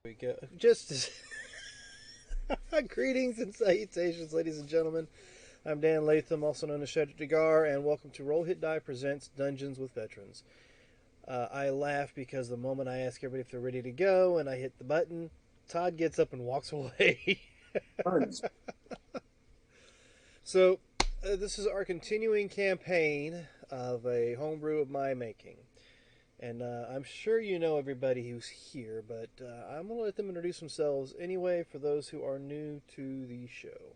We go. Just as greetings and salutations, ladies and gentlemen. I'm Dan Latham, also known as Shedrick Dagar, and welcome to Roll Hit Die presents Dungeons with Veterans. I laugh because the moment I ask everybody if they're ready to go and I hit the button, Todd gets up and walks away. Tons. So, this is our continuing campaign of a homebrew of my making. And I'm sure you know everybody who's here, but I'm going to let them introduce themselves anyway for those who are new to the show.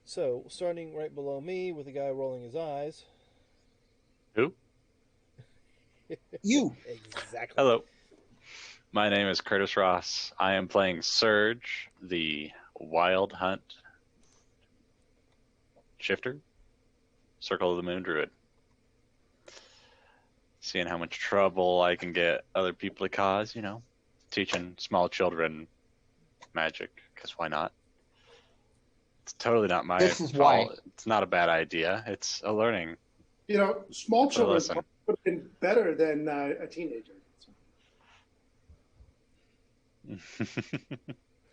So, starting right below me with the guy rolling his eyes. Who? You. Exactly. Hello. My name is Curtis Ross. I am playing Surge, the Wild Hunt Shifter, Circle of the Moon Druid. Seeing how much trouble I can get other people to cause, teaching small children magic, because why not? It's totally not my This is fault. why. It's not a bad idea. It's a learning. Small children Listen. would have been better than a teenager.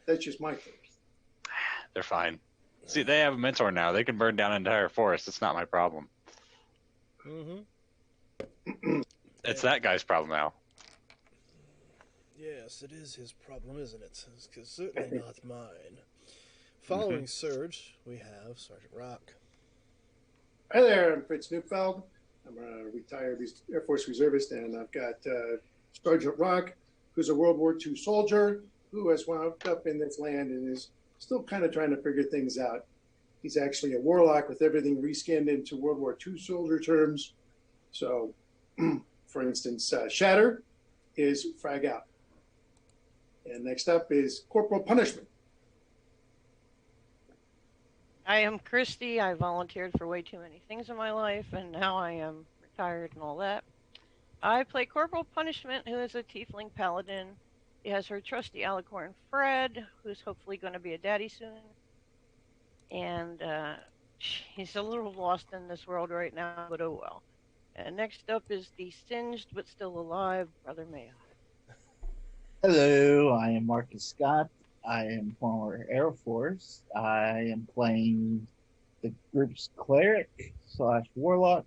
That's just my take. They're fine. See, they have a mentor now. They can burn down an entire forest. It's not my problem. Mm-hmm. It's that guy's problem now. Yes, it is his problem, isn't it? It's certainly not mine. Following Surge, we have Sergeant Rock. Hi there, I'm Fritz Neufeld. I'm a retired Air Force reservist, and I've got Sergeant Rock, who's a World War II soldier who has wound up in this land and is still kind of trying to figure things out. He's actually a warlock with everything reskinned into World War II soldier terms. So, for instance, Shatter is Frag Out. And next up is Corporal Punishment. I am Christy. I volunteered for way too many things in my life, and now I am retired and all that. I play Corporal Punishment, who is a tiefling paladin. He has her trusty alicorn Fred, who's hopefully going to be a daddy soon. And he's a little lost in this world right now, but oh well. And next up is the singed but still alive Brother Maya. Hello, I am Marcus Scott. I am former Air Force. I am playing the group's cleric / warlock,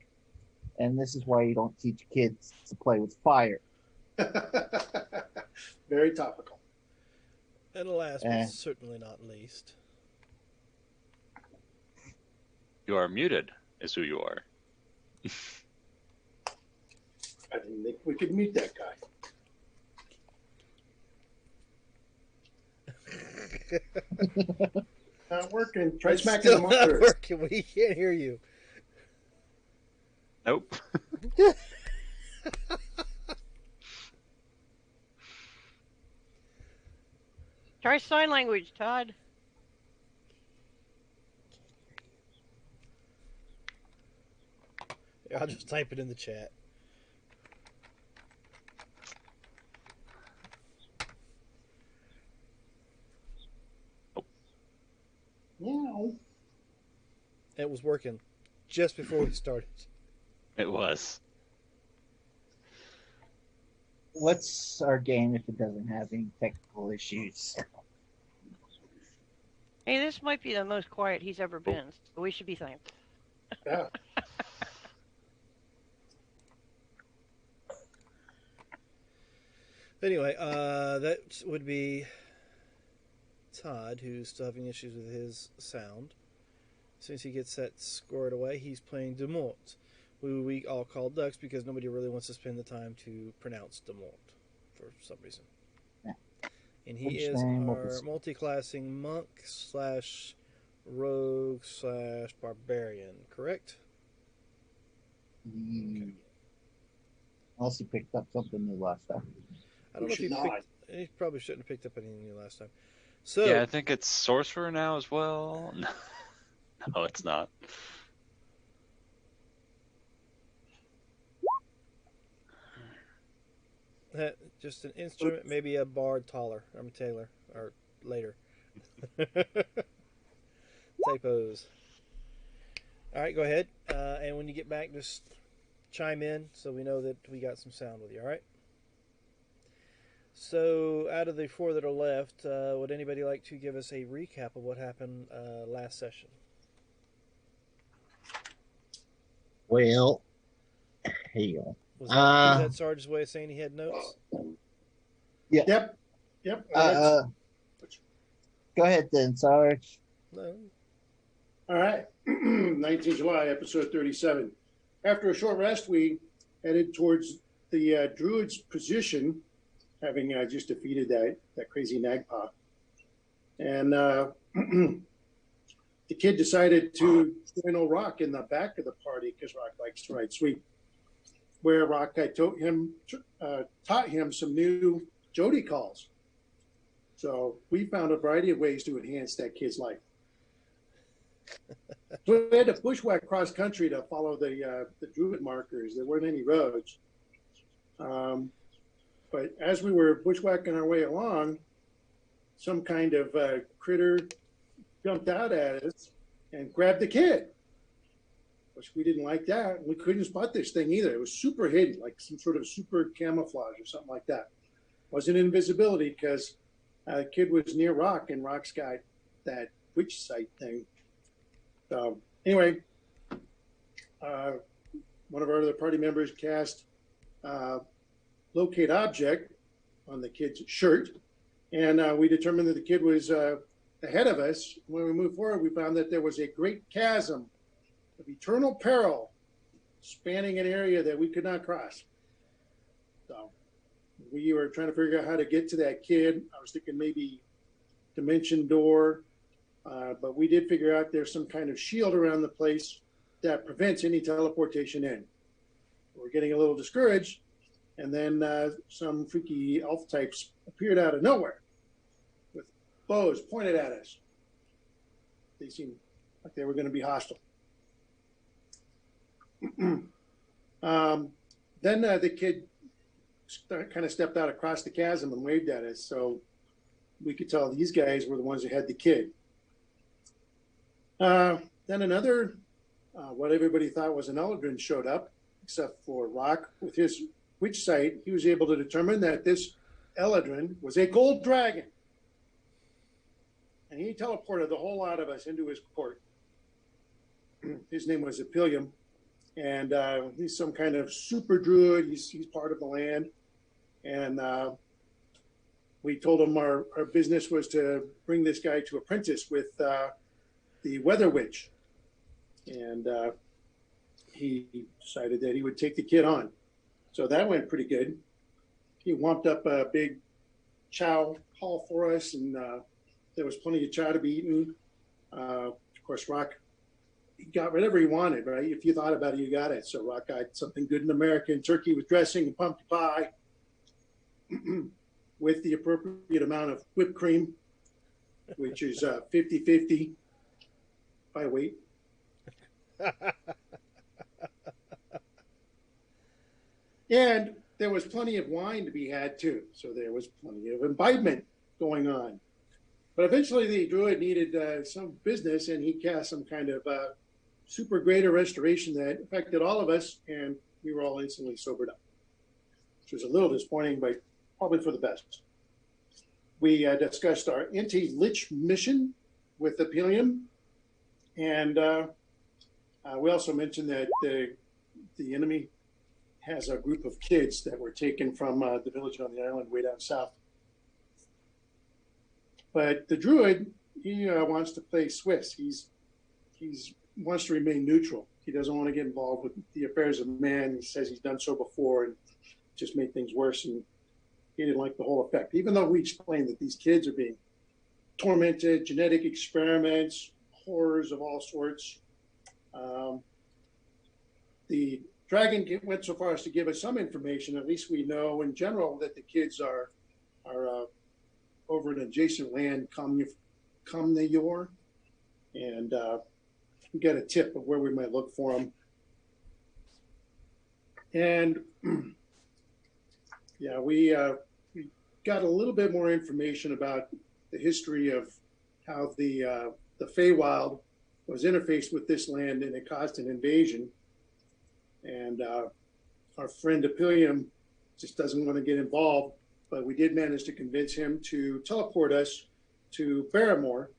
and this is why you don't teach kids to play with fire. Very topical. And last but certainly not least. You are muted, is who you are. I didn't think we could meet that guy. Not working. Try smacking the Still not monitor. working. We can't hear you. Nope. Try sign language, Todd. I'll just type it in the chat. Yeah. It was working just before we started. It was. What's our game if it doesn't have any technical issues? Hey, this might be the most quiet he's ever been, so we should be thankful. Yeah. Anyway, that would be Todd, who's still having issues with his sound. As soon as he gets that scored away, he's playing Demort, who we all call Dux because nobody really wants to spend the time to pronounce Demort for some reason. Yeah. And he is our multi-classing monk / rogue / barbarian, correct? Okay. Unless you picked up something new last time. I don't know if he probably shouldn't have picked up anything new last time. So yeah, I think it's sorcerer now as well. No, it's not. Just an instrument, maybe a bard taller. I'm Taylor, or later. Typos. All right, go ahead. And when you get back, just chime in so we know that we got some sound with you, all right? So, out of the four that are left, would anybody like to give us a recap of what happened last session? Well, hell. Was that Sarge's way of saying he had notes? Yep. Go ahead then, Sarge. No. All right. 19 July, episode 37. After a short rest, we headed towards the Druid's position, having just defeated that crazy Nagpa. And the kid decided to join old Rock in the back of the party because Rock likes to ride sweep, where Rock taught him some new Jody calls. So we found a variety of ways to enhance that kid's life. So we had to bushwhack cross country to follow the Druid markers. There weren't any roads. But as we were bushwhacking our way along, some kind of critter jumped out at us and grabbed the kid. Which we didn't like that. We couldn't spot this thing either. It was super hidden, like some sort of super camouflage or something like that. Wasn't invisibility because the kid was near Rock, and Rock's got that witch sight thing. So anyway, one of our other party members cast locate object on the kid's shirt, and we determined that the kid was ahead of us. When we moved forward, we found that there was a great chasm of eternal peril spanning an area that we could not cross. So we were trying to figure out how to get to that kid. I was thinking maybe dimension door, but we did figure out there's some kind of shield around the place that prevents any teleportation in. We're getting a little discouraged, and then some freaky elf types appeared out of nowhere with bows pointed at us. They seemed like they were going to be hostile. Then the kid kind of stepped out across the chasm and waved at us, so we could tell these guys were the ones that had the kid. Then another, what everybody thought was an Eldrin showed up, except for Rock. With his witch sight, he was able to determine that this Eldrin was a gold dragon. And he teleported the whole lot of us into his court. His name was Apilium. And he's some kind of super druid. He's part of the land. And we told him our business was to bring this guy to apprentice with the Weather Witch. And he decided that he would take the kid on. So that went pretty good. He whomped up a big chow haul for us, and there was plenty of chow to be eaten. Of course, Rock, he got whatever he wanted, right? If you thought about it, you got it. So Rock got something good in American turkey with dressing and pumpkin pie with the appropriate amount of whipped cream, which is 50-50 by weight. And there was plenty of wine to be had too. So there was plenty of imbibement going on. But eventually the druid needed some business, and he cast some kind of super greater restoration that affected all of us, and we were all instantly sobered up, which was a little disappointing, but probably for the best. We discussed our anti-lich mission with Apilium, and we also mentioned that the enemy has a group of kids that were taken from the village on the island way down south. But the druid, he wants to play Swiss. He's wants to remain neutral. He doesn't want to get involved with the affairs of man. He says he's done so before and just made things worse, and he didn't like the whole effect. Even though we explained that these kids are being tormented, genetic experiments, horrors of all sorts. The dragon went so far as to give us some information. At least we know in general that the kids are over an adjacent land, Comnayor, and we got a tip of where we might look for them. And yeah, we got a little bit more information about the history of how the Feywild was interfaced with this land, and it caused an invasion. And our friend Apilium just doesn't want to get involved but we did manage to convince him to teleport us to Barrymore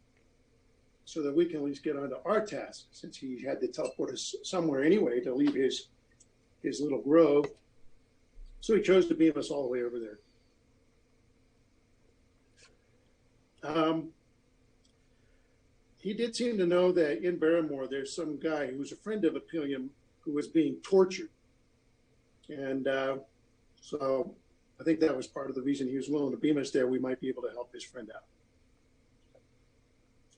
so that we can at least get onto our task, since he had to teleport us somewhere anyway to leave his little grove. So he chose to beam us all the way over there. He did seem to know that in Barrymore there's some guy who's a friend of Apilium who was being tortured. And so I think that was part of the reason he was willing to beam us there. We might be able to help his friend out.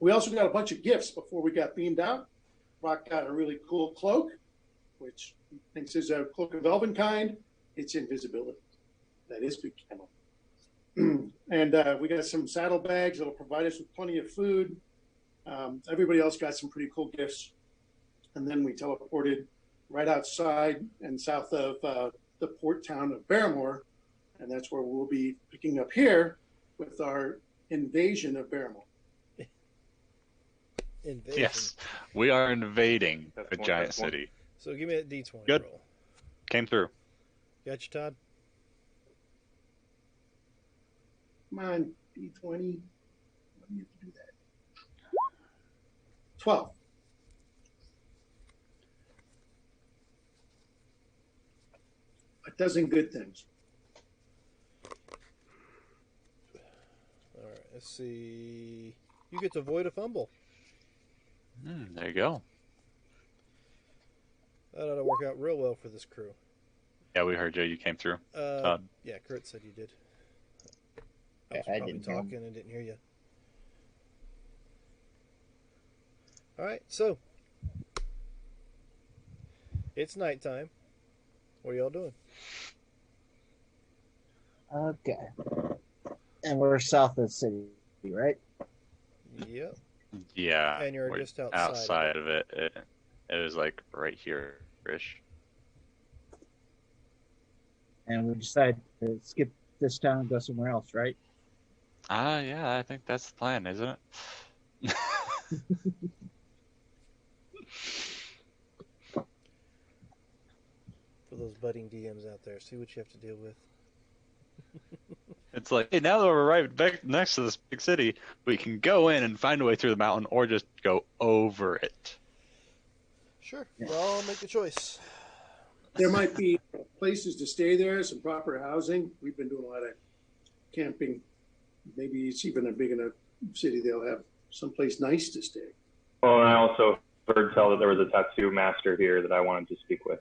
We also got a bunch of gifts before we got beamed out. Rock got a really cool cloak, which he thinks is a cloak of Elvenkind. It's invisibility. That is big camo. And we got some saddlebags that'll provide us with plenty of food. Everybody else got some pretty cool gifts. And then we teleported right outside and south of the port town of Barrymore. And that's where we'll be picking up here with our invasion of Barrymore. Invasion. Yes, we are invading That's a one, giant that's one. city. So give me a D20 Good. roll. Came through. Got you, Todd? Come on, D20. Why do you have to do that? 12. A dozen good things. All right, let's see. You get to avoid a fumble. There you go. That ought to work out real well for this crew. Yeah, we heard you. You came through. Todd. Yeah, Kurt said you did. I Yeah, was I probably didn't hear him. talking and didn't hear you. All right, so it's nighttime. What are y'all doing? Okay. And we're south of the city, right? Yep. Yeah. And you're we're just outside. outside of it. It was like right here-ish. And we decided to skip this town and go somewhere else, right? Yeah, I think that's the plan, isn't it? For those budding DMs out there, see what you have to deal with. It's like, hey, now that we're right back next to this big city, we can go in and find a way through the mountain or just go over it. Sure. Well, I'll make the choice. There might be places to stay there, some proper housing. We've been doing a lot of camping. Maybe it's even a big enough city they'll have someplace nice to stay. Well, and I also heard tell that there was a tattoo master here that I wanted to speak with.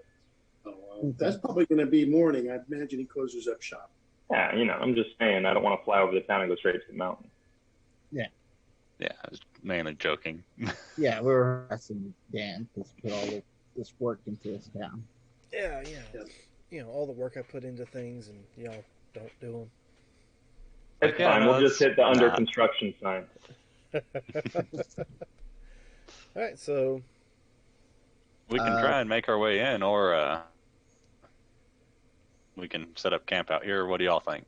Oh, that's probably going to be morning. I imagine he closes up shop. Yeah, I'm just saying I don't want to fly over the town and go straight to the mountain. Yeah, I was mainly joking. Yeah, we were asking Dan to put all this work into this town. Yeah. Yep. You know, all the work I put into things and y'all don't do them. It's Yeah, fine. no, We'll just hit the under nah. construction sign. All right, so We can try and make our way in, or we can set up camp out here. What do y'all think?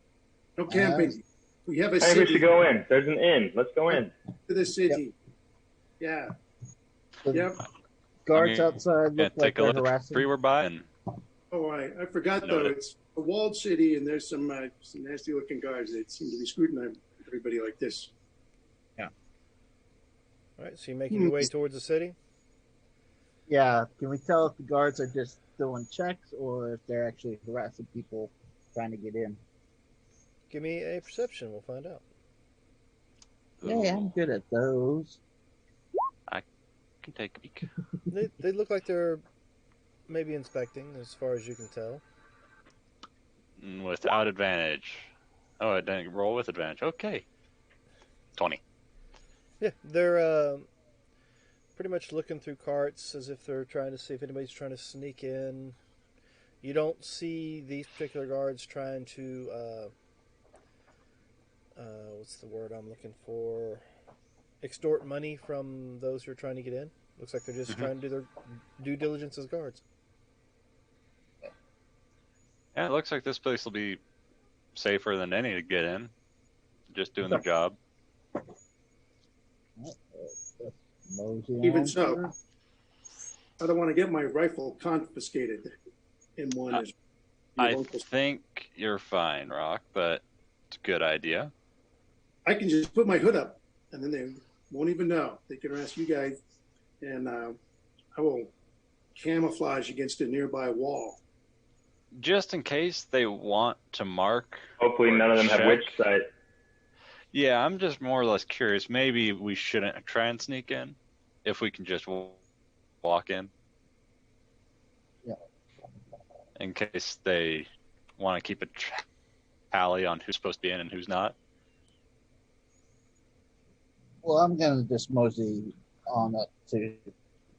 No camping. We have a I think we city should go in. There's an inn. Let's go in. to the city. Yeah. The Yep. guards I mean, outside Yeah, look like take a they're look at the harassing. tree we're by, and Oh, I forgot though. Noted. It's a walled city, and there's some nasty-looking guards that seem to be scrutinizing everybody like this. all right, so you're making your way towards the city. Yeah, can we tell if the guards are just doing checks or if they're actually harassing people trying to get in? Give me a perception. We'll find out. Yeah, I'm good at those. can take a peek. They look like they're maybe inspecting, as far as you can tell. Without advantage. Oh, I didn't roll with advantage. Okay. 20. Yeah, they're pretty much looking through carts as if they're trying to see if anybody's trying to sneak in. You don't see these particular guards trying to, what's the word I'm looking for? Extort money from those who are trying to get in. Looks like they're just trying to do their due diligence as guards. Yeah, it looks like this place will be safer than any to get in. Just doing their job. Mosey Even on so. through. I don't want to get my rifle confiscated in one. As your I local- think you're fine, Rock, but It's a good idea. I can just put my hood up, and then they won't even know. They can harass you guys, and I will camouflage against a nearby wall. Just in case they want to mark. Hopefully, or none of them have check. witch sight. Yeah, I'm just more or less curious. Maybe we shouldn't try and sneak in if we can just walk in. Yeah. In case they want to keep a tally on who's supposed to be in and who's not. Well, I'm gonna just mosey on up to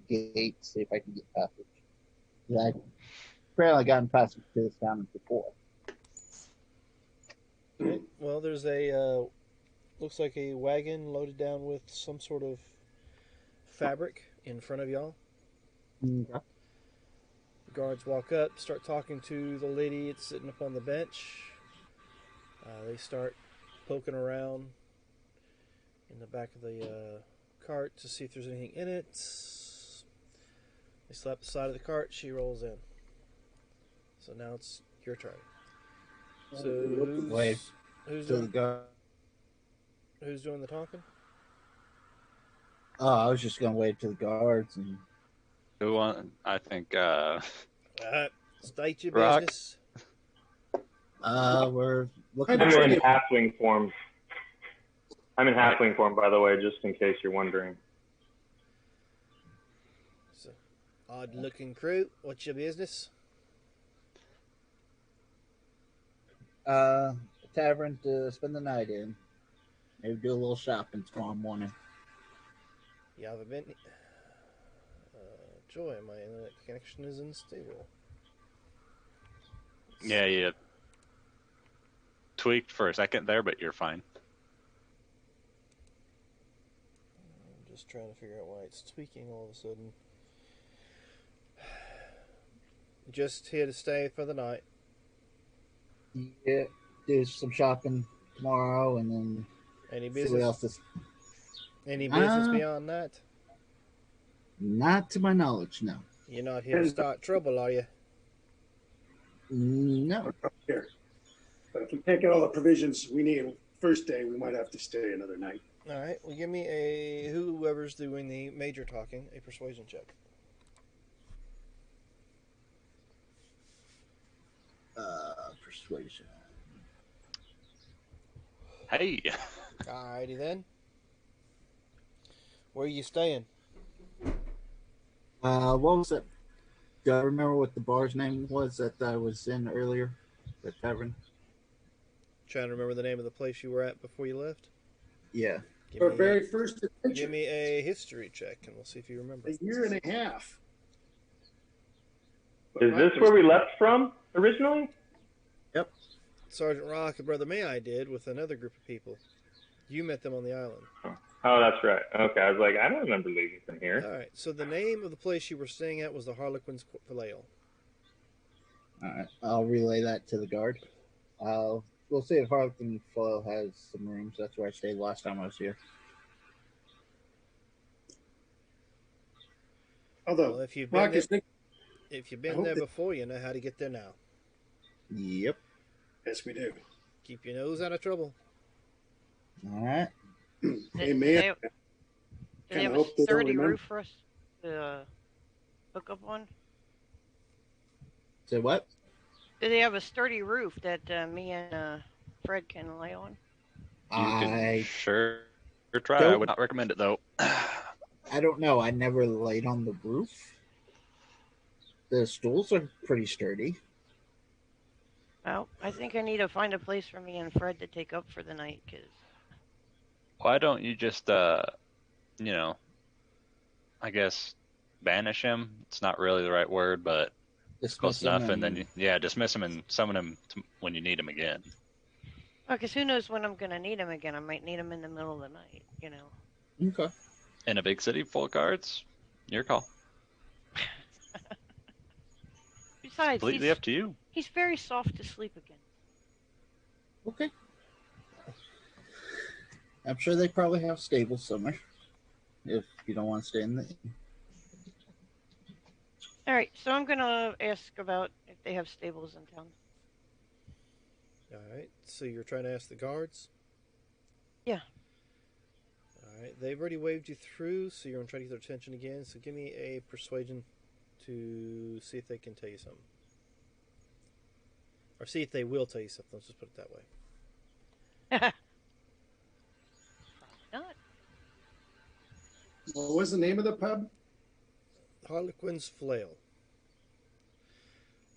the gate, see if I can get passage. Yeah, I apparently gotten passage to this town before. Okay. Well, there's a looks like a wagon loaded down with some sort of fabric in front of y'all. Okay. The guards walk up, start talking to the lady that's sitting up on the bench. They start poking around in the back of the cart to see if there's anything in it. They slap the side of the cart. She rolls in. So now it's your turn. So Wait. who's To the doing, guard. who's doing the talking? Oh, I was just gonna wave to the guards and Who want? I think. State your Rock. business. we're looking I'm I'm in for halfling form. I'm in halfling form, by the way, just in case you're wondering. It's an odd-looking crew. What's your business? a tavern to spend the night in. Maybe do a little shopping tomorrow morning. You haven't been. Joy, my internet connection is unstable. Yeah, you tweaked for a second there, but you're fine. I'm just trying to figure out why it's tweaking all of a sudden. Just here to stay for the night. Yeah, do some shopping tomorrow and then Any see what business? else is. Any business Uh, beyond that? Not to my knowledge, no. You're not here to start trouble, are you? No. Here. But if we can't get all the provisions we need first day, we might have to stay another night. All right. Well, give me a whoever's doing the major talking a persuasion check. Persuasion. Hey, Alrighty then. Where are you staying? What was it? Do I remember what the bar's name was that I was in earlier? The tavern? Trying to remember the name of the place you were at before you left. Yeah. Give Our me, very first give adventure, me a history check, and we'll see if you remember. a year and a half. Is this where we left from originally? Sergeant Rock and Brother May I did with another group of people. You met them on the island. Oh, that's right. Okay, I was like, I don't remember leaving from here. All right. So the name of the place you were staying at was the Harlequin's Vale. Alright. I'll relay that to the guard. We'll see if Harlequin Flow has some rooms. That's where I stayed last time I was here. Well, Although, if you've been Rock there, is thinking, if you've I been hope there that- before, you know how to get there now. Yep. yes, we do. Keep your nose out of trouble. Alright. Hey, man. Do they Kinda have a hope they don't sturdy remember. roof for us to hook up on? Say what? Do they have a sturdy roof that me and Fred can lay on? you can I sure try. I don't- would not recommend it though. I don't know. I never laid on the roof. The stools are pretty sturdy. Well, I think I need to find a place for me and Fred to take up for the night, because Why don't you just, I guess, banish him? It's not really the right word, but it's close Dismiss 'em enough. And then, dismiss him and summon him when you need him again. because who knows when I'm gonna need him again? I might need him in the middle of the night, you know. Okay. In a big city full of guards, your call. Besides, Completely up to you. he's very soft to sleep again. Okay. I'm sure they probably have stables somewhere. If you don't want to stay in the. All right, so I'm gonna ask about if they have stables in town. All right. So you're trying to ask the guards? Yeah. All right. They've already waved you through, so you're going to try to get their attention again. So give me a persuasion to see if they can tell you something. Or see if they will tell you something. Let's just put it that way. Probably not. What was the name of the pub? Harlequin's Flail.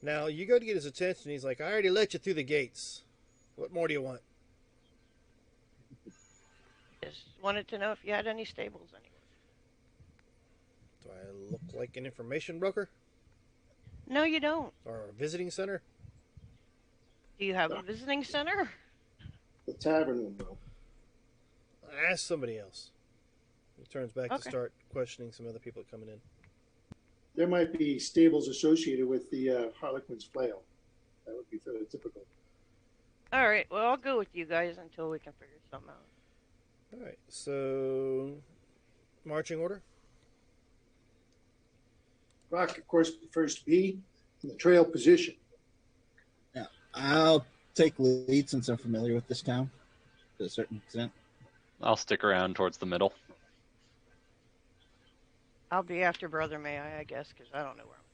Now, you go to get his attention. He's like, I already let you through the gates. What more do you want? Just wanted to know if you had any stables anywhere. Do I look like an information broker? No, you don't. Or a visiting center? Do you have a visiting center? The tavern will know. Ask somebody else. He turns back to Okay. start questioning some other people coming in. There might be stables associated with the Harlequin's Flail. That would be fairly typical. All right. Well, I'll go with you guys until we can figure something out. All right, so marching order. Rock, of course, prefers to be in the trail position. I'll take lead since I'm familiar with this town to a certain extent. I'll stick around towards the middle. I'll be after Brother May I guess, because I don't know where I'm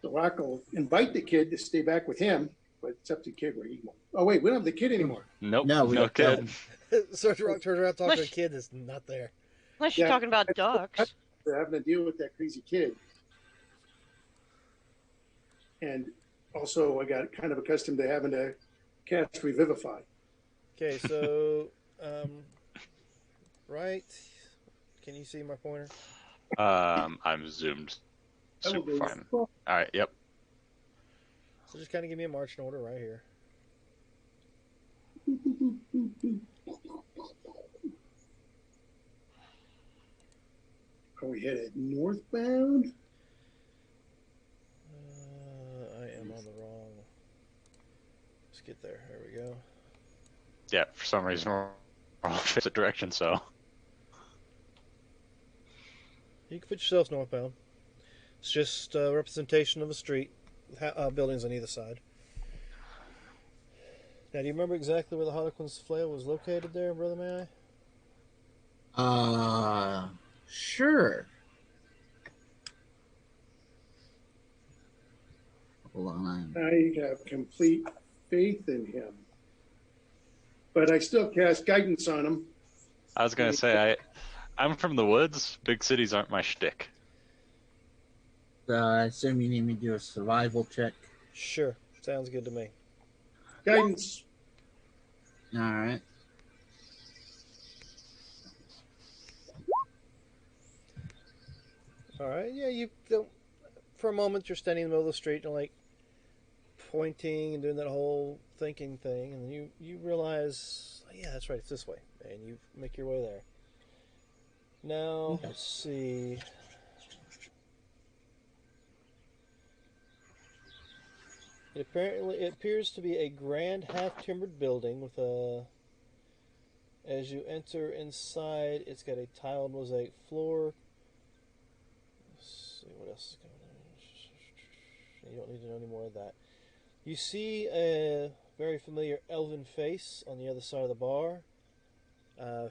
So Rock will invite the kid to stay back with him, but it's up to the kid where he won't. Oh, wait, we don't have the kid anymore. Nope. No, we No don't kid. Sergeant Rock turns around, talking to a Mush. kid that's not there. Unless you're Yeah. talking about ducks. They're having to deal with that crazy kid. And also, I got kind of accustomed to having to cast Revivify. Okay, so right. Can you see my pointer? I'm zoomed. Super fine. All right. Yep. So just kind of give me a marching order right here. Are we headed northbound? I am on the wrong. Let's get there. There we go. Yeah. For some reason, we're all opposite direction. So. You can put yourselves northbound. It's just a representation of a street with buildings on either side. Now, do you remember exactly where the Harlequin's Flail was located there, Brother May I? Sure. Hold on. I have complete faith in him. But I still cast guidance on him. I was gonna say I'm from the woods. Big cities aren't my shtick. I assume you need me to do a survival check. Sure. Sounds good to me. Guidance. All right. All right. Yeah, you don't. For a moment, you're standing in the middle of the street and like pointing and doing that whole thinking thing, and then you realize, oh, yeah, that's right, it's this way, and you make your way there. Now, let's see. It appears to be a grand half-timbered building with a. As you enter inside, it's got a tiled mosaic floor. Let's see what else is going on. You don't need to know any more of that. You see a very familiar elven face on the other side of the bar.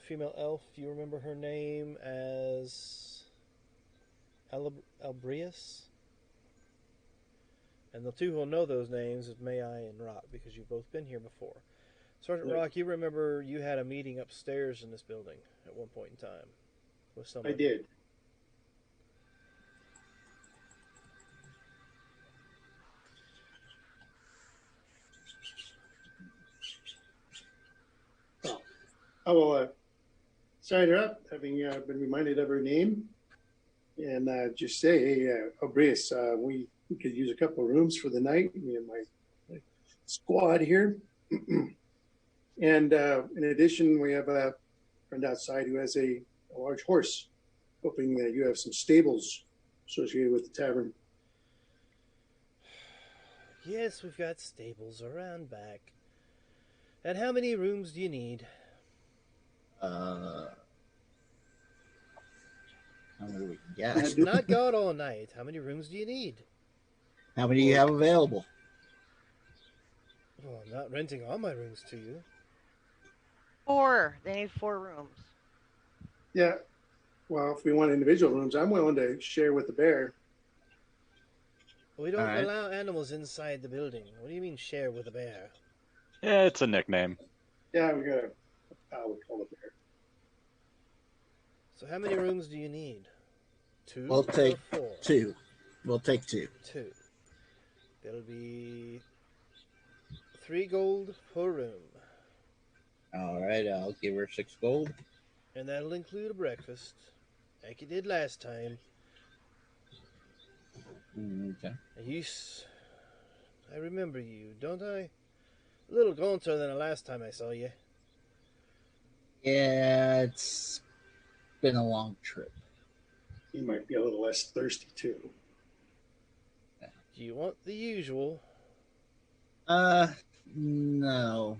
Female elf, you remember her name as Albrius? And the two who will know those names is May I and Rock, because you've both been here before. Sergeant Yeah. Rock, you remember you had a meeting upstairs in this building at one point in time with I someone. did. Oh, I will sign her up, having been reminded of her name, and just say, hey, Obrius, we could use a couple of rooms for the night, me and my squad here. And in addition, we have a friend outside who has a large horse, hoping that you have some stables associated with the tavern. Yes, we've got stables around back. And how many rooms do you need? How many do we get? It's not gone all night. How many rooms do you need? How many do you have available? Well, I'm not renting all my rooms to you. 4. They need 4 rooms. Yeah. Well, if we want individual rooms, I'm willing to share with the bear. We don't Alright. allow animals inside the building. What do you mean share with a bear? Yeah, it's a nickname. Yeah, we got a pal we call the bear. So how many rooms do you need? 2 We'll take or 4? 2. We'll take 2. 2. That'll be 3 gold per room. All right, I'll give her 6 gold. And that'll include a breakfast, like you did last time. Okay. I remember you, don't I? A little gaunter than the last time I saw you. Yeah, it's been a long trip. He might be a little less thirsty too. Do you want the usual? No.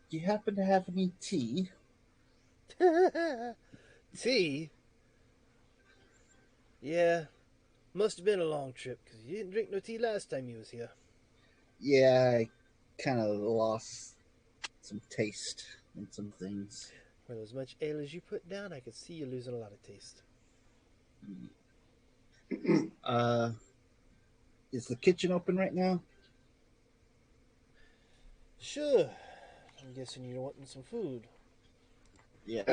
Do you happen to have any tea? Tea? Yeah, must have been a long trip, because you didn't drink no tea last time you was here. Yeah, I kind of lost some taste in some things. Well, as much ale as you put down, I could see you losing a lot of taste. Is the kitchen open right now? Sure. I'm guessing you're wanting some food. Yeah.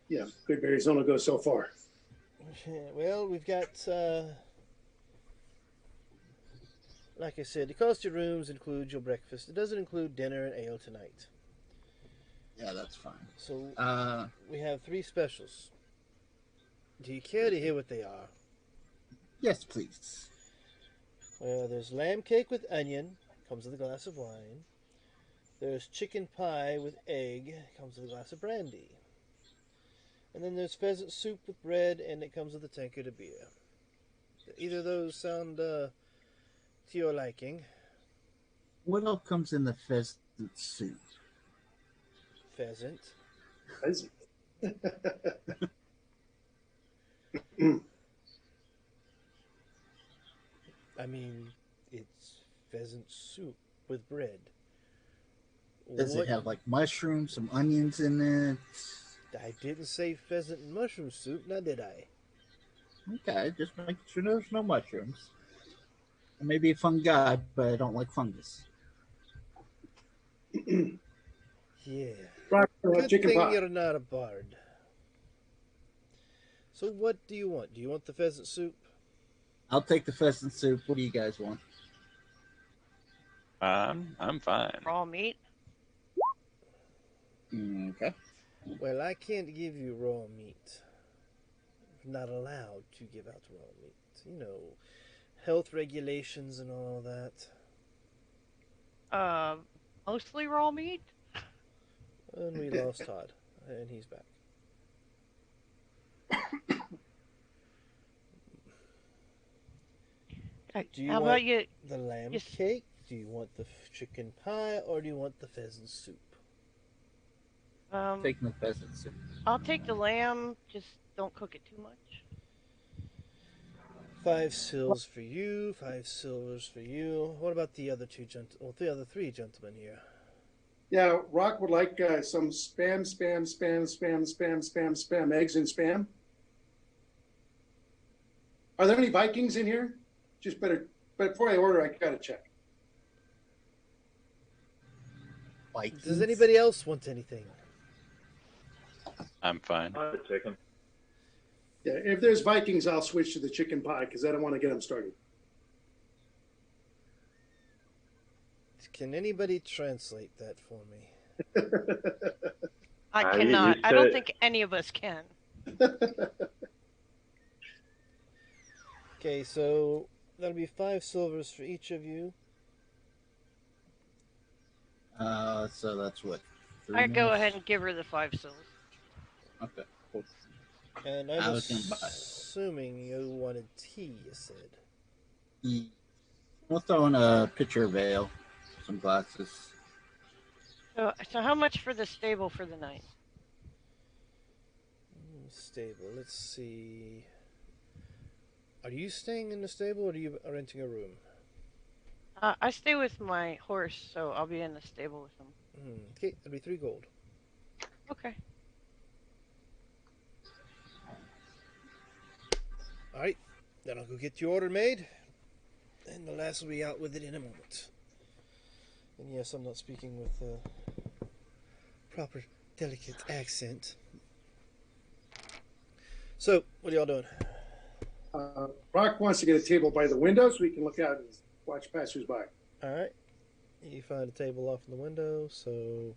Yeah, good berries only go so far. Well, we've got, like I said, the cost of rooms includes your breakfast. It doesn't include dinner and ale tonight. Yeah, that's fine. So we have 3 specials. Do you care to hear what they are? Yes, please. Well, there's lamb cake with onion, comes with a glass of wine. There's chicken pie with egg, comes with a glass of brandy. And then there's pheasant soup with bread, and it comes with a tankard of beer. Either of those sound to your liking? What else comes in the pheasant soup? Pheasant. Pheasant. I mean, it's pheasant soup with bread. Does it have like mushrooms, some onions in it? I didn't say pheasant and mushroom soup, now did I? Okay, just making sure there's no mushrooms. I may be a fun guy, but I don't like fungus. Yeah. Rock, Good chicken thing pie. you're not a bard. So what do you want? Do you want the pheasant soup? I'll take the pheasant soup. What do you guys want? I'm fine. Raw meat. Okay. Well, I can't give you raw meat. I'm not allowed to give out raw meat. You know, health regulations and all that. Mostly raw meat. And we lost Todd, and he's back. Do you How want about you? the lamb Yes. cake? Do you want the chicken pie, or do you want the pheasant soup? Taking the pheasant soup. I'll take the lamb. Just don't cook it too much. 5 silvers for you, 5 silvers for you. What about the other the other 3 gentlemen here? Yeah, Rock would like some spam eggs and spam. Are there any Vikings in here? But before I order, I gotta check. Vikings? Does anybody else want anything? I'm fine. I'll have the chicken. Yeah, if there's Vikings, I'll switch to the chicken pie because I don't want to get them started. Can anybody translate that for me? I you cannot. I don't said- think any of us can. Okay, so that'll be 5 silvers for each of you. So that's what? I go minutes? ahead and give her the 5 sills. Okay. Cool. And I I'm was gonna buy it. assuming you wanted tea, you said. We'll throw in a pitcher of ale, some glasses. So how much for the stable for the night? Stable, let's see. Are you staying in the stable, or are you renting a room? I stay with my horse, so I'll be in the stable with him. Okay, that'd be 3 gold. Okay. All right, then I'll go get your order made, and the lass will be out with it in a moment. And yes, I'm not speaking with a proper, delicate accent. So, what are y'all doing? Rock wants to get a table by the window so we can look out and watch passersby. All right, you find a table off in the window. So,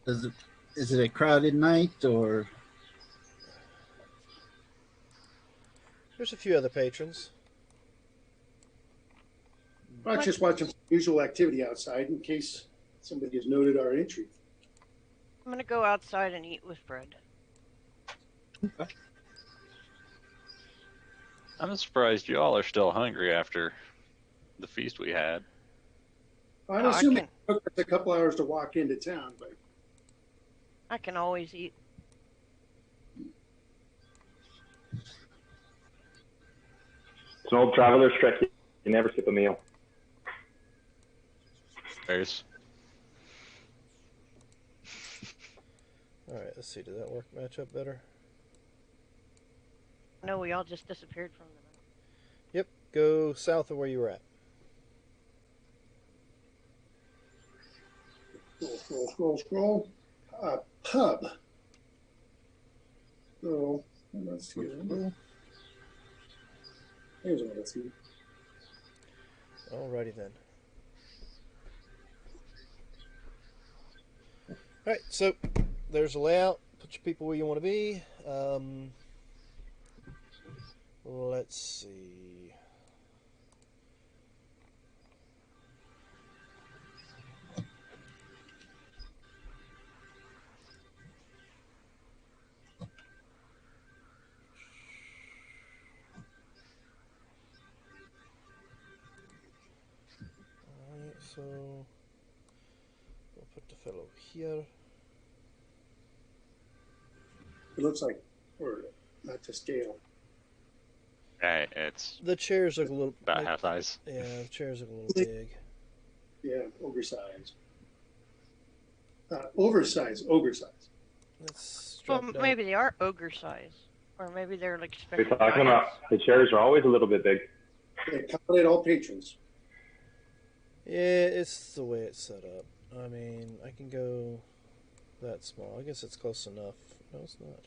Is it a crowded night or? there's a few other patrons. Rock's just watching some usual activity outside in case somebody has noted our entry. I'm gonna go outside and eat with Fred. Okay. I'm surprised you all are still hungry after the feast we had. I'm I assuming can- it took us a couple hours to walk into town, but I can always eat. It's an old traveler's trick. You never skip a meal. Bears. All right, let's see. Does that work? Match up better? No, we all just disappeared from the. Yep. Go south of where you were at. scroll. Pub. So, let's see. Here's what let's see. Alrighty then. All right, so there's a layout. Put your people where you want to be. Let's see. Alright, so we'll put the fellow here. It looks like we're not to scale. Right, it's The chairs look a little. about half size. Yeah, the chairs look a little big. Yeah, oversized. Oversized, ogre size. Let's Well, drop it down. maybe they are ogre size, or maybe they're like What are you special. talking giants. about? The chairs are always a little bit big. They accommodate all patrons. Yeah, it's the way it's set up. I mean, I can go that small. I guess it's close enough. No, it's not.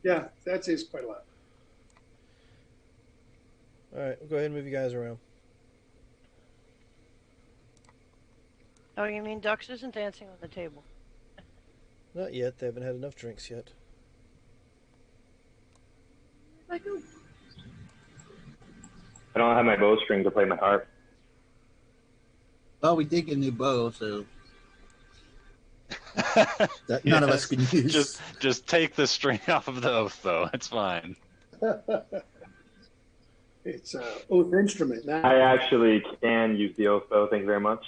Yeah, that is quite a lot. All right, we'll go ahead and move you guys around. Oh, you mean Dux isn't dancing on the table? Not yet. They haven't had enough drinks yet. I don't have my bowstring to play my harp. Well, we did get a new bow, so that none of us can use. Just take the string off of the oath, though. It's fine. It's an oath instrument now. I actually can use the oath, though. Thank you very much.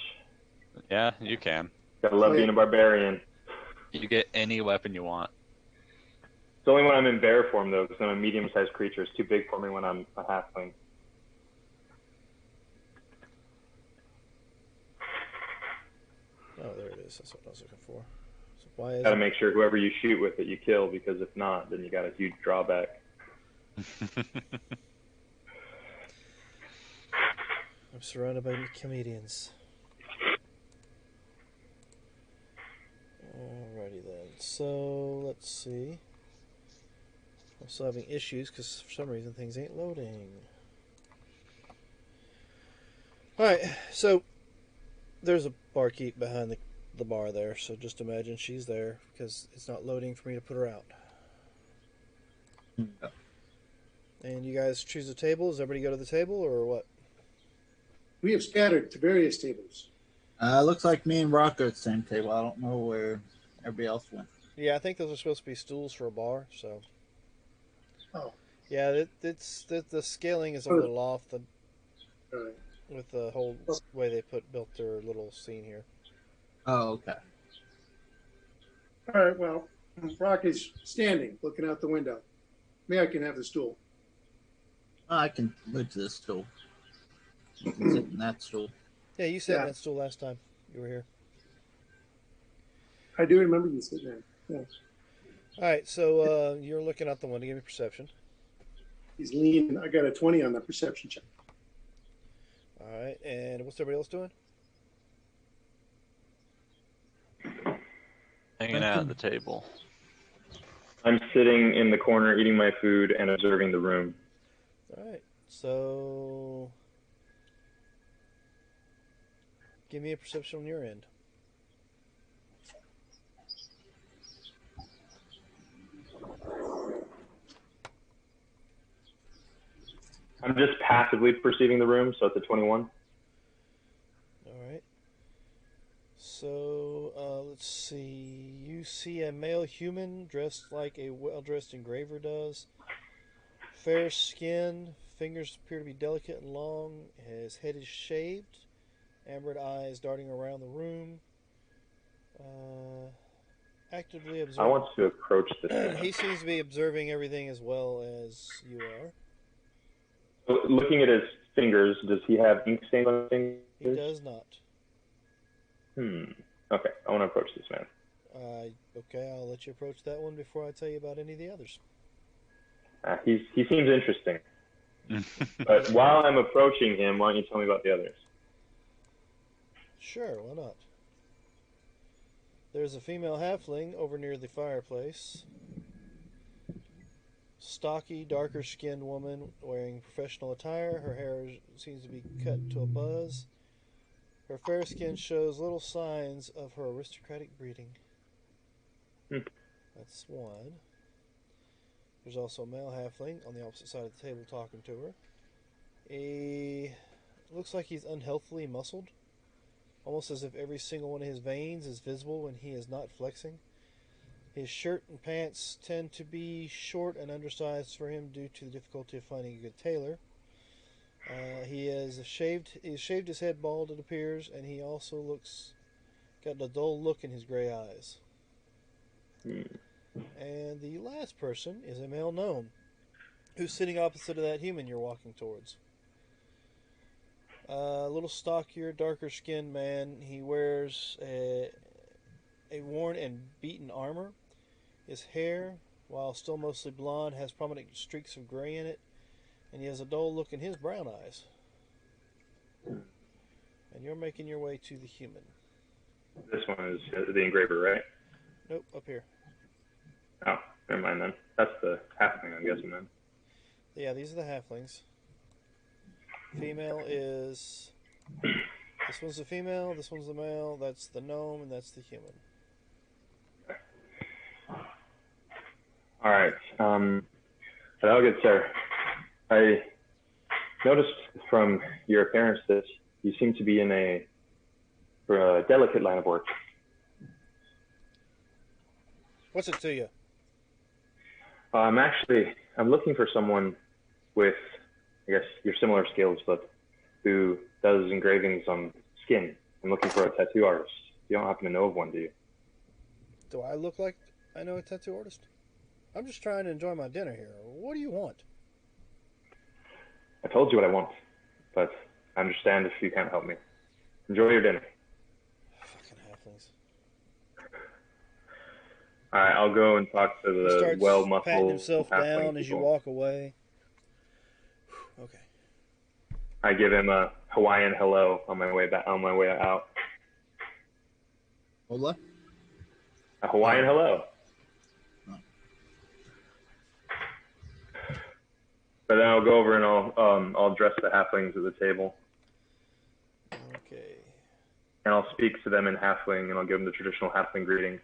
Yeah, you can. Gotta love being a barbarian. You get any weapon you want. It's only when I'm in bear form, though, because I'm a medium-sized creature. It's too big for me when I'm a halfling. Oh, there it is. That's what I was looking for. So why is Gotta it? make sure whoever you shoot with that you kill, because if not, then you got a huge drawback. I'm surrounded by comedians. Alrighty then. So let's see. I'm still having issues because for some reason things ain't loading. Alright, so there's a barkeep behind the bar there, so just imagine she's there because it's not loading for me to put her out. And you guys choose a table? Does everybody go to the table or what? We have scattered to various tables. Looks like me and Rock are at the same table. I don't know where everybody else went. Yeah, I think those are supposed to be stools for a bar, so. Oh. Yeah, the scaling is a little off Right. with the whole way they built their little scene here. Oh, okay. All right, well, Rock is standing, looking out the window. Maybe I can have the stool. I can move to this stool. You can sit in that stool. Yeah, you sat in Yeah. that stool last time you were here. I do remember you sitting there. Yeah. All right, so you're looking out the window. Give me perception. He's lean. I got a 20 on the perception check. All right, and what's everybody else doing? Hanging out at the table. I'm sitting in the corner eating my food and observing the room. All right, so give me a perception on your end. I'm just passively perceiving the room, so it's a 21. All right. So let's see. You see a male human dressed like a well-dressed engraver does. Fair skin, fingers appear to be delicate and long. His head is shaved. Ambered eyes darting around the room. Actively I observing. want to approach this man. He seems to be observing everything as well as you are. So, looking at his fingers, does he have ink stains on his fingers? He does not. Okay, I want to approach this man. Okay, I'll let you approach that one before I tell you about any of the others. He seems interesting. But while I'm approaching him, why don't you tell me about the others? Sure, why not? There's a female halfling over near the fireplace. Stocky, darker skinned woman wearing professional attire. Her hair seems to be cut to a buzz. Her fair skin shows little signs of her aristocratic breeding. That's one. There's also a male halfling on the opposite side of the table talking to her. Looks like he's unhealthily muscled, almost as if every single one of his veins is visible when he is not flexing. His shirt and pants tend to be short and undersized for him due to the difficulty of finding a good tailor. He has shaved his head bald, it appears, and he also got a dull look in his gray eyes. And the last person is a male gnome who's sitting opposite of that human you're walking towards. A little stockier, darker skinned man. He wears a worn and beaten armor. His hair, while still mostly blonde, has prominent streaks of gray in it, and he has a dull look in his brown eyes. And you're making your way to the human. This one is the engraver, right? Nope, up here. Oh, never mind then. That's the halfling, I'm guessing then. Yeah, these are the halflings. Female is... This one's the female, this one's the male, that's the gnome, and that's the human. All right. Hello, good sir. I noticed from your appearance that you seem to be in a delicate line of work. What's it to you? I'm looking for someone with, I guess, your similar skills, but who does engravings on skin. I'm looking for a tattoo artist. You don't happen to know of one, do you? Do I look like I know a tattoo artist? I'm just trying to enjoy my dinner here. What do you want? I told you what I want, but I understand if you can't help me. Enjoy your dinner. Fucking halflings. All right, I'll go and talk to He the starts well-muscled patting himself halfling down as you people. walk away. Okay. I give him a Hawaiian hello on my way back, on my way out. Hola? A Hawaiian hello. But then I'll go over and I'll address the halflings at the table, Okay. and I'll speak to them in halfling, and I'll give them the traditional halfling greeting.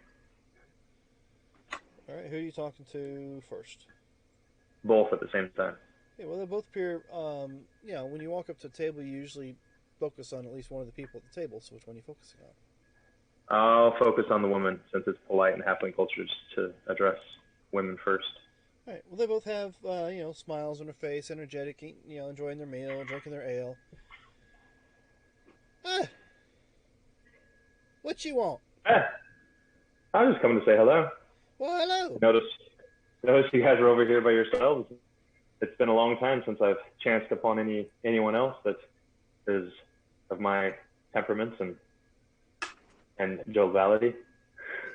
All right. Who are you talking to first? Both at the same time. Yeah. Well, they both appear. When you walk up to the table, you usually focus on at least one of the people at the table. So which one are you focusing on? I'll focus on the woman since it's polite in halfling cultures to address women first. All right. Well, they both have smiles on their face, energetic, enjoying their meal, drinking their ale. What you want? I was just coming to say hello. Well, hello. Notice you guys are over here by yourselves. It's been a long time since I've chanced upon anyone else that is of my temperaments and joviality.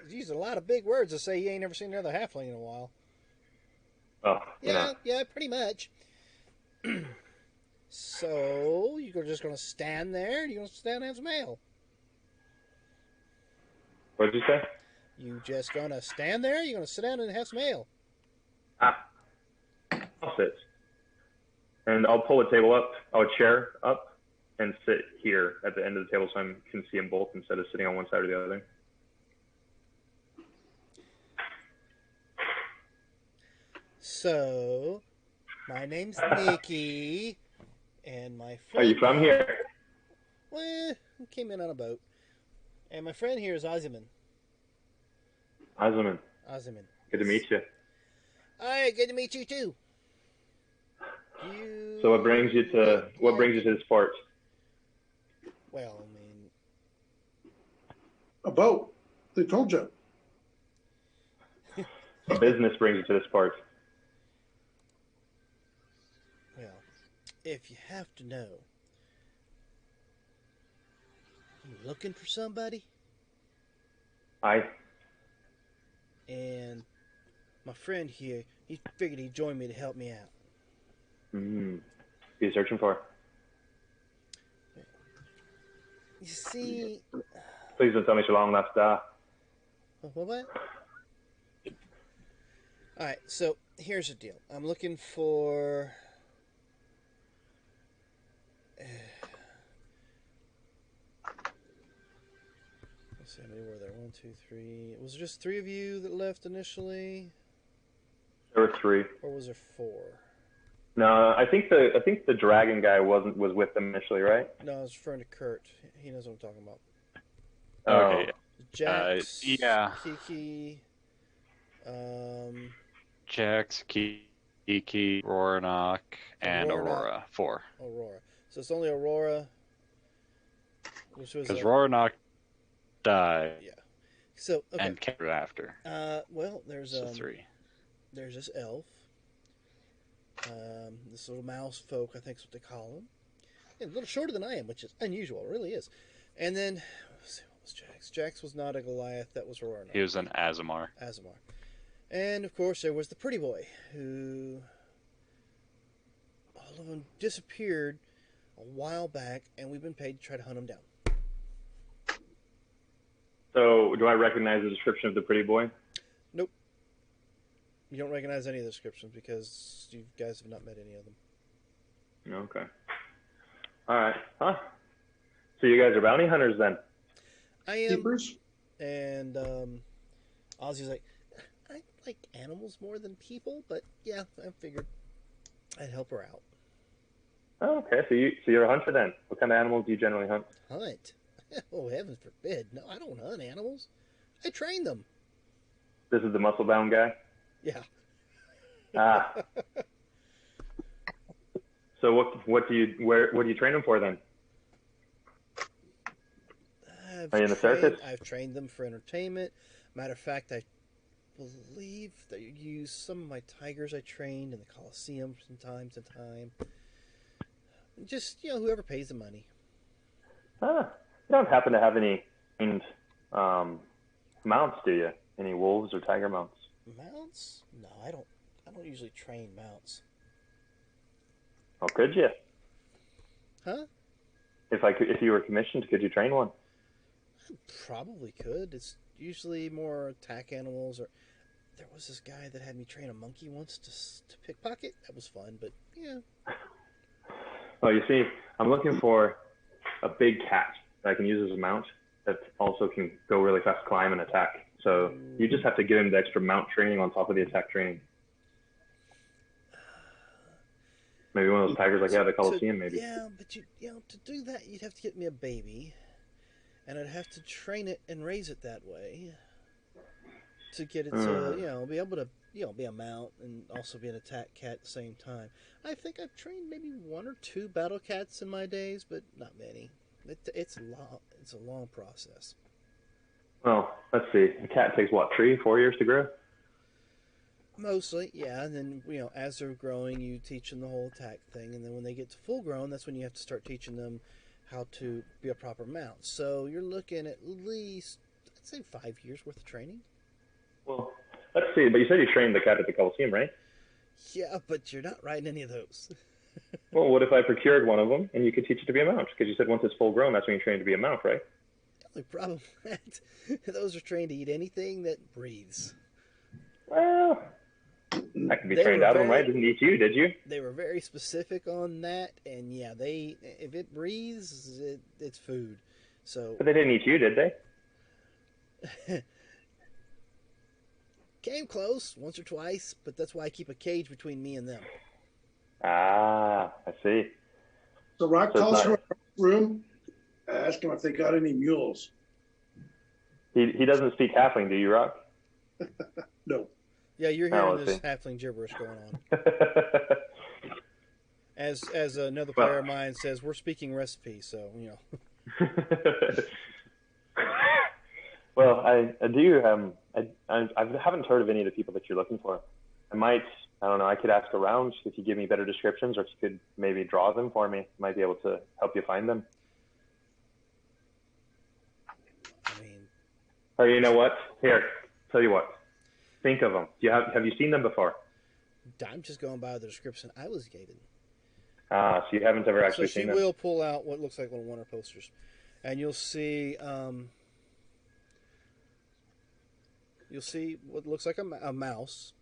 He's using a lot of big words to say he ain't never seen another halfling in a while. Oh, you know. Yeah, pretty much. So, you're just going to stand there? You're going to stand and have some ale? What did you say? You just going to stand there? You're going to sit down and have some ale? I'll sit. And I'll pull a chair up, and sit here at the end of the table so I can see them both instead of sitting on one side or the other. So, my name's Nikki, and my friend... Are you from here? Well, came in on a boat. And my friend here is Ozyman. Ozyman. Good to meet you. Alright, good to meet you too. So what brings you to this port? Well, I mean, A boat. They told you. Business brings you to this port. well, if you have to know, you looking for somebody? And my friend here, he figured he'd join me to help me out. Who you searching for? You see... Please don't tell me Shalom left. What? Alright, so here's the deal. I'm looking for... let's see, how many were there? 1, 2, 3... Was there just 3 of you that left initially? There were 3. Or was there 4? No, I think the dragon guy was with them initially, right? No, I was referring to Kurt. He knows what I'm talking about. Okay. Jax, yeah. Kiki, Jax, Kiki, Roranok, and Aurora. 4. Aurora. So it's only Aurora. Which was Because Roranok died. Yeah. So okay. And came after. Well, there's So 3. There's this elf. This little mouse folk, I think is what they call him. Yeah, a little shorter than I am, which is unusual. It really is. And then, let's see, what was Jax? Jax was not a Goliath. That was Roranok. He was an Azamar. And, of course, there was the pretty boy, who all of them disappeared a while back, and we've been paid to try to hunt him down. So, do I recognize the description of the pretty boy? Nope. You don't recognize any of the descriptions because you guys have not met any of them. Okay. All right. Huh. So you guys are bounty hunters then? I am. Keepers? And Ozzy's like, I like animals more than people, but yeah, I figured I'd help her out. Oh, okay. So you're a hunter then. What kind of animals do you generally hunt? Hunt? Oh, heaven forbid. No, I don't hunt animals. I train them. This is the muscle bound guy? Yeah. Ah. So what do you train them for then? Are you in the circus? I've trained them for entertainment. Matter of fact, I believe they use some of my tigers I trained in the Coliseum from time to time. Just, whoever pays the money. You don't happen to have any trained mounts, do you? Any wolves or tiger mounts? Mounts? No, I don't usually train mounts. Oh, could you? Huh? If you were commissioned, could you train one? I probably could. It's usually more attack animals, or there was this guy that had me train a monkey once to pickpocket. That was fun, but yeah. Well, you see, I'm looking for a big cat that I can use as a mount that also can go really fast, climb, and attack. So you just have to give him the extra mount training on top of the attack training. Maybe one of those tigers like at the Coliseum, maybe. Yeah, but to do that, you'd have to get me a baby, and I'd have to train it and raise it that way to get it to, be able to, be a mount and also be an attack cat at the same time. I think I've trained maybe 1 or 2 battle cats in my days, but not many. It's a long process. Well, let's see. A cat takes what, 3-4 years to grow? Mostly, yeah. And then, as they're growing, you teach them the whole attack thing. And then when they get to full grown, that's when you have to start teaching them how to be a proper mount. So you're looking at least, I'd say, 5 years worth of training. Well, let's see. But you said you trained the cat at the Coliseum, right? Yeah, but you're not riding any of those. Well, what if I procured one of them and you could teach it to be a mount? Because you said once it's full grown, that's when you train it to be a mount, right? The only problem with that, those are trained to eat anything that breathes. Well, I could be They trained were out of them, very- right? Didn't eat you, did you? They were very specific on that, and yeah, if it breathes, it's food. So But they didn't eat you, did they? came close once or twice, but that's why I keep a cage between me and them. Ah, I see. So Rock So it's calls not- from a room, ask him if they got any mules. He doesn't speak halfling, do you, Rock? No. Yeah, you're Oh, hearing I this see. halfling gibberish going on. As another Well- player of mine says, we're speaking recipe, so Well, I do. I haven't heard of any of the people that you're looking for. I don't know. I could ask around if you give me better descriptions, or if you could maybe draw them for me. I might be able to help you find them. I mean, Or you know what? Here, tell you what. Think of them. Have you seen them before? I'm just going by the description I was given. Ah, so you haven't ever So actually she seen them. will pull out what looks like little Wonder posters, and you'll see what looks like a mouse.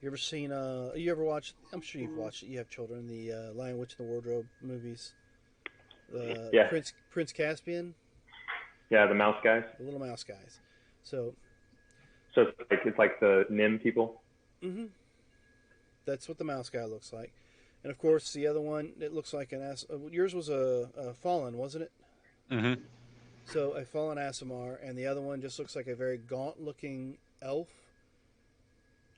You ever seen you ever watched? I'm sure you've watched it. You have children. The Lion, Witch, and the Wardrobe movies. Yeah. Prince Caspian, Yeah, the mouse guys. the little mouse guys. So So it's like the Nim people. hmm that's what the mouse guy looks like. And of course, the other one, it looks like an ass. Yours was a fallen, wasn't it? Mm-hmm. So a fallen Asimar, and the other one just looks like a very gaunt-looking elf.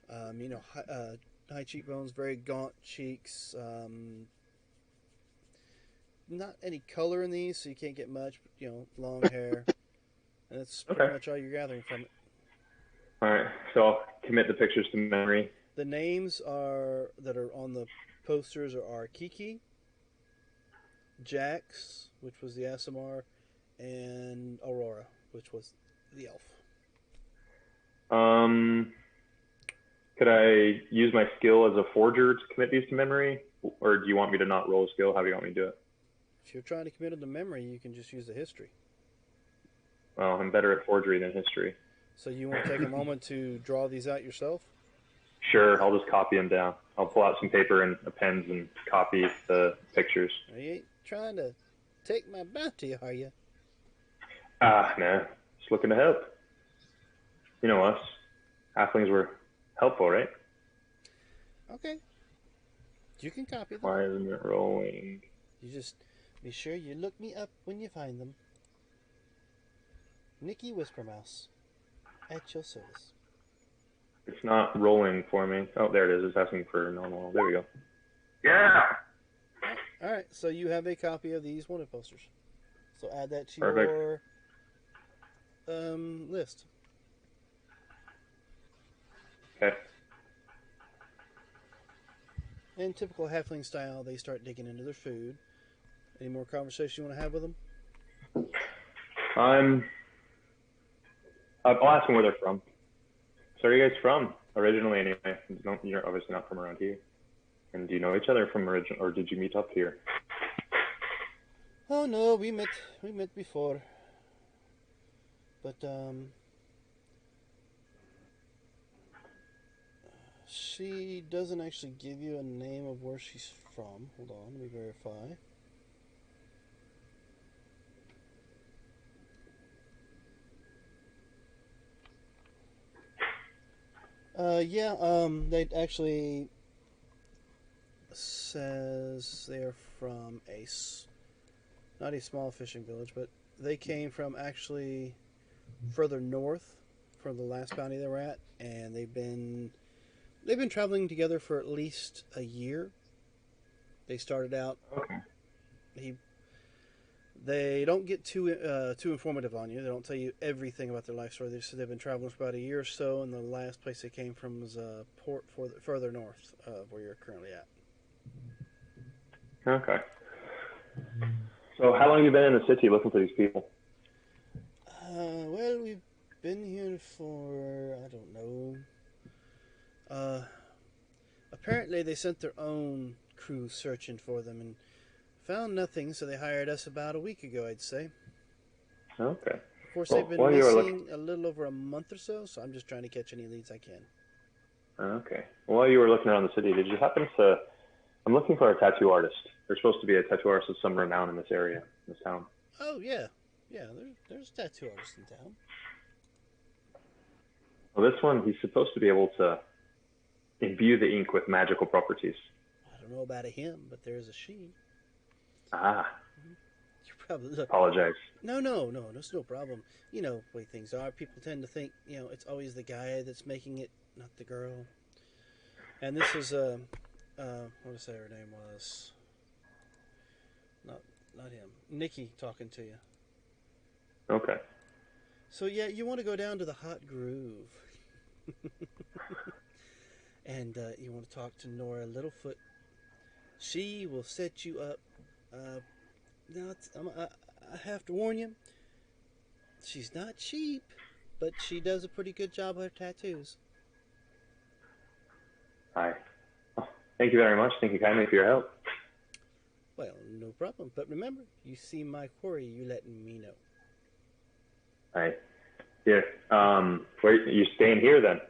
High cheekbones, very gaunt cheeks. Not any color in these, so you can't get much. But, long hair, and that's pretty Okay. much all you're gathering from it. All right. So I'll commit the pictures to memory. The names that are on the posters are Kiki, Jax, which was the Asimar, and Aurora, which was the elf. Could I use my skill as a forger to commit these to memory, or do you want me to not roll a skill? How do you want me to do it? If you're trying to commit them to memory, you can just use the history. Well, I'm better at forgery than history. So you want to take a moment to draw these out yourself? Sure, I'll just copy them down. I'll pull out some paper and pens and copy the pictures. You ain't trying to take my bounty, are you? Nah, just looking to help. You know us. Halflings were helpful, right? Okay. You can copy them. Why isn't it rolling? You just be sure you look me up when you find them. Nikki Whispermouse, at your service. It's not rolling for me. Oh, there it is. It's asking for normal. There we go. Yeah. All right, so you have a copy of these wanted posters. So add that to Perfect. your list. Okay. In typical halfling style, they start digging into their food. Any more conversation you want to have with them? I'll ask them where they're from. So, where are you guys from originally? Anyway, you're obviously not from around here. And do you know each other from origin, or did you meet up here? Oh no, we met before. But she doesn't actually give you a name of where she's from. Hold on, let me verify. They actually says they're from not a small fishing village, but they came from actually further north from the last bounty they were at, and they've been traveling together for at least a year. They started out. Okay. They don't get too informative on you. They don't tell you everything about their life story. They said they've been traveling for about a year or so, and the last place they came from was a port further north of where you're currently at. Okay. So how long have you been in the city looking for these people? Well, we've been here for, I don't know. Apparently they sent their own crew searching for them and found nothing, so they hired us about a week ago, I'd say. Okay. Of course, Well, they've been while you were missing a little over a month or so, so I'm just trying to catch any leads I can. Okay. While you were looking around the city, did you happen to? I'm looking for a tattoo artist. There's supposed to be a tattoo artist of some renown in this area, in this town. Oh, yeah. Yeah, there's tattoo artists in town. Well, this one, he's supposed to be able to imbue the ink with magical properties. I don't know about a him, but there's a she. Ah, You probably look. apologize. No, it's no problem. You know the way things are. People tend to think, it's always the guy that's making it, not the girl. And this is what did I say her name was? Not him. Nikki talking to you. Okay. So yeah, you want to go down to the Hot Groove, and you want to talk to Nora Littlefoot. She will set you up. Now I have to warn you, she's not cheap, but she does a pretty good job with her tattoos. Hi. Oh, thank you very much. Thank you kindly for your help. Well, no problem. But remember, you see my quarry, you letting me know. Hi. Here. Where you staying here then?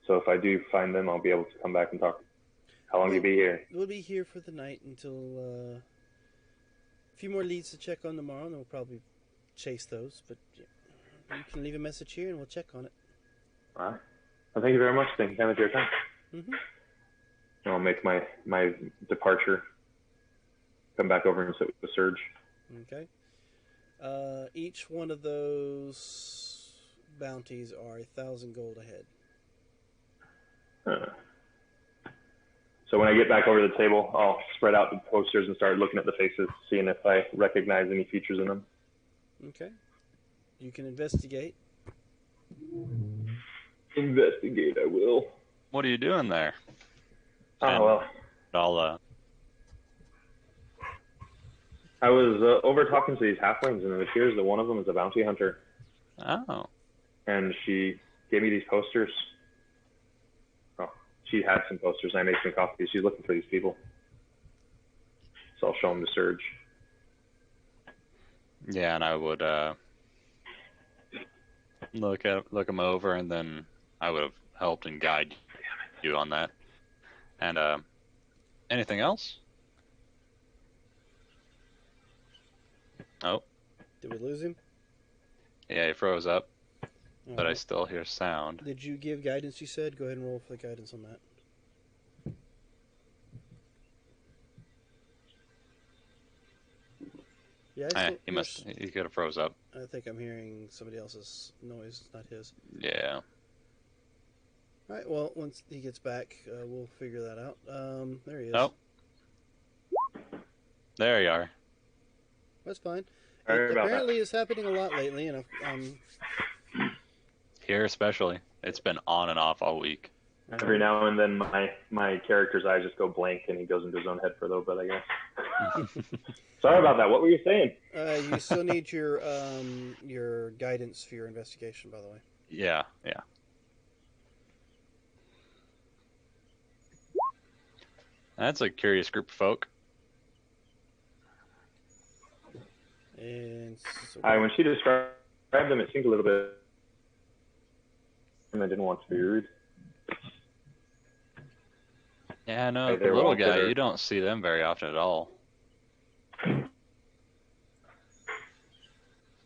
So if I do find them, I'll be able to come back and talk. How long will you be here? We'll be here for the night until a few more leads to check on tomorrow, and then we'll probably chase those. But you can leave a message here, and we'll check on it. All right. Well, thank you very much. Thank you kindly for your time. Mm-hmm. I'll make my departure. Come back over and sit with the surge. Okay. Each one of those bounties are 1,000 gold ahead. So when I get back over to the table, I'll spread out the posters and start looking at the faces, seeing if I recognize any features in them. Okay. You can investigate. Investigate, I will. What are you doing there? Oh, well. I'll I was over talking to these halflings, and it appears that one of them is a bounty hunter. Oh. And she gave me these posters. Oh, she had some posters, and I made some copies. She's looking for these people. So I'll show them to Surge. Yeah, and I would look them over, and then I would have helped and guide you on that. And anything else? Oh, Did we lose him? yeah, he froze up, but I Alright. still hear sound. Did you give guidance, you said? Go ahead and roll for the guidance on that. Yeah, He could have froze up. I think I'm hearing somebody else's noise, not his. Yeah. Alright, well, once he gets back, we'll figure that out. There he is. Oh. There you are. That's fine. Sorry It about apparently is happening a lot lately, and Here especially. It's been on and off all week. Every now and then my character's eyes just go blank and he goes into his own head for a little bit, I guess. Sorry about that. What were you saying? you still need your guidance for your investigation, by the way. Yeah. That's a curious group of folk. And so, When she described them, it seemed a little bit, and I didn't want to be rude. Yeah, no, Hey, the they're little all guy, bitter. you don't see them very often at all.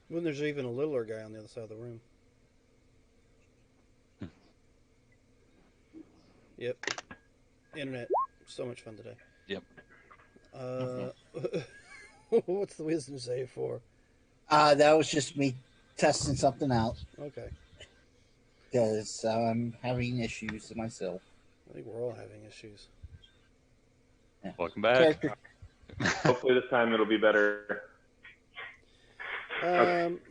when there's even a littler guy on the other side of the room. Yep. Internet. So much fun today. Yep. What's the wisdom save for? That was just me testing something out Okay. because I'm having issues myself. I think we're all having issues. Welcome back. Character, Hopefully this time it'll be better.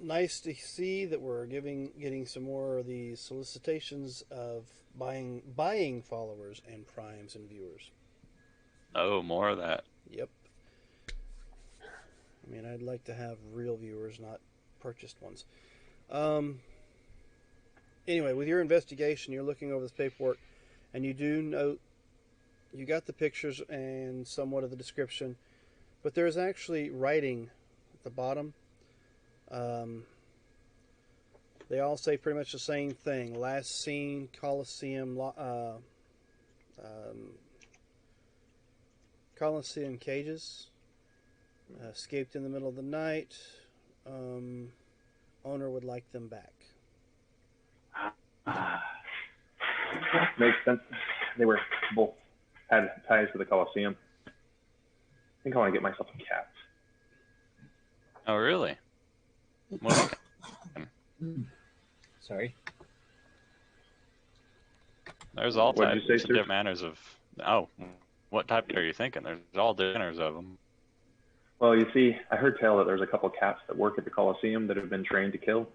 Nice to see that we're getting some more of the solicitations of buying followers and primes and viewers. Oh, more of that. Yep. I mean, I'd like to have real viewers, not purchased ones. Anyway, with your investigation, you're looking over this paperwork, and you do note you got the pictures and somewhat of the description, but there's actually writing at the bottom. They all say pretty much the same thing. Last seen, Coliseum, Coliseum cages. Escaped in the middle of the night. Owner would like them back. Makes sense. They were both had ties to the Coliseum. I think I want to get myself a cat. Oh, really? What? Sorry. There's all What'd you types say, of sir? different manners of. Oh, what type are you thinking? There's all manners of them. Well, you see, I heard tell that there's a couple cats that work at the Coliseum that have been trained to kill,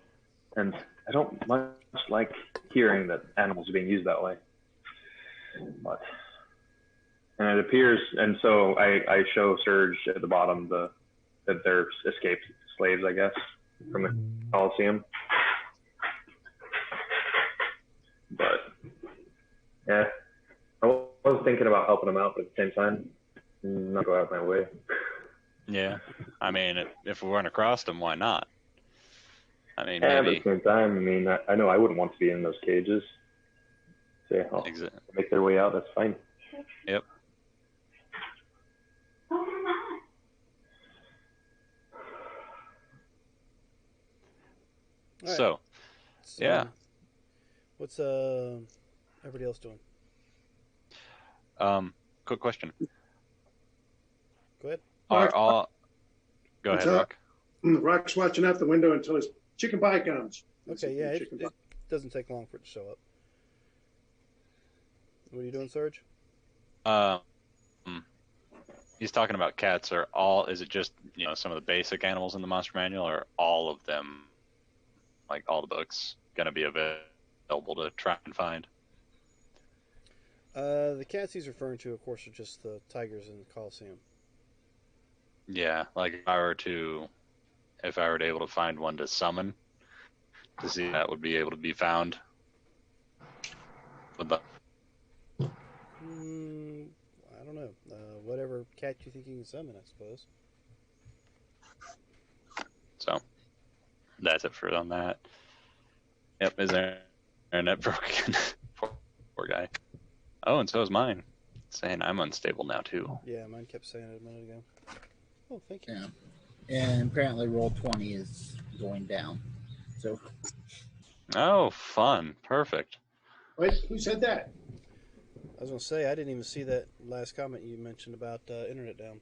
and I don't much like hearing that animals are being used that way. But, and it appears, and so I show Serge at the bottom that they're escaped slaves, I guess, from the Coliseum. But yeah, I was thinking about helping them out, but at the same time, not go out of my way. Yeah, I mean, if we weren't across them, why not? I mean, Yeah, but maybe. at the same time, I mean, I know I wouldn't want to be in those cages. So yeah, I'll make their way out. That's fine. Yep. Right. So, yeah. What's everybody else doing? Quick question. Go ahead. Are all? Go What's ahead, up? Rock. Rock's watching out the window until his chicken pie comes. Okay, yeah, Chicken it doesn't take long for it to show up. What are you doing, Serge? He's talking about cats. Are all? Is it just some of the basic animals in the monster manual, or all of them? Like all the books gonna be available to try and find? The cats he's referring to, of course, are just the tigers in the Coliseum. Yeah, like if I were to able to find one to summon, to see if that would be able to be found. Would the- I don't know. Whatever cat you think you can summon, I suppose. So that's it for on that. Yep, is there internet broken? Poor guy. Oh, and so is mine. Saying I'm unstable now too. Yeah, mine kept saying it a minute ago. Oh, thank you. Yeah. And apparently Roll20 is going down. So Oh, fun. Perfect. Wait, who said that? I was going to say, I didn't even see that last comment you mentioned about internet down.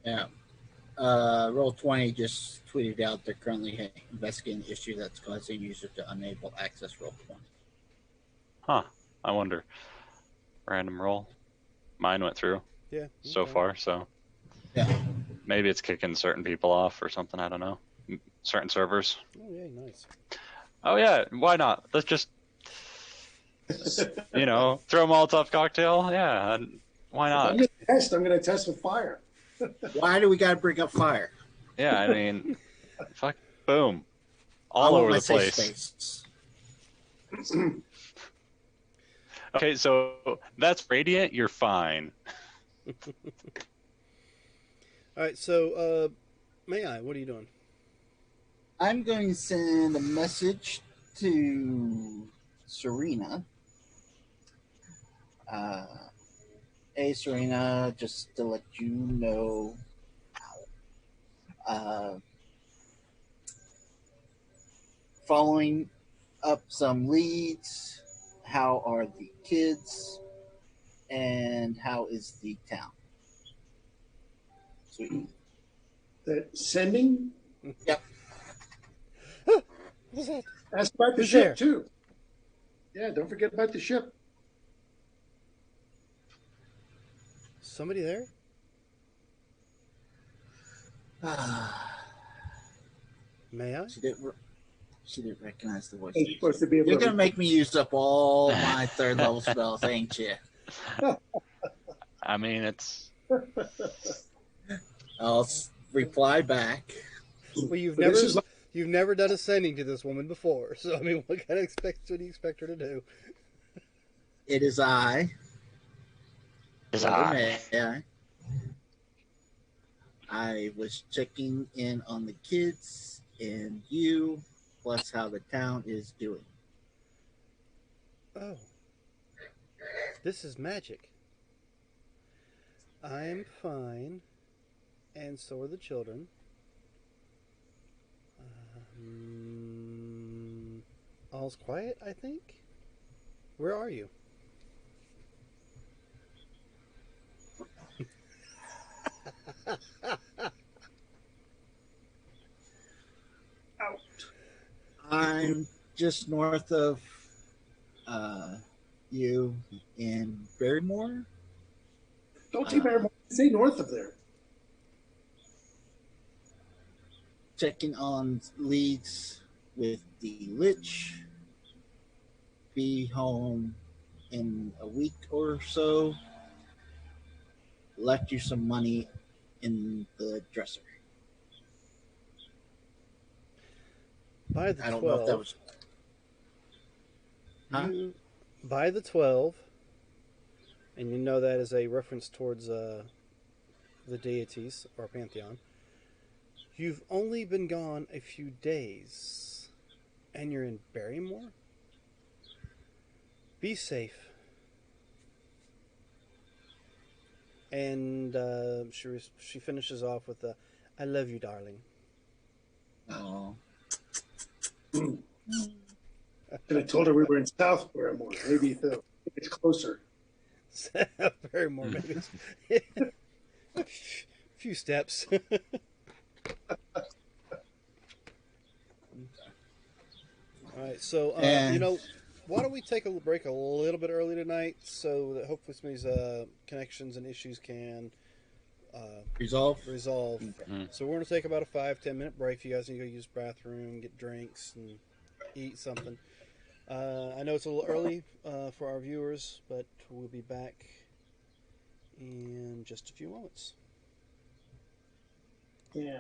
yeah. Roll20 just tweeted out they're currently investigating an issue that's causing users to unable access Roll20. Huh. I wonder. Random roll. Mine went through Yeah. so okay. far, so Yeah. maybe it's kicking certain people off or something. I don't know. Certain servers. Oh, yeah, nice. Oh yeah, why not? Let's just throw a Molotov cocktail. Yeah, why I'm not? going to test with fire. Why do we got to bring up fire? Yeah, I mean, fuck, boom, all I want over my the safe place. space. Okay, so that's Radiant. You're fine. All right, so, what are you doing? I'm going to send a message to Serena. Hey, Serena, just to let you know, following up some leads, how are the kids, and how is the town? Sweet. That sending? Yep. What's that? Ask about the Who's ship, there? too. Yeah, don't forget about the ship. Somebody there? May I? She didn't recognize the voice. It's supposed to be able You're to gonna make me use up all my third level spells, ain't you? I mean, it's I'll reply back. Well, you've But never this is like, you've never done a sending to this woman before, so I mean, what do you expect her to do? It is I, Is Brother I. May. I was checking in on the kids and you, plus how the town is doing. Oh, this is magic. I'm fine, and so are the children. All's quiet, I think. Where are you? I'm just north of uh, you in Barrymore, don't take very much. Say north of there. checking on leads with the Lich. Be home in a week or so. Left you some money in the dresser. By the I don't know if that 12, was. Huh? you by the 12, and you know that is a reference towards the deities or pantheon. You've only been gone a few days, and you're in Barrymore. Be safe. And she finishes off with a, "I love you, darling." Oh. And I told her we were in South Barrymore. Maybe it's closer. Barrymore, maybe. It's a few steps. All right, so And why don't we take a break a little bit early tonight so that hopefully some of these connections and issues can resolve. resolve. Okay. So we're going to take about a 5-10 minute break. If you guys need to go use the bathroom, get drinks, and eat something. I know it's a little early for our viewers, but we'll be back in just a few moments. Yeah.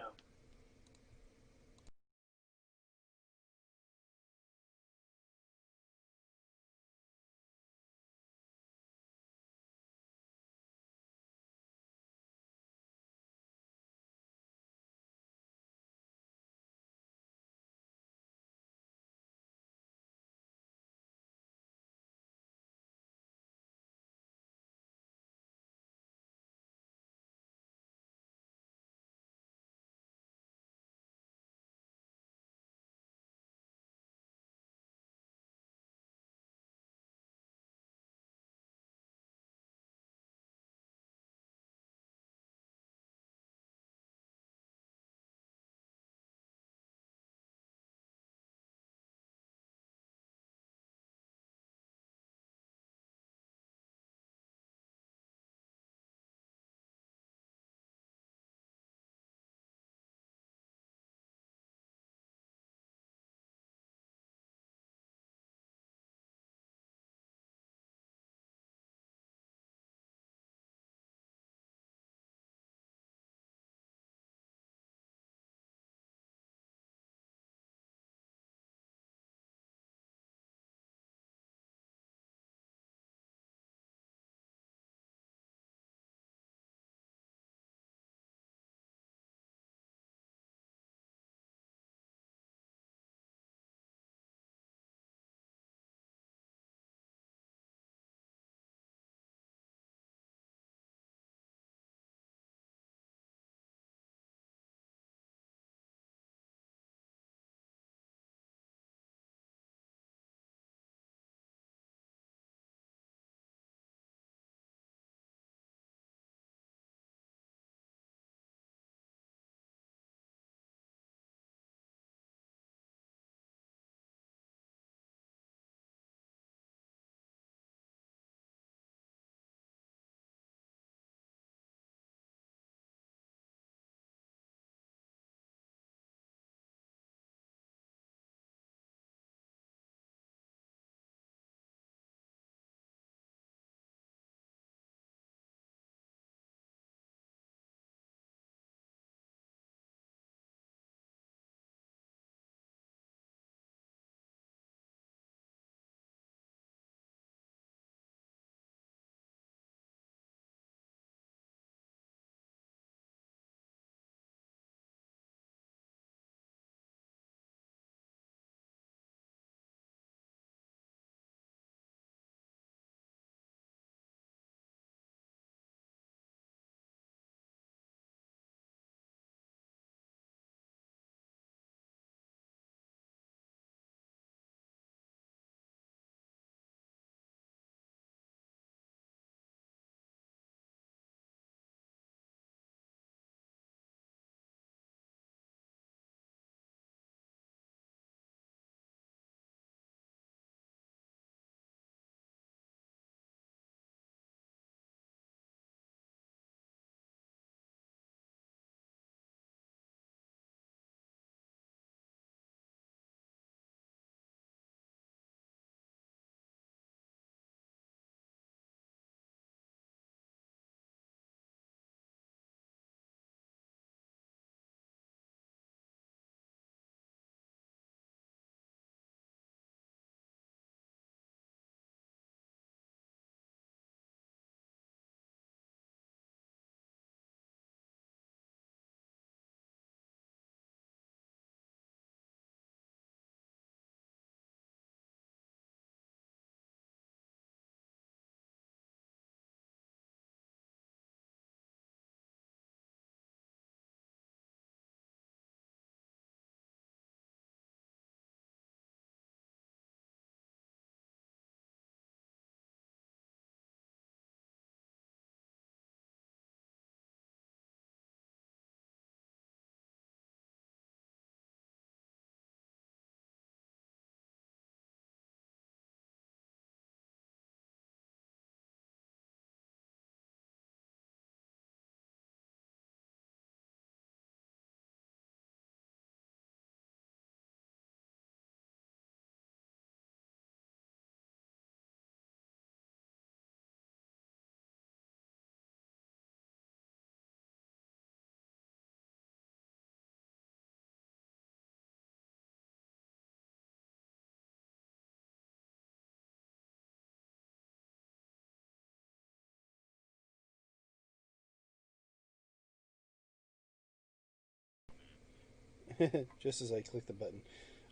Just as I click the button.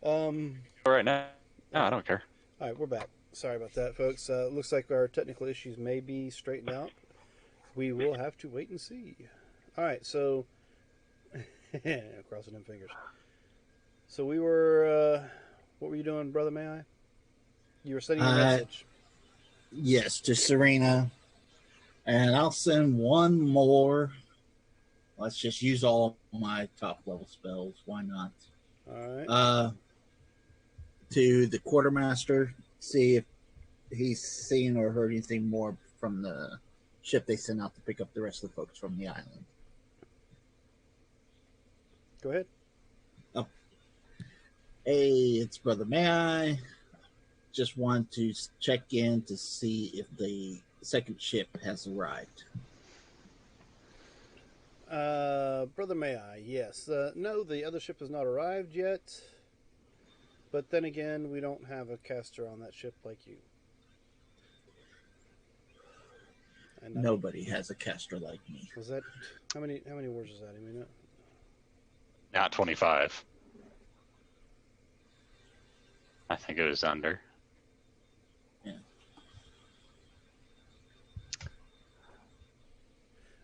All right now. No, I don't care. All right, we're back. Sorry about that, folks. Looks like our technical issues may be straightened out. We will have to wait and see. All right, so crossing them fingers. So we were. What were you doing, brother? May I? You were sending a message. Yes, to Serena. And I'll send one more. Let's just use all my top level spells. Why not? All right. To the quartermaster, see if he's seen or heard anything more from the ship they sent out to pick up the rest of the folks from the island. Go ahead. Oh. Hey, it's Brother May I. Just want to check in to see if the second ship has arrived. Brother May I? Yes. No, the other ship has not arrived yet. But then again, we don't have a caster on that ship like you. And Nobody has a caster like me. Was that how many words is that? I mean, Not 25. I think it was under. Yeah.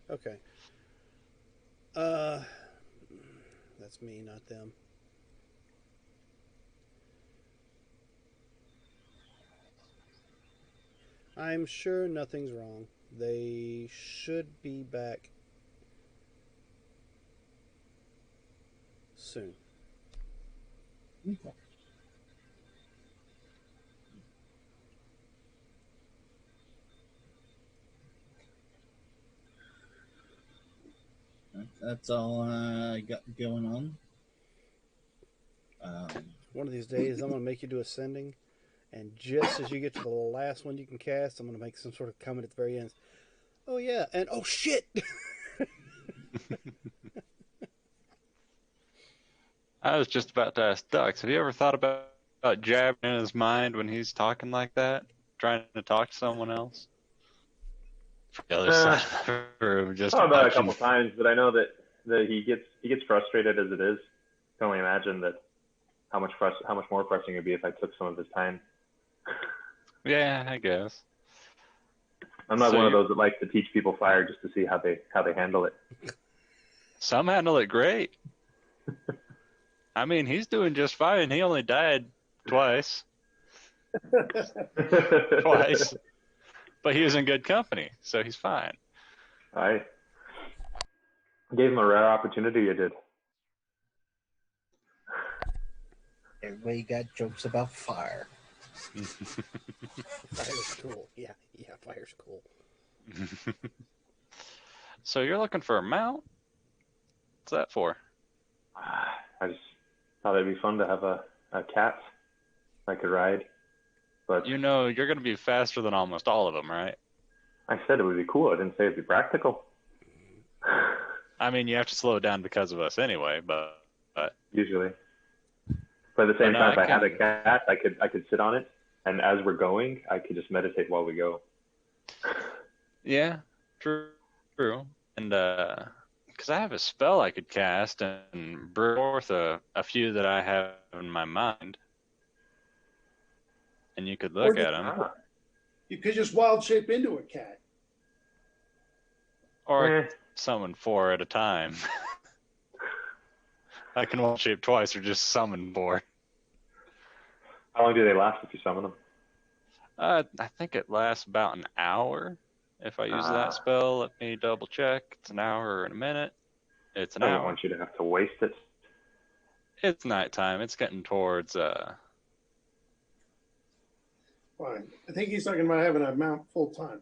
Okay. That's me, not them. I'm sure nothing's wrong. They should be back soon. Okay. That's all I got going on. One of these days, I'm going to make you do ascending, and just as you get to the last one you can cast, I'm going to make some sort of comment at the very end. Oh yeah, and oh shit! I was just about to ask Dux, have you ever thought about jabbing in his mind when he's talking like that? Trying to talk to someone else? From the other side of the room, just thought about it a watching. couple times, but I know that he gets frustrated as it is. I can only imagine that how much more frustrating it would be if I took some of his time. Yeah, I guess. I'm not So one of those that likes to teach people fire just to see how they handle it. Some handle it great. I mean, he's doing just fine. He only died twice. Twice. But he was in good company, so he's fine. I gave him a rare opportunity, I did. Everybody got jokes about fire. Fire's cool. Yeah, fire's cool. So you're looking for a mount? What's that for? I just thought it'd be fun to have a cat I could ride. But You know, you're going to be faster than almost all of them, right? I said it would be cool. I didn't say it'd be practical. I mean, you have to slow down because of us anyway, but Usually. But at the same No, time, if I I had a can- cat, I could sit on it, and as we're going, I could just meditate while we go. yeah, true. And because I have a spell I could cast and bring forth a few that I have in my mind, and you could look at them, Ah. You could just wild shape into a cat. or Eh. summon 4 at a time. I can wild shape twice or just summon 4. How long do they last if you summon them? I think it lasts about an hour if I use Ah. that spell. Let me double check. It's an hour and a minute. It's an I don't hour. want you to have to waste it. It's nighttime. It's getting towards Fine. I think he's talking about having a mount full time.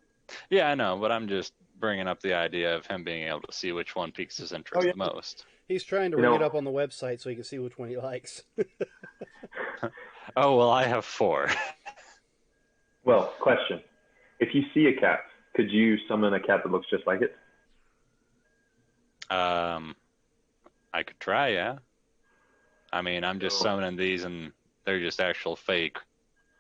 Yeah, I know, but I'm just bringing up the idea of him being able to see which one piques his interest Oh, yeah. the most. He's trying to You ring know- it up on the website so he can see which one he likes. Oh, well, I have 4. Well, question. If you see a cat, could you summon a cat that looks just like it? I could try, yeah. I mean, I'm just So- summoning these, and they're just actual fake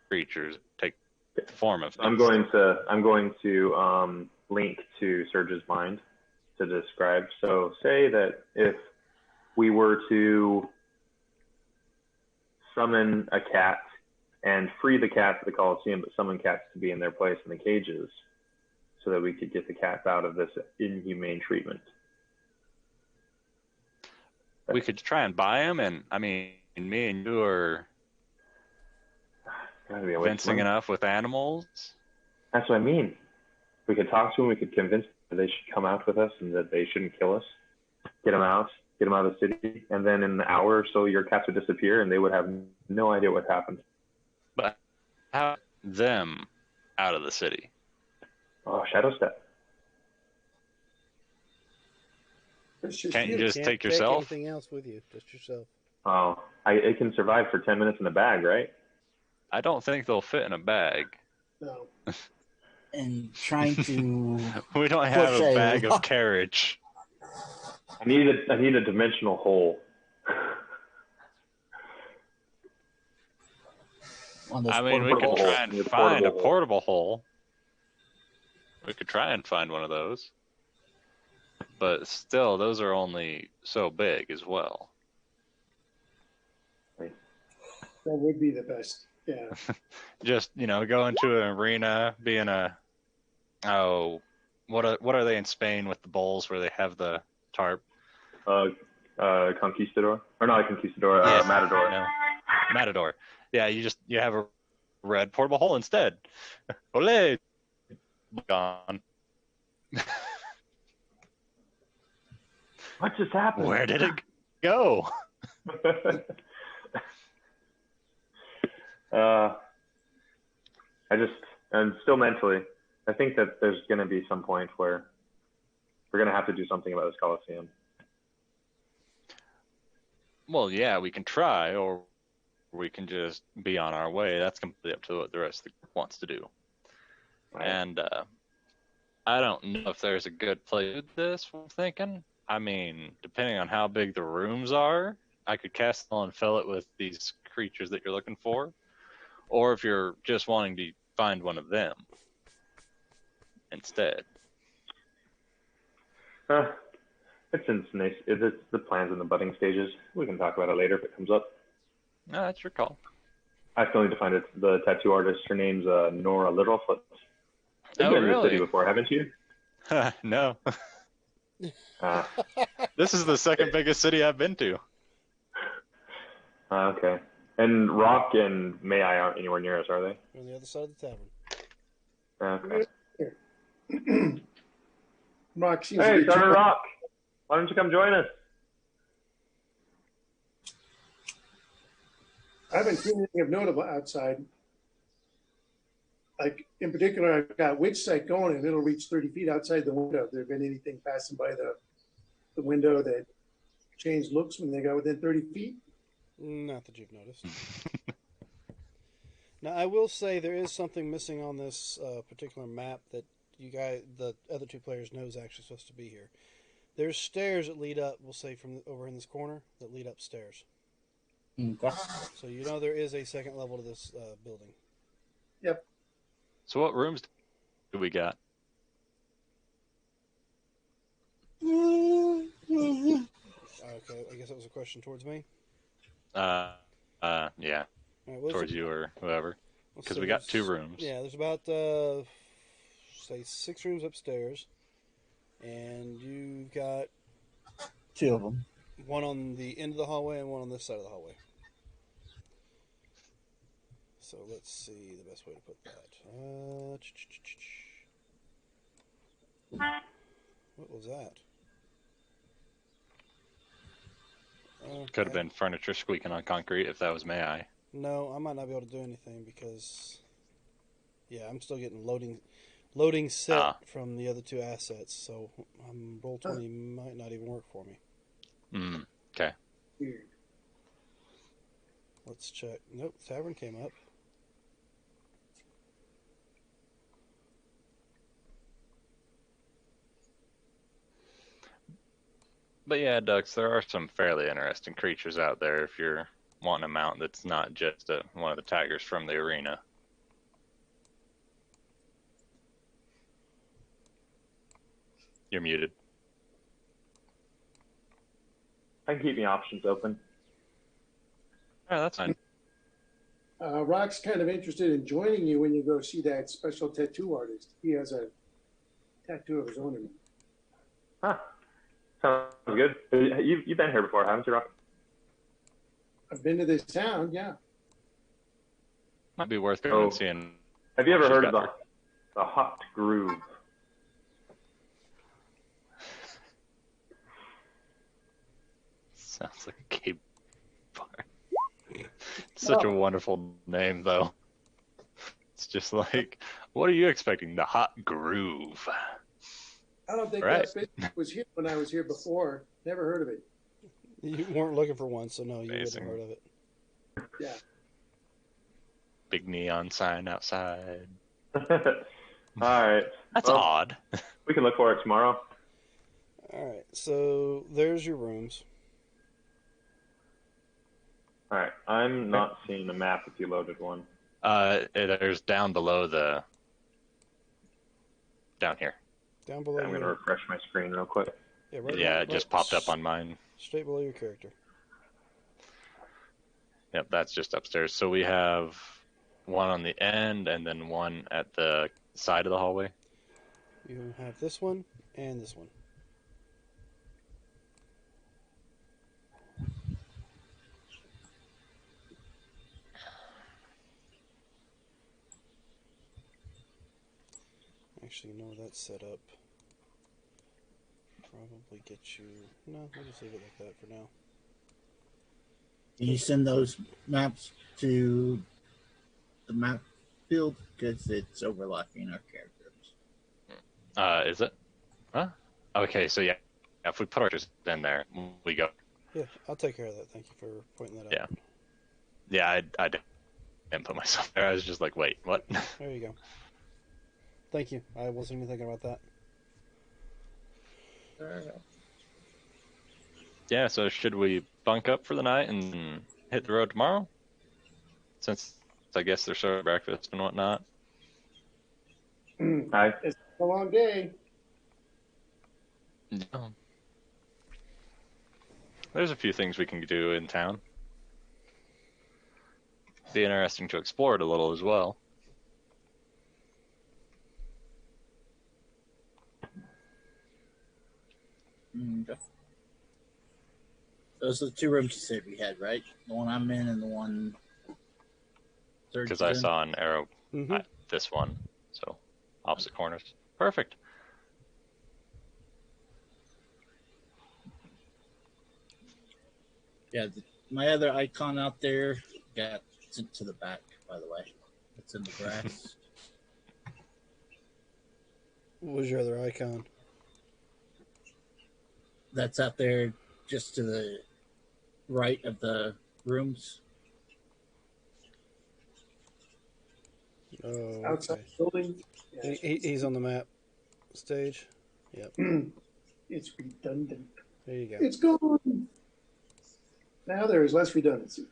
creatures take the form of I'm things. going to link to Surge's mind to describe. So say that if we were to summon a cat and free the cats at the Coliseum, but summon cats to be in their place in the cages so that we could get the cats out of this inhumane treatment. We could try and buy them, and I mean, me and you are Gotta be a waste of convincing money. enough with animals. That's what I mean. We could talk to them. We could convince them that they should come out with us and that they shouldn't kill us. Get them out of the city, and then in an hour or so, your cats would disappear, and they would have no idea what happened. But how them out of the city? Oh, Shadow Step. It's just Can't you you. just Can't take yourself? anything else with you, just yourself. Oh, it can survive for 10 minutes in a bag, right? I don't think they'll fit in a bag. No. And trying to We don't have Push a a bag of rock. carriage. I need a dimensional hole. on this I mean, we could portable try hole. and Your find a portable hole. portable hole. We could try and find one of those. But still, those are only so big as well. That would be the best. Yeah. Just, go into an arena, being what are they in Spain with the bowls where they have the tarp? Conquistador, or not a Conquistador, Yeah, Matador. no. Matador. Yeah, you have a red portable hole instead. Ole! Gone. What just happened? Where did it go? And still mentally, I think that there's going to be some point where we're going to have to do something about this Coliseum. Well, yeah, we can try, or we can just be on our way. That's completely up to what the rest of the group wants to do. Right? And I don't know if there's a good place to do this, I'm thinking. I mean, depending on how big the rooms are, I could cast and fill it with these creatures that you're looking for. Or if you're just wanting to find one of them instead. It's nice. It's the plans in the budding stages. We can talk about it later if it comes up. No, that's your call. I still need to find the tattoo artist. Her name's Nora Littlefoot. You've Oh, been in the really? city before, haven't you? No. Uh, This is the second biggest city I've been to. okay. And Rock and May I aren't anywhere near us, are they? We're on the other side of the tavern. Okay. Rock seems to Hey, be Thunder Rock, why don't you come join us? I haven't seen anything of notable outside. Like, in particular, I've got Witch Sight going, and it'll reach 30 feet outside the window. If there been anything passing by the window that changed looks when they got within 30 feet? Not that you've noticed. Now, I will say there is something missing on this particular map that the other two players, know is actually supposed to be here. There's stairs that lead up, we'll say, from over in this corner, that lead upstairs. Okay. So you know there is a second level to this building. Yep. So what rooms do we got? Okay, I guess that was a question towards me. Yeah, All right, well, towards you or whoever. let's Because see, we got there's- 2 rooms. Yeah, there's about say 6 rooms upstairs, and you've got 2 of them. one on the end of the hallway and one on this side of the hallway. So let's see the best way to put that. What was that? Could have been furniture squeaking on concrete if that was May I. No, I might not be able to do anything because, yeah, I'm still getting loading set from the other 2 assets. So Roll20 might not even work for me. Okay. Weird. Let's check. Nope, tavern came up. But yeah, Ducks, there are some fairly interesting creatures out there if you're wanting a mount that's not just one of the tigers from the arena. You're muted. I can keep my options open. Oh, that's fine. Rock's kind of interested in joining you when you go see that special tattoo artist. He has a tattoo of his own in him. Huh. Sounds good. You've been here before, haven't you, Rock? I've been to this town, yeah. Might be worth going and seeing. Have you ever She's heard of got the Hot Groove? Sounds like a gay bar. Such a wonderful name, though. It's just like, what are you expecting? The Hot Groove. I don't think Right. that business was here when I was here before. Never heard of it. You weren't looking for one, so no, you Amazing. wouldn't have heard of it. Yeah. Big neon sign outside. All right. That's Well, odd. We can look for it tomorrow. All right, so there's your rooms. All right. I'm not seeing a map if you loaded one. There's down below down here. Down below. I'm going to refresh my screen real quick. Yeah, right Yeah, right- it just right popped up on mine. straight below your character. Yep, that's just upstairs. So we have one on the end and then one at the side of the hallway. You have this one and this one. Actually, no, that's set up. Probably get you. No, we'll just leave it like that for now. Can you send those maps to the map field? Because it's overlapping our characters. Is it? Huh? Okay, so yeah, if we put our just in there, we go. Yeah, I'll take care of that. Thank you for pointing that out. Yeah, I didn't put myself there. I was just like, wait, what? There you go. Thank you. I wasn't even thinking about that. Yeah, so should we bunk up for the night and hit the road tomorrow? Since I guess they're serving breakfast and whatnot. Hi. It's a long day. Yeah. There's a few things we can do in town. Be interesting to explore it a little as well. Okay. Those are the two rooms you said we had, right? The one I'm in and the one. Because I saw an arrow Mm-hmm. at this one. So, opposite corners. Perfect. Yeah, my other icon out there got sent to the back, by the way. It's in the grass. What was your other icon? That's out there just to the right of the rooms. Oh, Outside okay. building. He's on the map stage. Yep. It's redundant. There you go. It's gone. Now there is less redundancy.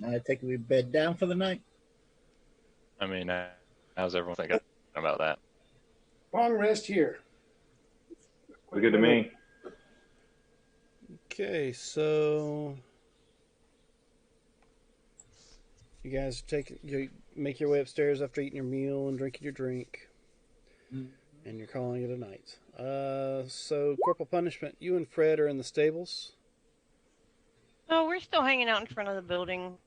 I take we bed down for the night. I mean, how's everyone thinking about that? Long rest here. Sounds good to me. Okay, so you guys make your way upstairs after eating your meal and drinking your drink, and you're calling it a night. So Corporal Punishment, you and Fred are in the stables. Oh, we're still hanging out in front of the building.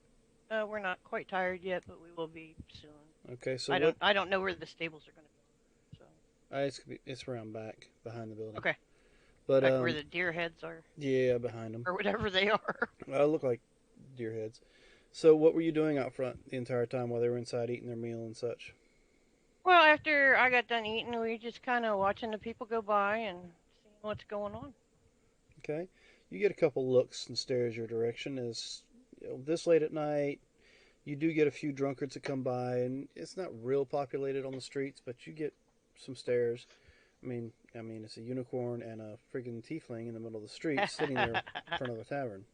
We're not quite tired yet, but we will be soon. Okay, so I don't know where the stables are going to go. So it's around back behind the building. okay, But like where the deer heads are, yeah, behind them. or whatever they are. Look like deer heads. So what were you doing out front the entire time while they were inside eating their meal and such? Well, after I got done eating, we were just kind of watching the people go by and seeing what's going on. Okay, you get a couple looks and stares your direction as this late at night. You do get a few drunkards that come by, and it's not real populated on the streets, but you get some stares. I mean, it's a unicorn and a friggin' tiefling in the middle of the street sitting there in front of a tavern.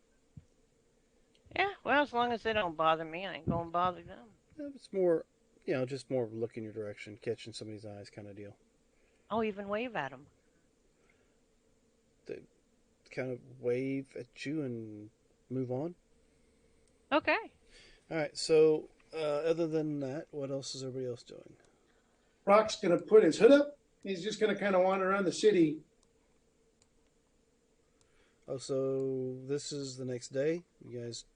Yeah, well, as long as they don't bother me, I ain't gonna bother them. It's more, just more of a look in your direction, catching somebody's eyes kind of deal. I'll even wave at them. They kind of wave at you and move on. Okay. All right. So, other than that, what else is everybody else doing? Rock's going to put his hood up. He's just going to kind of wander around the city. Oh, so this is the next day. You guys,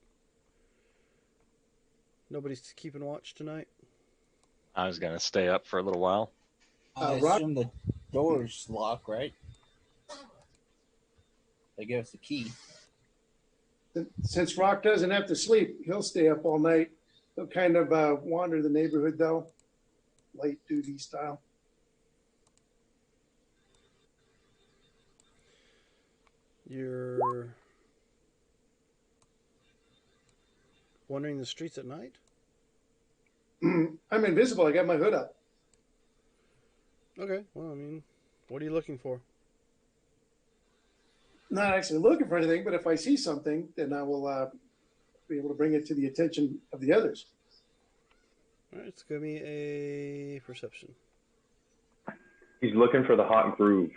nobody's keeping watch tonight. I was gonna stay up for a little while. I Rock- assume the doors lock, right? They give us a key. Since Rock doesn't have to sleep, he'll stay up all night. He'll kind of wander the neighborhood, though, light duty style. You're wandering the streets at night? I'm invisible. I got my hood up. Okay. Well, I mean, what are you looking for? Not actually looking for anything, but if I see something, then I will be able to bring it to the attention of the others. All right. It's gonna be a perception. He's looking for the hot groove.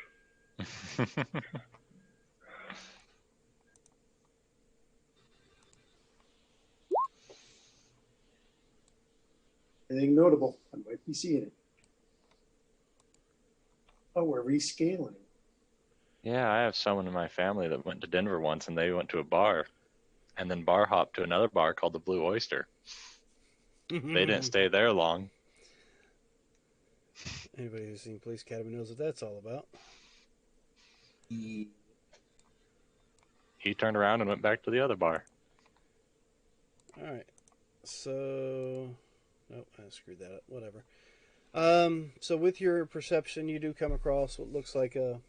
Anything notable? I might be seeing it. Oh, we're rescaling. Yeah, I have someone in my family that went to Denver once, and they went to a bar, and then bar hopped to another bar called the Blue Oyster. They didn't stay there long. Anybody who's seen Police Academy knows what that's all about. He turned around and went back to the other bar. All right. So, nope, I screwed that up. Whatever. So with your perception, you do come across what looks like a.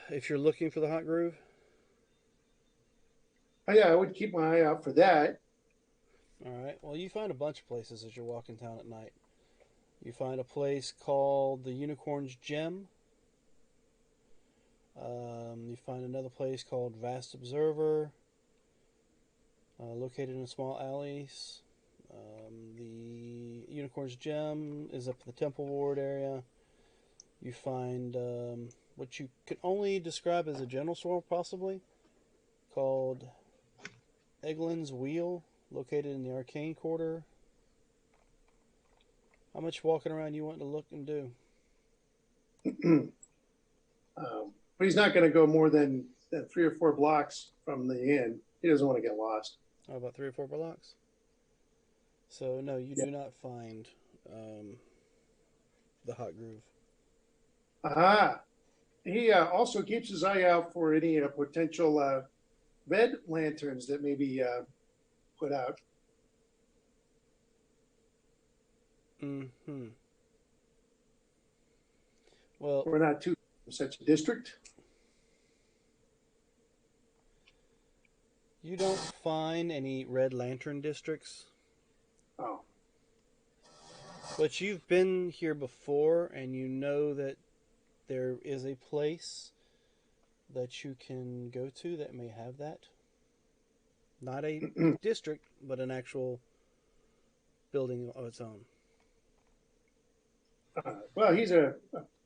If you're looking for the hot groove. Oh, yeah, I would keep my eye out for that. All right. Well, you find a bunch of places as you're walking town at night. You find a place called the Unicorn's Gem. You find another place called Vast Observer, located in a small alleys. The Unicorn's Gem is up in the Temple Ward area. You find what you can only describe as a general store, possibly, called Eglin's Wheel, located in the Arcane Quarter. How much walking around you want to look and do? But he's not going to go more than 3 or 4 blocks from the inn. He doesn't want to get lost. How about 3 or 4 blocks? So no, you do not find the hot groove. Aha! He also keeps his eye out for any potential red lanterns that may be put out. Mm-hmm. Well, We're not too such a district. you don't find any red lantern districts, Oh, but you've been here before, and you know that there is a place that you can go to that may have that. Not a district, but an actual building of its own. well, he's a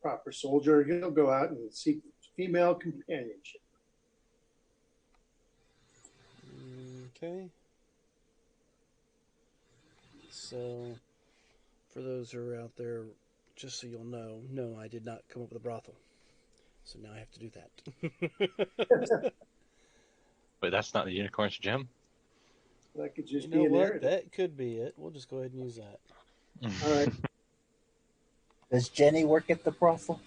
proper soldier. He'll go out and seek female companionship. Okay. So, for those who are out there, just so you'll know, no, I did not come up with a brothel. So now I have to do that. Wait, that's not the Unicorn's Gem? That could just You be know an what? area. That could be it. We'll just go ahead and use that. All right. Does Jenny work at the brothel?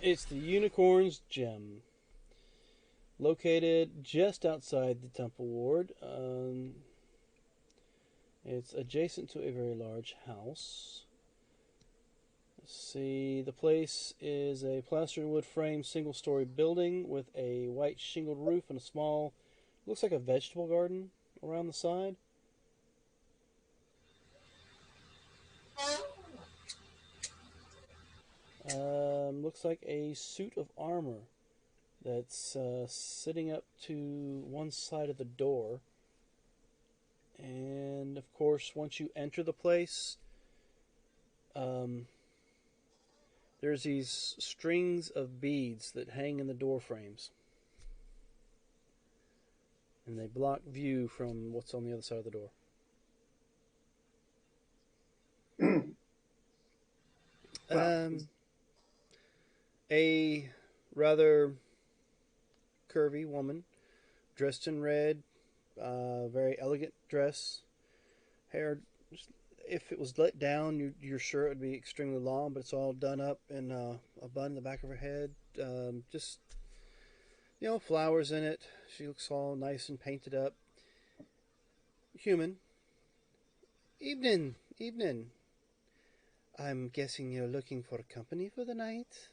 It's the Unicorn's Gem, located just outside the Temple Ward. It's adjacent to a very large house. Let's see, the place is a plastered wood frame single-story building with a white shingled roof and a small, looks like a vegetable garden around the side. Looks like a suit of armor that's sitting up to one side of the door. And of course, once you enter the place, Um, there's these strings of beads that hang in the door frames, and they block view from what's on the other side of the door. Well, A rather curvy woman, dressed in red, very elegant dress, hair. If it was let down, you're sure it would be extremely long, but it's all done up in a bun in the back of her head. Just flowers in it. She looks all nice and painted up. Human. Evening, evening. I'm guessing you're looking for company for the night?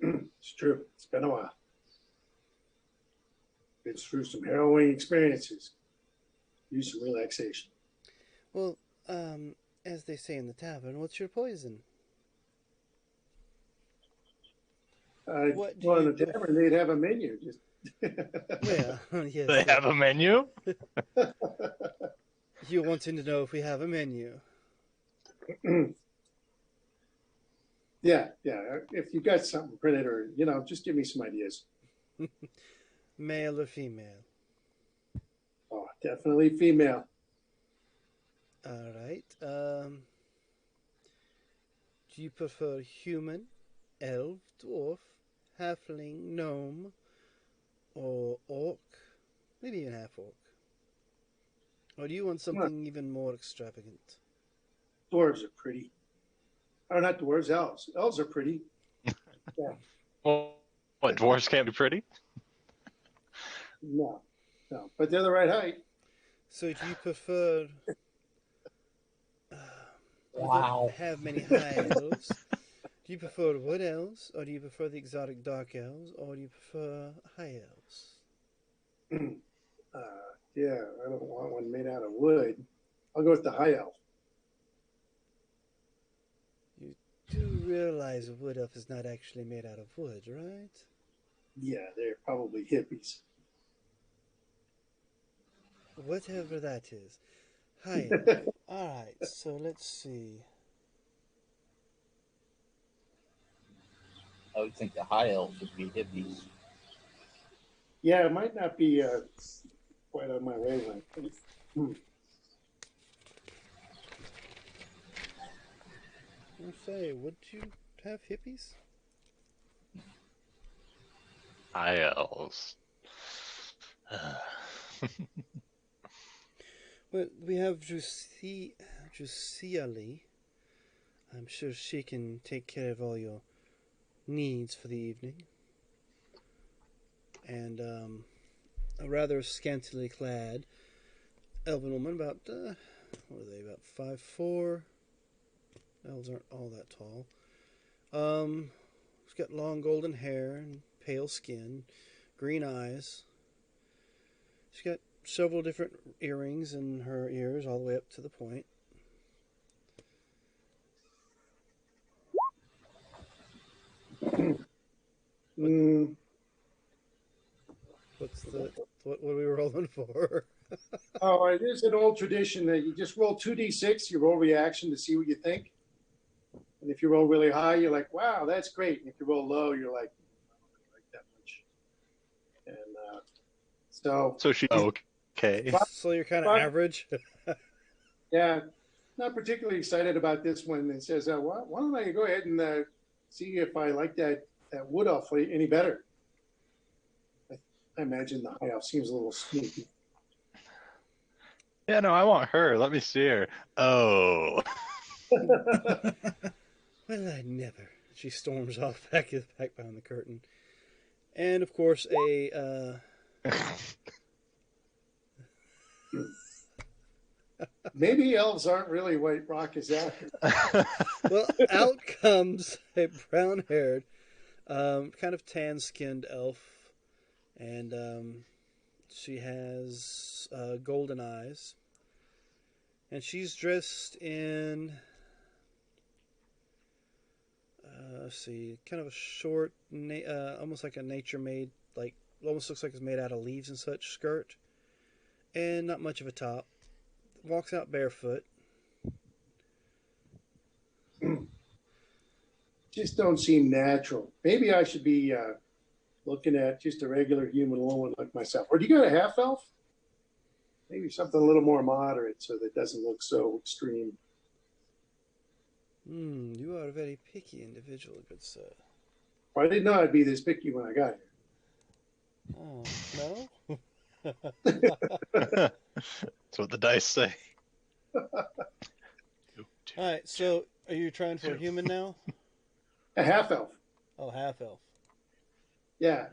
it's true. It's been a while. Been through some harrowing experiences. Use some relaxation. Well, as they say in the tavern, what's your poison? What do Well, in you the tavern, they'd have a menu. Just Well, yes. They have a menu? You wanting to know if we have a menu? yeah. If you got something printed, or just give me some ideas. Male or female? Oh, definitely female. All right. Do you prefer human, elf, dwarf, halfling, gnome, or orc? Maybe even half orc. Or do you want something even more extravagant? Dwarves are pretty. Or not dwarves, elves. Elves are pretty. Yeah. Well, what, dwarves can't be pretty? No. But they're the right height. So do you prefer... we Wow. don't have many high elves. Do you prefer wood elves, or do you prefer the exotic dark elves, or do you prefer high elves? Yeah, I don't want one made out of wood. I'll go with the high elf. You do realize a wood elf is not actually made out of wood, right? Yeah, they're probably hippies. Whatever that is. High elf. Alright, so let's see. I would think the high elves would be hippies. Yeah, it might not be quite on my wavelength. I'll say, would you have hippies? High elves. Well, we have Jusia Lee. I'm sure she can take care of all your needs for the evening. And a rather scantily clad elven woman, about, what are they, about 5'4". Elves aren't all that tall. She's got long golden hair and pale skin, green eyes. She's got several different earrings in her ears, all the way up to the point. What are we rolling for? Oh, it is an old tradition that you just roll 2d6, you roll reaction to see what you think. And if you roll really high, you're like, wow, that's great. And if you roll low, you're like, I don't really like that much. And So she's okay. So you're kind of average. yeah, not particularly excited about this one. It says, why don't I go ahead and see if I like that wood elf any better? I imagine the high elf seems a little sneaky. Yeah, no, I want her. Let me see her. Oh. Well, I never. She storms off back behind the curtain. And, of course, Maybe elves aren't really what Rock is after. Well, out comes a brown-haired, kind of tan-skinned elf. And she has golden eyes. And she's dressed in... let's see, kind of a short, almost like a nature-made, like, almost looks like it's made out of leaves and such, skirt. And not much of a top. Walks out barefoot. just don't seem natural. Maybe I should be looking at just a regular human woman like myself. Or do you got a half elf? Maybe something a little more moderate so that it doesn't look so extreme. You are a very picky individual, good sir. Well, I didn't know I'd be this picky when I got here. Oh, no? That's what the dice say. Alright, so are you trying for a human now? A half elf. Oh, half elf. Yeah.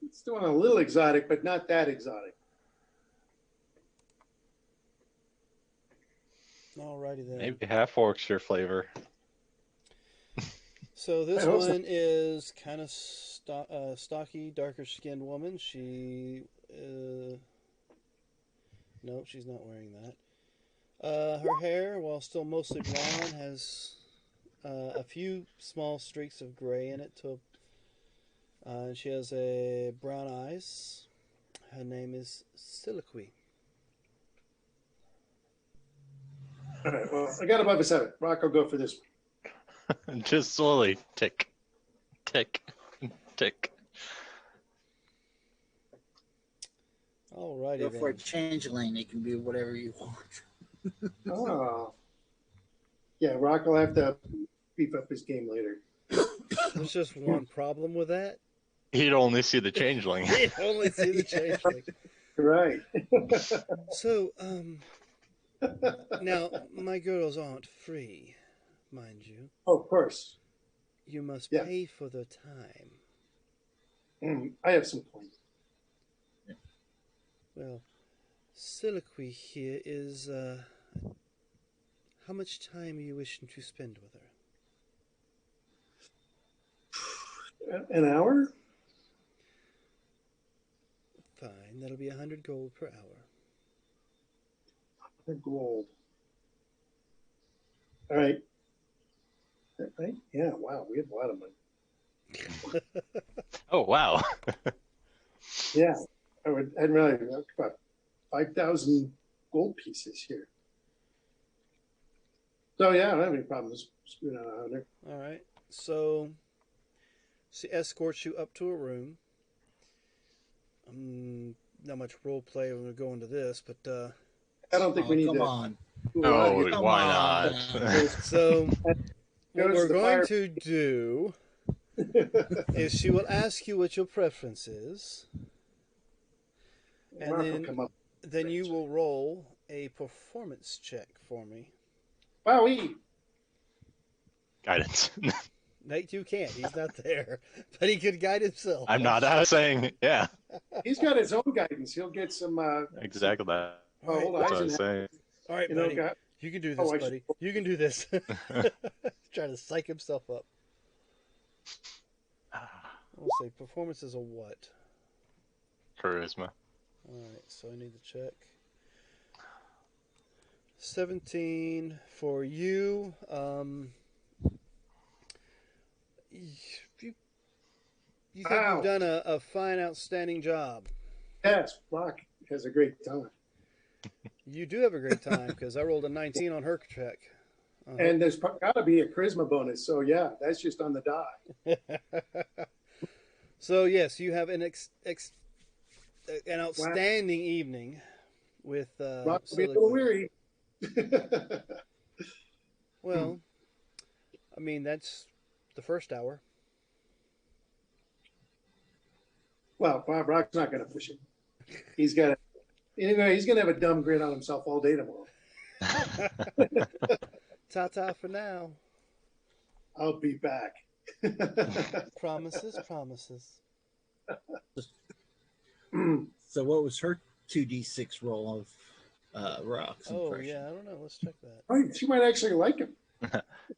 It's doing a little exotic, but not that exotic. Alrighty then. Maybe half orc's your flavor. So this I hope so. one is kind of stocky, darker skinned woman. She, nope, she's not wearing that. Her hair, while still mostly blonde, has a few small streaks of gray in it. She has a brown eyes. Her name is Siliqui. All right. Well, I got above a 7. Rock will go for this one. Just slowly. Tick. Tick. Tick. Alrighty Go then. for a changeling. It can be whatever you want. Oh. Yeah, Rock will have to beef up his game later. There's just one problem with that. He'd only see the changeling. He'd only see the changeling. Right. So, now, my girls aren't free, mind you. Oh, of course. You must Yeah. pay for their time. I have some points. Well, Siliqui here is, how much time are you wishing to spend with her? An hour? Fine, that'll be 100 gold per hour. Gold. All right. Right? Yeah, wow, we have a lot of money. Oh, wow. Yeah, I'd really about 5,000 gold pieces here. So yeah, I don't have any problems spending on 100. Alright, so she escorts you up to a room. Not much role play when we go into this, but I don't think we need come to. on. Oh, Come why on. not? so what Goes we're the going fire- to do is she will ask you what your preference is, and Mark will then come up. you will roll a performance check for me. Wowee! Guidance. Nate, you can't. He's not there, but he could guide himself. I'm not saying, yeah, He's got his own guidance. He'll get some. exactly that. All right, hold on. That's what I was saying. all right, You know, buddy. got, You can do this, Oh, I buddy. You can do this. Trying to psych himself up. We'll say performance is a what? Charisma. Alright, so I need to check. 17 for you. You think Ow. you've done a fine, outstanding job. yes, Rock has a great time. You do have a great time because I rolled a 19 on her check. And there's got to be a charisma bonus. So yeah, that's just on the die. So yes, you have an outstanding evening with Rock will be a little Siliqui. weary. Well, I mean that's the first hour. Well, Bob Rock's not going to push it. He's got. Anyway, he's going to have a dumb grin on himself all day tomorrow. Ta-ta for now. I'll be back. Promises, promises. So what was her 2d6 roll of Rock's Oh impression? yeah, I don't know. Let's check that. Right, she might actually like him.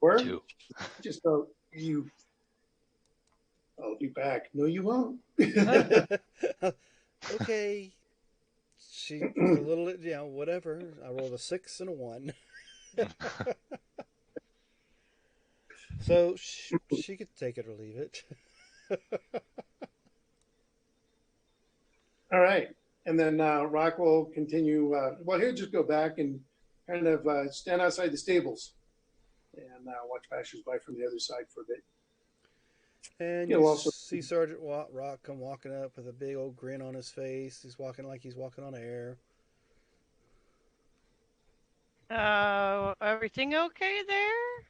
Or 2. just go, you. I'll be back. No, you won't. Okay. She a little, whatever. I rolled a 6 and a 1. So she could take it or leave it. All right. And then Rock will continue. Well, he'll just go back and kind of stand outside the stables and watch passersby from the other side for a bit. And He'll you also see Sergeant Rock come walking up with a big old grin on his face. He's walking like he's walking on air. Everything okay there?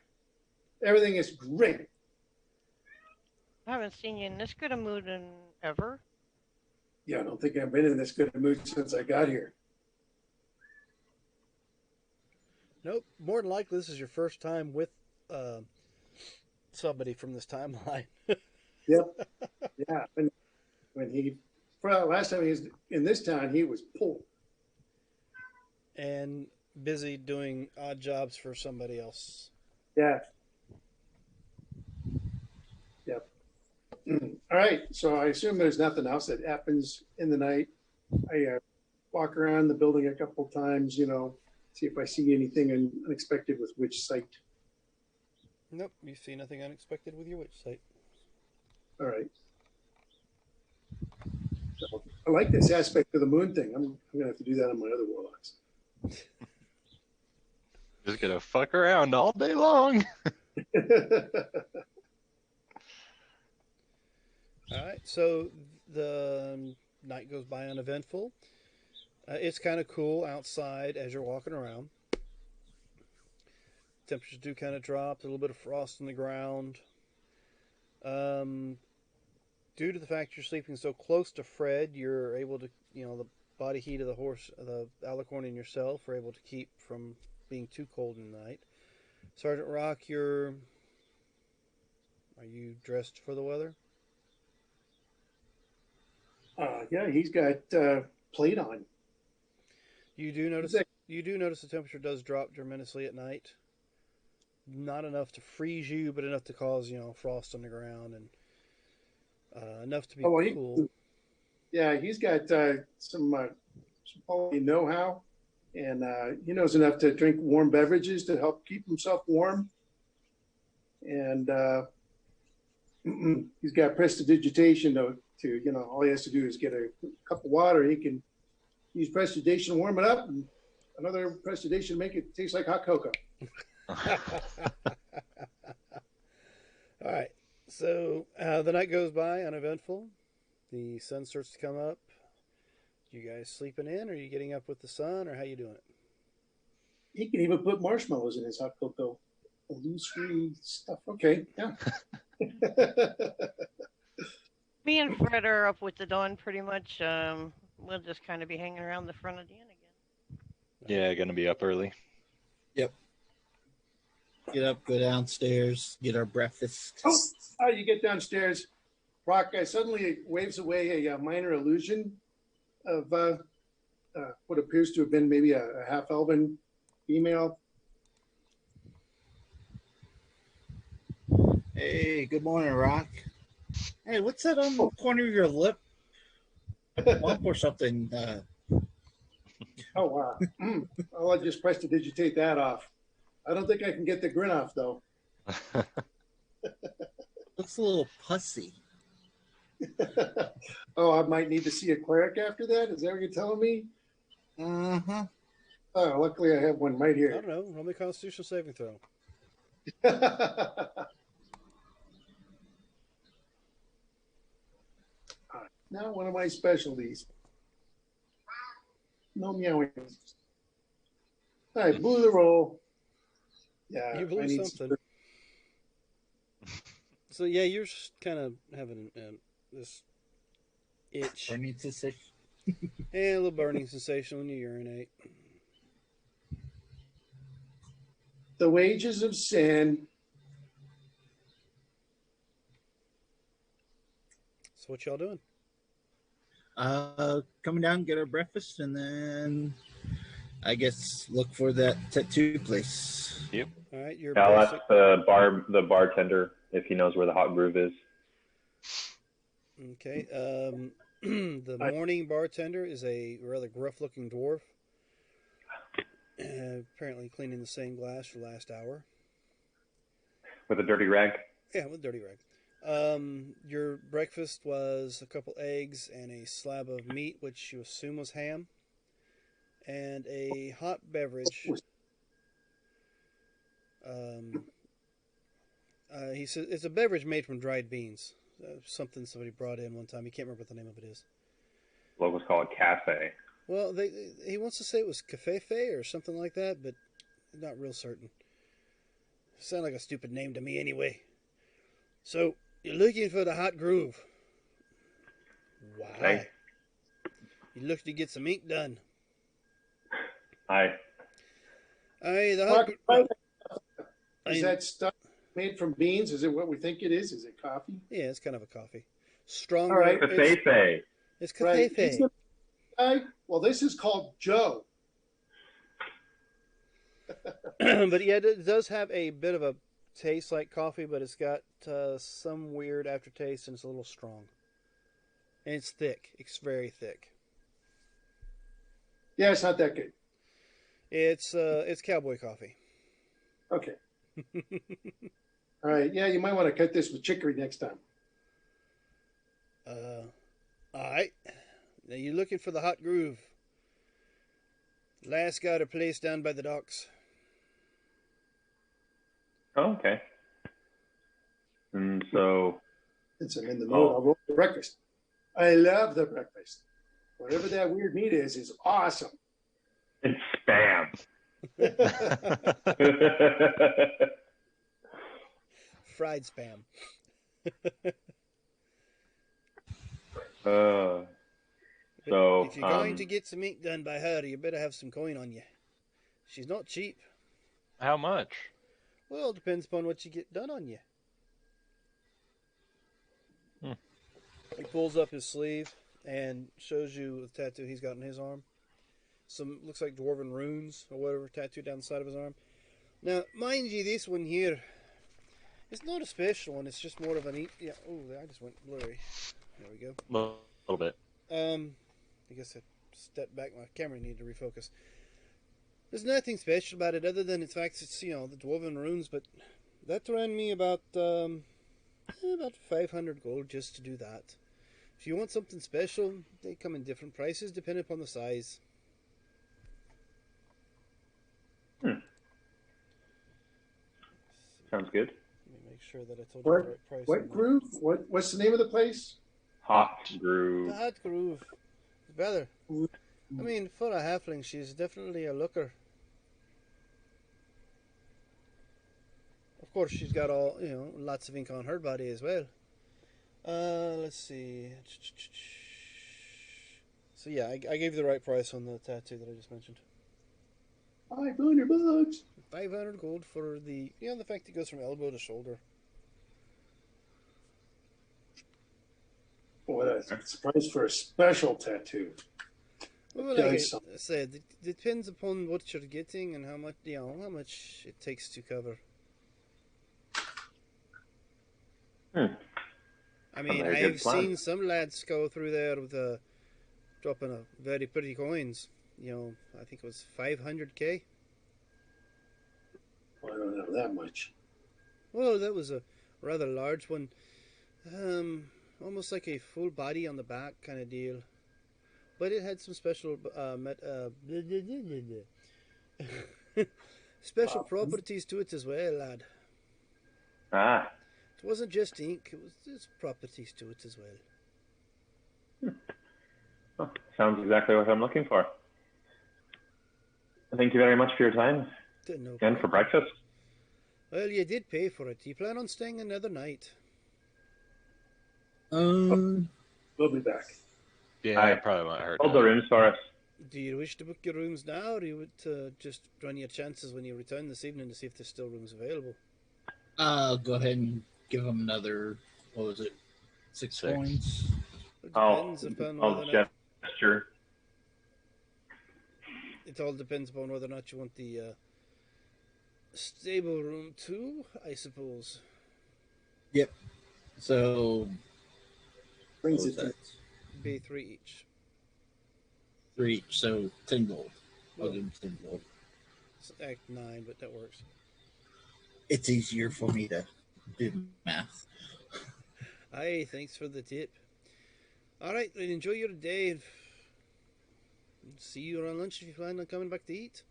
everything is great. I haven't seen you in this good a mood in ever. Yeah, I don't think I've been in this good a mood since I got here. Nope. More than likely, this is your first time with somebody from this timeline. Yep. Yeah. When he last time he was in this town, he was poor. And busy doing odd jobs for somebody else. Yeah. Yep. All right. So I assume there's nothing else that happens in the night. I walk around the building a couple times, see if I see anything unexpected with witch sight. Nope. You see nothing unexpected with your witch sight. All right. So I like this aspect of the moon thing. I'm gonna have to do that on my other warlocks. Just gonna fuck around all day long. All right. So the night goes by uneventful. It's kind of cool outside as you're walking around. Temperatures do kind of drop. A little bit of frost on the ground. Due to the fact you're sleeping so close to Fred, you're able to, the body heat of the horse, the alicorn and yourself are able to keep from being too cold in the night. Sergeant Rock, are you dressed for the weather? Yeah, he's got plate on. You do notice the temperature does drop tremendously at night. Not enough to freeze you, but enough to cause frost on the ground and enough to be cool. Yeah, he's got some quality know-how, and he knows enough to drink warm beverages to help keep himself warm. And he's got prestidigitation to all he has to do is get a cup of water. He can use prestidigitation to warm it up, and another prestidigitation to make it taste like hot cocoa. All right. So the night goes by uneventful. The sun starts to come up. You guys sleeping in? Or are you getting up with the sun, or how you doing it? He can even put marshmallows in his hot cocoa. Illusory stuff. Okay, yeah. Me and Fred are up with the dawn pretty much. We'll just kind of be hanging around the front of the inn again. Yeah, gonna be up early. Yep. Get up, go downstairs, get our breakfast. Oh, you get downstairs. Rock suddenly waves away a minor illusion of what appears to have been maybe a half-elven female. Hey, good morning, Rock. Hey, what's that on the corner of your lip? Lump or something? Oh, wow. I'll just prestidigitate that off. I don't think I can get the grin off, though. Looks a little pussy. Oh, I might need to see a cleric after that? Is that what you're telling me? Uh-huh. Oh, luckily I have one right I here. don't know. Roll me a Constitution saving throw. Not one of my specialties. No meowing. All right, blew the roll. Yeah, You blew something. So yeah, you're just kind of having this itch Burning sensation. and a little burning sensation when you urinate. The wages of sin. So what y'all doing? Coming down, get our breakfast, and then I guess look for that tattoo place. Yep. All right, you're I'll basic. ask the bartender if he knows where the hot groove is. Okay. The morning bartender is a rather gruff-looking dwarf. Apparently cleaning the same glass for the last hour. With a dirty rag. Yeah, with a dirty rag. Your breakfast was a couple eggs and a slab of meat, which you assume was ham, and a hot beverage. He said it's a beverage made from dried beans. Something somebody brought in one time. He can't remember what the name of it is. Locals call it cafe. Well, he wants to say it was Cafefe or something like that, but not real certain. Sound like a stupid name to me anyway. So, you're looking for the hot groove. Why? Right. You look to get some ink done. Aye. Aye, the Mark, hot is that stuff made from beans? Is it what we think it is? Is it coffee? Yeah, it's kind of a coffee. Strong. All right. Cafe. It's Right. Cafefe. He's the guy. Well, this is called Joe. But yeah, it does have a bit of a taste like coffee, but it's got some weird aftertaste and it's a little strong. And it's thick. It's very thick. Yeah, it's not that good. It's cowboy coffee. Okay. All right. Yeah, you might want to cut this with chicory next time. All right. Now you're looking for the hot groove. Last got a place down by the docks. Oh, okay. And so, Since I'm in the mood, I'll roll the breakfast. I love the breakfast. Whatever that weird meat is awesome. it's spam. Fried spam. So, If you're going to get some ink done by her, you better have some coin on you. She's not cheap. How much? Well, it depends upon what you get done on you. He pulls up his sleeve and shows you the tattoo he's got on his arm. Some looks like dwarven runes or whatever tattooed down the side of his arm. Now, mind you, this one here, it's not a special one. It's just more of an yeah. Oh, I just went blurry. There we go. A little bit. I guess I stepped back. My camera needed to refocus. There's nothing special about it other than the fact it's the dwarven runes, but that ran me about 500 gold just to do that. If you want something special, they come in different prices depending upon the size. Sounds good. Let me make sure that I told you the right price. What groove? What's the name of the place? Hot groove. The hot groove. Better. I mean, for a halfling, she's definitely a looker. Of course, she's got lots of ink on her body as well. Let's see. So yeah, I gave you the right price on the tattoo that I just mentioned. $500. 500 gold for the fact it goes from elbow to shoulder. Boy, that's a price for a special tattoo. Well, like I said, it depends upon what you're getting and how much it takes to cover. I mean, I've seen some lads go through there with dropping a very pretty coins. I think it was 500k. Well, I don't know that much. Well, that was a rather large one. Almost like a full body on the back kind of deal. But it had some special special properties to it as well, lad. Ah. It wasn't just ink, it was just properties to it as well. Oh, sounds exactly what I'm looking for. Thank you very much for your time. No And for breakfast. Well, you did pay for it. Do you plan on staying another night? We'll be back. Yeah, I probably won't hurt. Hold the rooms for us. Do you wish to book your rooms now, or you would just run your chances when you return this evening to see if there's still rooms available? I'll go ahead and give him another, 6 coins? It depends upon I'll whether or not, gesture. it all depends upon whether or not you want the stable room too, I suppose. Yep. So, Brings it to Be 3 each. 3 each, so 10 gold. I'll give him 10 gold. It's Act 9, but that works. It's easier for me to do math. Aye, thanks for the tip. Alright, then enjoy your day. See you around lunch if you plan on coming back to eat.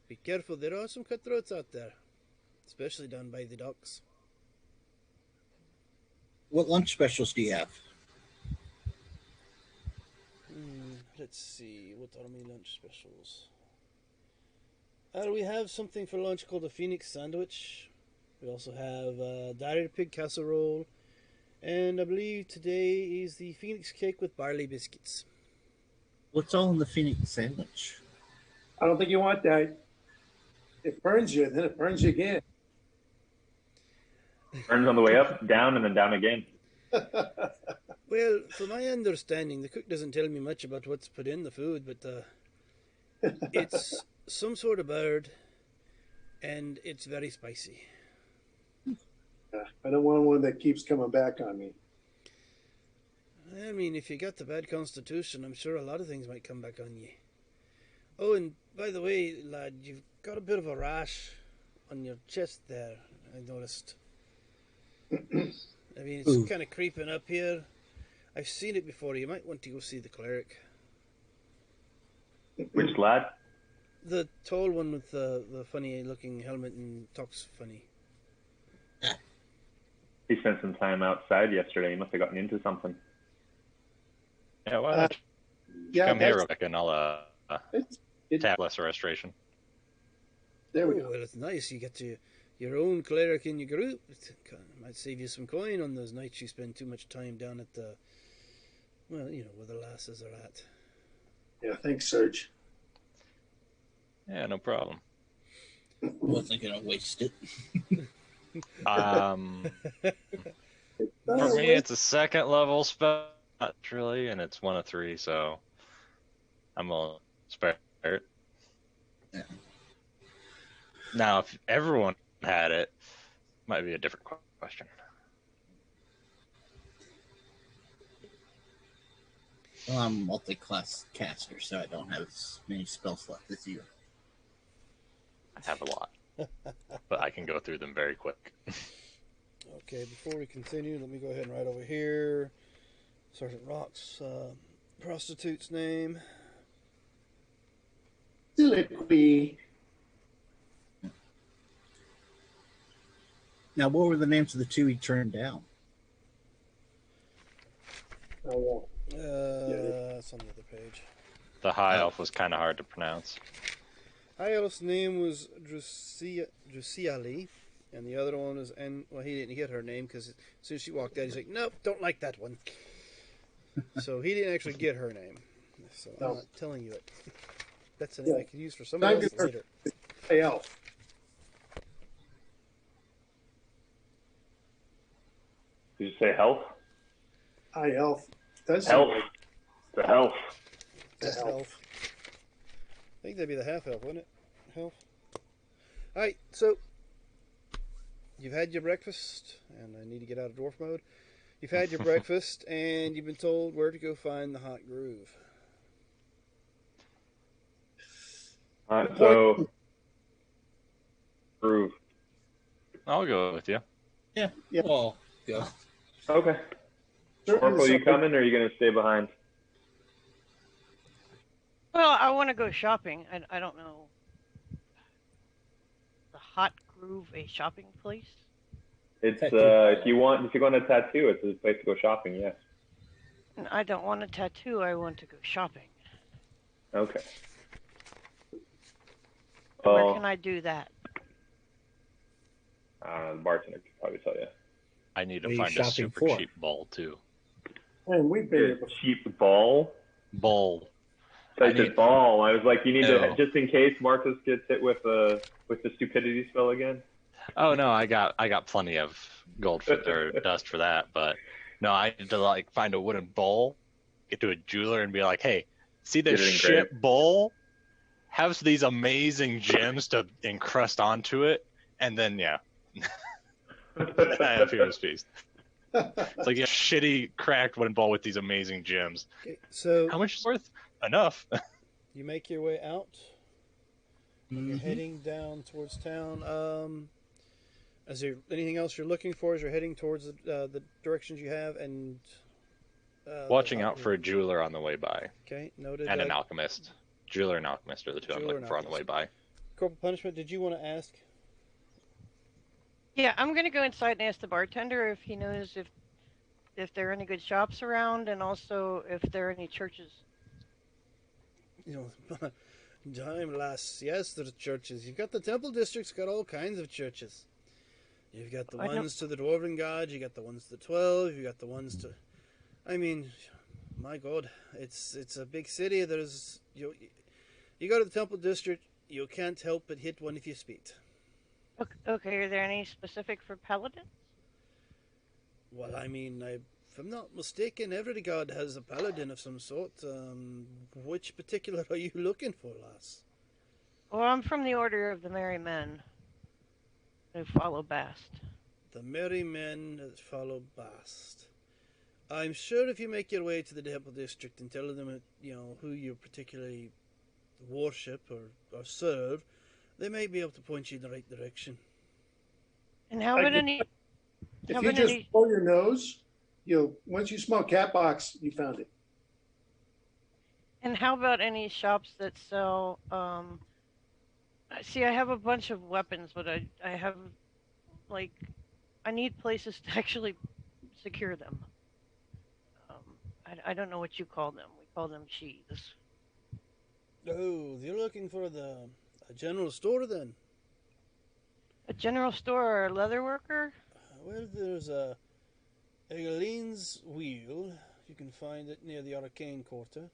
Be careful, there are some cutthroats out there. Especially down by the docks. What lunch specials do you have? Let's see. What are my lunch specials? We have something for lunch called a Phoenix sandwich. We also have Dairy Pig casserole. And I believe today is the Phoenix cake with barley biscuits. What's all in the Phoenix sandwich? I don't think you want that. It burns you, and then it burns you again. Burns on the way up, down, and then down again. Well, from my understanding, the cook doesn't tell me much about what's put in the food, but it's some sort of bird, and it's very spicy. I don't want one that keeps coming back on me. I mean, if you got the bad constitution, I'm sure a lot of things might come back on you. Oh, and by the way, lad, you've got a bit of a rash on your chest there, I noticed. I mean, it's kind of creeping up here. I've seen it before. You might want to go see the cleric. Which lad? The tall one with the funny-looking helmet and talks funny. He spent some time outside yesterday. He must have gotten into something. Yeah, why don't you come here real quick and I'll tap lesser restoration. There we Oh, go. well, it's nice. You get your own cleric in your group. It might save you some coin on those nights you spend too much time down at the, well, you know, where the lasses are at. Yeah, thanks, Serge. Yeah, no problem. Wasn't gonna waste it. For me, it's a second level spell, not really, and it's 1 of 3, so I'm gonna spare it. Yeah. Now, if everyone had it, might be a different question. Well, I'm a multi-class caster, so I don't have as many spells left as you. I have a lot, but I can go through them very quick. Okay, before we continue, let me go ahead and write over here Sergeant Rock's prostitute's name. Deliquy. Now, what were the names of the two he turned down? Oh, That's on the other page. The high elf was kind of hard to pronounce. High Elf's name was Drusiali, and the other one was, well, he didn't get her name because as soon as she walked out, he's like, nope, don't like that one. So he didn't actually get her name. So I'm not telling you it. That's a name I could use for somebody else later. Hey, Elf. Did you say health? Hi, Elf. That's Health. The health. That's Elf. I think that'd be the half elf, wouldn't it? Elf. Alright, so you've had your breakfast, and I need to get out of dwarf mode. You've had your breakfast, and you've been told where to go find the hot groove. So, groove. I'll go with you. Yeah. Yeah. Well, go. Okay. Oracle, you coming, or are you going to stay behind? Well, I want to go shopping. I don't know. The Hot Groove, a shopping place? It's if you want a tattoo, it's a place to go shopping. Yes. I don't want a tattoo. I want to go shopping. Okay. Where can I do that? The bartender could probably tell you. I need What are to you find a shopping super for? cheap bowl, too. And we've been here before. Cheap ball. Bowl. I said ball. I was like, you need No. to, just in case Marcus gets hit with the stupidity spell again. Oh no, I got plenty of gold for, or dust for that, but no, I need to like find a wooden bowl, get to a jeweler and be like, hey, see this Get it shit engraved. bowl? Has these amazing gems to encrust onto it, and then yeah, I have Hero's Feast. It's like a shitty cracked wooden bowl with these amazing gems. Okay, so How much is worth? Enough. you make your way out. You're Mhm. heading down towards town. Is there anything else you're looking for as you're heading towards the directions you have? And Watching out for a jeweler on the way by, Okay, noted. and an alchemist. Jeweler and alchemist are the two I'm Jeweler looking and for on the way by. Corporal Punishment, did you want to ask? Yeah, I'm going to go inside and ask the bartender if he knows if if there are any good shops around, and also if there are any churches. You know, time lass. Yes, there's churches. You've got the Temple District's got all kinds of churches. You've got the I know- ones to the Dwarven God. You got the ones to the 12. You got the ones to. I mean, my God, it's a big city. There's you go to the Temple District, you can't help but hit one of your feet. Okay, are there any specific for paladins? Well, I mean, if I'm not mistaken, every god has a paladin of some sort. Which particular are you looking for, lass? Well, I'm from the Order of the Merry Men, who follow Bast. The merry men that follow Bast. I'm sure if you make your way to the Temple District and tell them, who you particularly worship or serve, they may be able to point you in the right direction. And how I about could- any? If How you about just any? blow your nose, once you smell cat box, you found it. And how about any shops that sell? See, I have a bunch of weapons, but I have like I need places to actually secure them. I don't know what you call them. We call them sheaths. Oh, you're looking for a general store then? A general store or a leather worker? Well, there's a Egeline's Wheel. You can find it near the Arcane Quarter,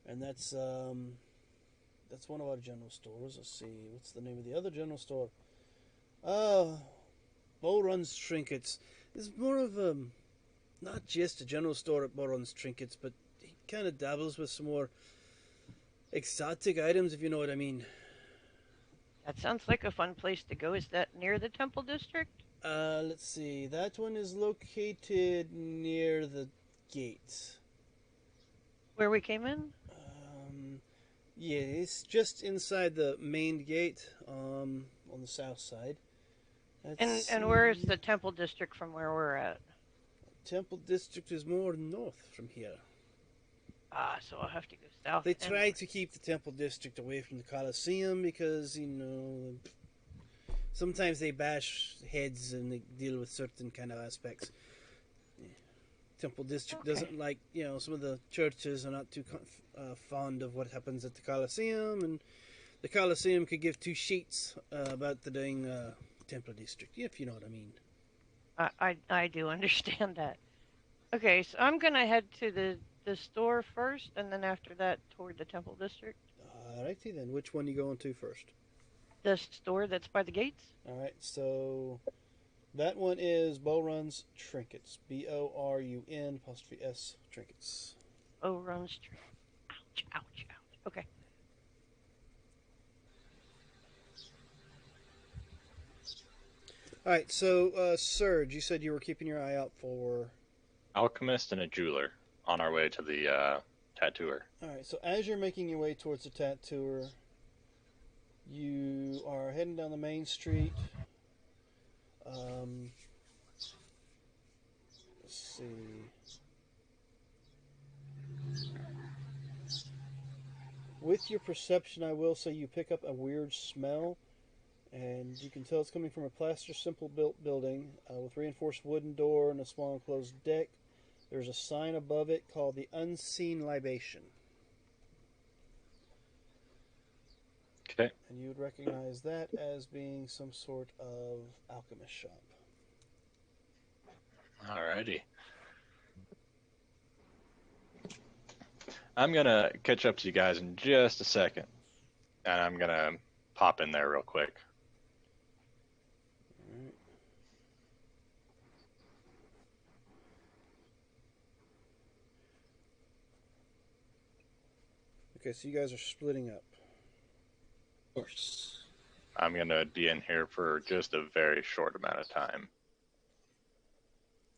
and that's one of our general stores. Let's see, what's the name of the other general store? Bowrun's Trinkets. It's more of not just a general store at Bowrun's Trinkets, but he kind of dabbles with some more exotic items, if you know what I mean. That sounds like a fun place to go. Is that near the Temple District? Let's see. That one is located near the gate. Where we came in? Yeah, it's just inside the main gate, on the south side. And where is the Temple District from where we're at? Temple District is more north from here. Ah, so I'll have to go south. They and try north. to keep the Temple District away from the Colosseum because, sometimes they bash heads and they deal with certain kind of aspects. Temple District Okay. doesn't like, some of the churches are not too fond of what happens at the Colosseum, and the Colosseum could give two sheets about the dang Temple District, if you know what I mean. I do understand that. Okay, so I'm gonna head to the store first, and then after that toward the Temple District. Alrighty then, which one you going to first? The store that's by the gates. Alright, so that one is Bowrun's Trinkets. Bourun apostrophe S Trinkets. Oh, Run Street. Ouch! Ouch! Ouch! Okay. Alright, so Serge, you said you were keeping your eye out for. Alchemist and a jeweler on our way to the tattooer. Alright, so as you're making your way towards the tattooer, you are heading down the main street. Let's see. With your perception, I will say you pick up a weird smell, and you can tell it's coming from a plaster simple built building with reinforced wooden door and a small enclosed deck. There's a sign above it called the Unseen Libation. Okay. And you would recognize that as being some sort of alchemist shop. Alrighty. I'm gonna catch up to you guys in just a second, and I'm gonna pop in there real quick. Alright. Okay, so you guys are splitting up. Of course. I'm gonna be in here for just a very short amount of time.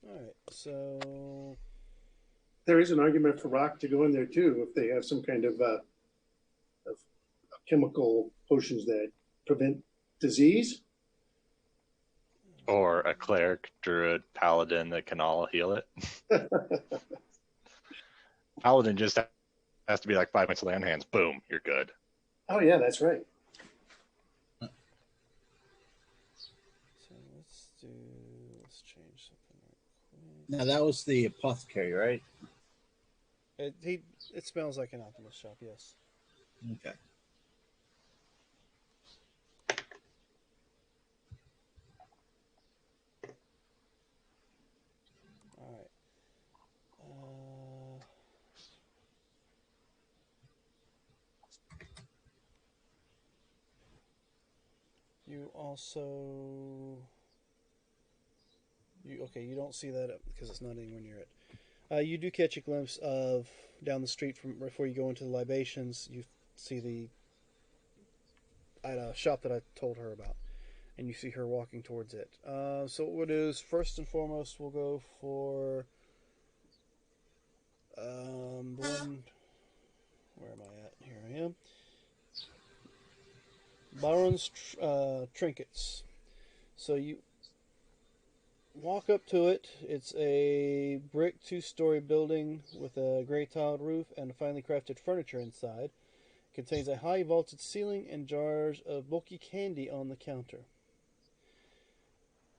Alright, so There is an argument for Rock to go in there too, if they have some kind of chemical potions that prevent disease. Or a cleric, druid, paladin that can all heal it. Paladin just has to be like 5 minutes of land hands. Boom, you're good. Oh yeah, that's right. let's change something real Now that was the apothecary, right? It smells like an alchemist shop, yes. Okay. All right. You also you don't see that because it's not anywhere near it. You do catch a glimpse of down the street from before you go into the libations. You see the at a shop that I told her about, and you see her walking towards it. So what we'll do is first and foremost we'll go for the one. Where am I at? Here I am. Baron's trinkets. So you walk up to it. It's a brick two-story building with a gray tiled roof and finely crafted furniture inside. It contains a high vaulted ceiling and jars of bulky candy on the counter.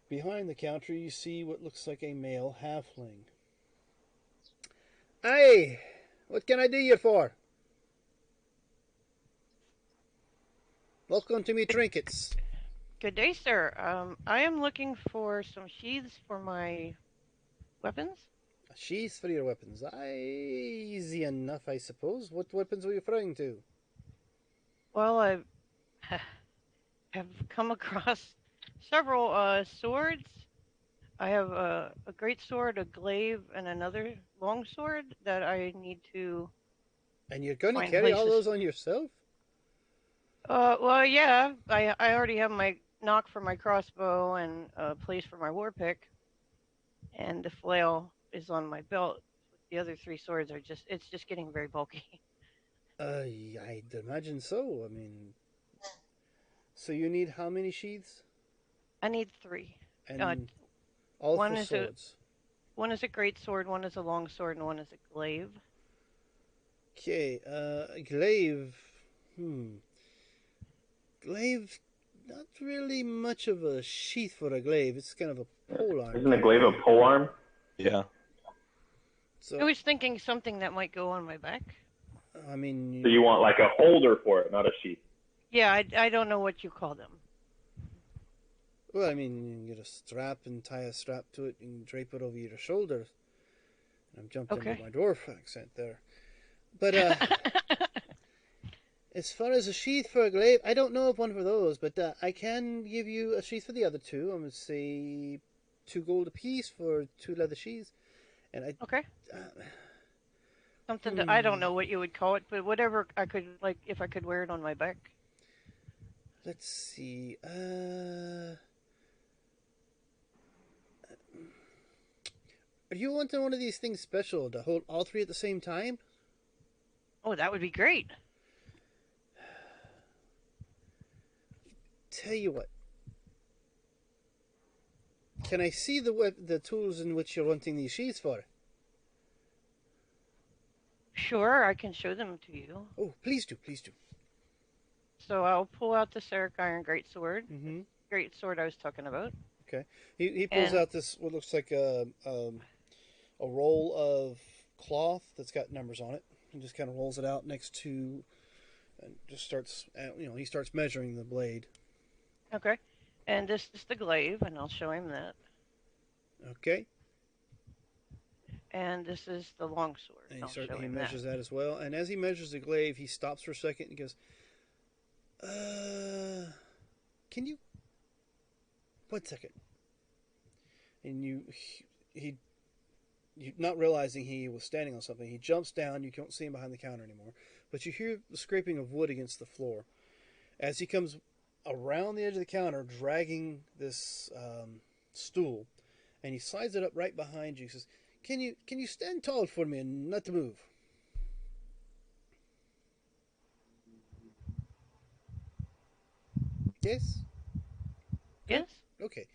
Behind the counter, you see what looks like a male halfling. Hey, what can I do you for? Welcome to me trinkets. Good day, sir. I am looking for some sheaths for my weapons. Sheaths for your weapons. Easy enough, I suppose. What weapons were you referring to? Well, I have come across several swords. I have a great sword, a glaive, and another long sword that I need to And you're going to find carry all places. those on yourself? Well, yeah. I already have my nock for my crossbow and a place for my war pick, and the flail is on my belt. The other three swords are it's just getting very bulky. I'd imagine so. I mean, so you need how many sheaths? I need three. Uh, And all one for is a swords. one is a great sword, one is a long sword, and one is a glaive. Okay, glaive. Glaive, not really much of a sheath for a glaive. It's kind of a polearm. Isn't a glaive a polearm? Yeah. So, I was thinking something that might go on my back. I mean, So you want like a holder for it, not a sheath. Yeah, I don't know what you call them. well, I mean, you can get a strap and tie a strap to it and drape it over your shoulders. I'm jumping Okay. into my dwarf accent there. But as far as a sheath for a glaive, I don't know of one for those, but I can give you a sheath for the other two. I'm going to say 2 gold apiece for 2 leather sheaths. And Okay. Uh, Something that I don't know what you would call it, but whatever I could like if I could wear it on my back. let's see. Are you wanting one of these things special to hold all 3 at the same time? Oh, that would be great. Tell you what. Can I see the tools in which you're wanting these sheaths for? Sure, I can show them to you. Oh, please do, please do. So I'll pull out the Sarek Iron Greatsword. Mm-hmm. Greatsword I was talking about. Okay. He pulls And- out this what looks like a roll of cloth that's got numbers on it, and just kind of rolls it out next to, and just starts. He starts measuring the blade. Okay. And this is the glaive, and I'll show him that. Okay. And this is the longsword. And I'll show he him measures that as well. And as he measures the glaive, he stops for a second and goes, can you? 1 second. And he not realizing he was standing on something, he jumps down. You can't see him behind the counter anymore, but you hear the scraping of wood against the floor as he comes around the edge of the counter, dragging this stool, and he slides it up right behind you. He says, Can you stand tall for me and not move?" Yes. Yes? Okay.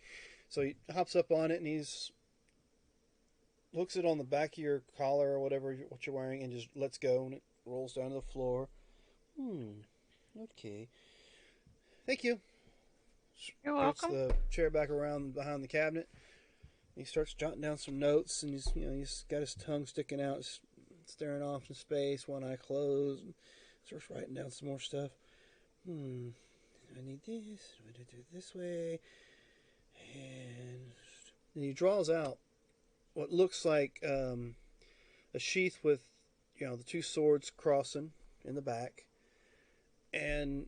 So he hops up on it and he's hooks it on the back of your collar or whatever what you're wearing and just lets go and it rolls down to the floor. Okay. Thank you. You're Puts welcome. the chair back around behind the cabinet. He starts jotting down some notes, and he's got his tongue sticking out, staring off in space, one eye closed. And starts writing down some more stuff. I need this. I'm going to do it this way. And then he draws out what looks like a sheath with, the two swords crossing in the back. And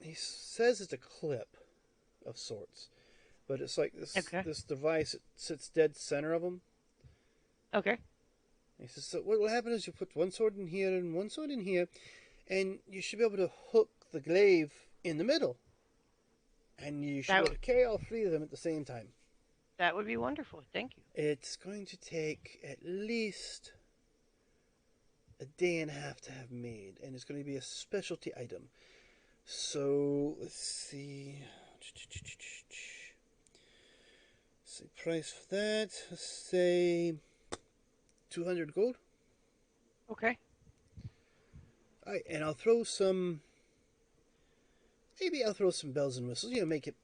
he says it's a clip of sorts. But it's like this device that sits dead center of him. Okay. He says, so what will happen is you put one sword in here and one sword in here, and you should be able to hook the glaive in the middle. And you should be able to carry all three of them at the same time. That would be wonderful. Thank you. It's going to take at least a day and a half to have made, and it's going to be a specialty item. So, let's see. Price for that, let's say 200 gold. Okay. Alright, and I'll throw some, maybe I'll throw some bells and whistles, make it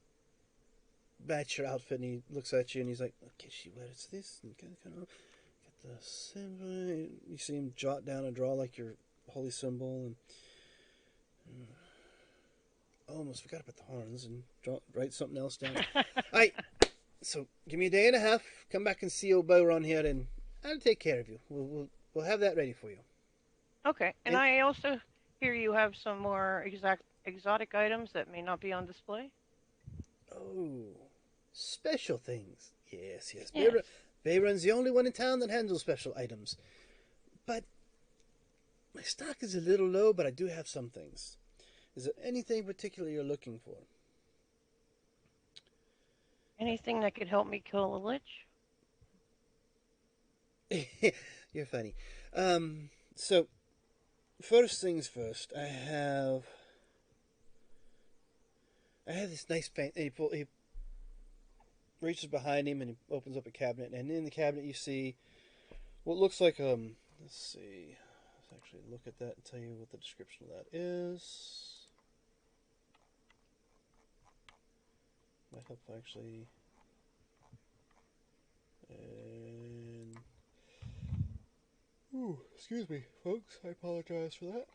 match your outfit. And he looks at you and he's like, okay, what is this? And kind of get the symbol. You see him jot down and draw like your holy symbol. And almost forgot about the horns and write something else down. Alright. So give me a day and a half. Come back and see old Bowron here, and I'll take care of you. We'll have that ready for you. Okay. And I also hear you have some more exotic items that may not be on display. Oh, special things. Yes. Bayron's the only one in town that handles special items. But my stock is a little low, but I do have some things. Is there anything particular you're looking for? Anything that could help me kill a lich? You're funny. So, first things first, I have this nice fan. He reaches behind him and he opens up a cabinet, and in the cabinet you see what looks like let's see. Let's actually look at that and tell you what the description of that is. Might help actually. And excuse me, folks. I apologize for that.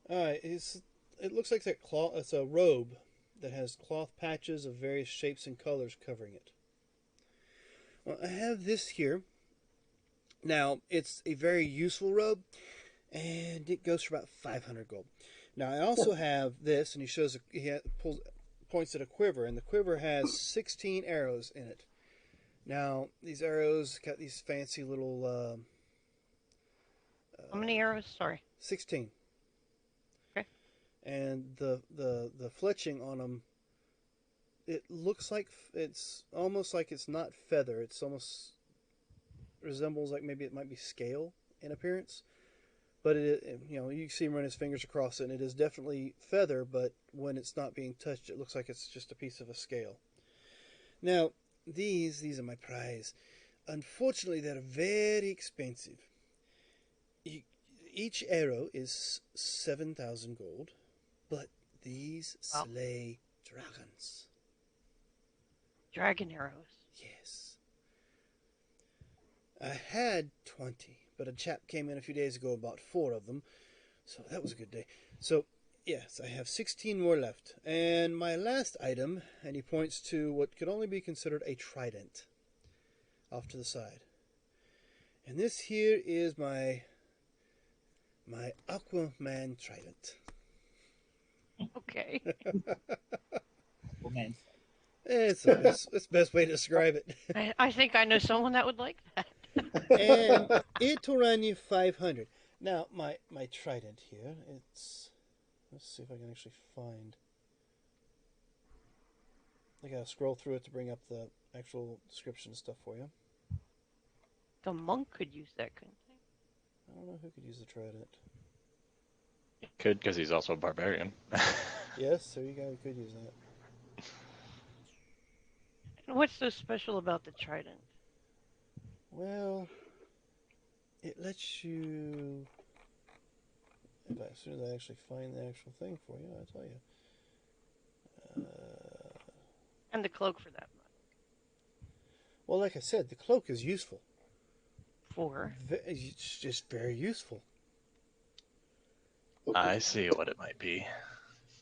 Alright, it looks like that cloth. It's a robe that has cloth patches of various shapes and colors covering it. Well, I have this here. Now, it's a very useful robe, and it goes for about 500 gold. Now, I also have this, and he points at a quiver, and the quiver has 16 arrows in it. Now, these arrows got these fancy little... How many arrows? Sorry. 16. Okay. And the fletching on them, it looks like it's almost like it's not feather. It's almost resembles like maybe it might be scale in appearance. But you see him run his fingers across it, and it is definitely feather, but when it's not being touched, it looks like it's just a piece of a scale. Now, these are my prize. Unfortunately, they're very expensive. Each arrow is 7,000 gold, but these slay dragons. Dragon arrows. Yes. I had 20. But a chap came in a few days ago and bought 4 of them. So that was a good day. So, yes, I have 16 more left. And my last item, and he points to what could only be considered a trident off to the side. And this here is my Aquaman trident. Okay. Aquaman. It's the best way to describe it. I think I know someone that would like that. And it will run you 500. Now, my trident here, let's see if I can actually find. I gotta scroll through it to bring up the actual description and stuff for you. The monk could use that, couldn't they? I don't know who could use the trident. Could, because he's also a barbarian. Yes, there you go, you could use that. And what's so special about the trident? Well, it lets you... As soon as I actually find the actual thing for you, I'll tell you. And the cloak for that matter. Well, like I said, the cloak is useful. For It's just very useful. I see what it might be.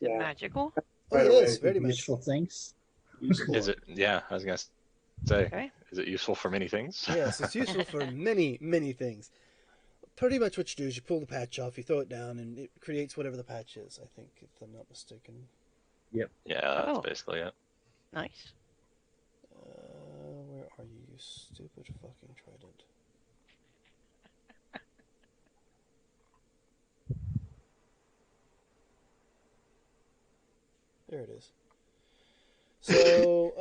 Yeah. magical. Oh, Right yes, away. very much. Useful things. Useful. Is it? Yeah, I was gonna say. Okay. Is it useful for many things? Yes, it's useful for many, many things. Pretty much what you do is you pull the patch off, you throw it down, and it creates whatever the patch is, I think, if I'm not mistaken. Yeah, that's Oh. basically it. Nice. Where are you, you stupid fucking trident? There it is. So,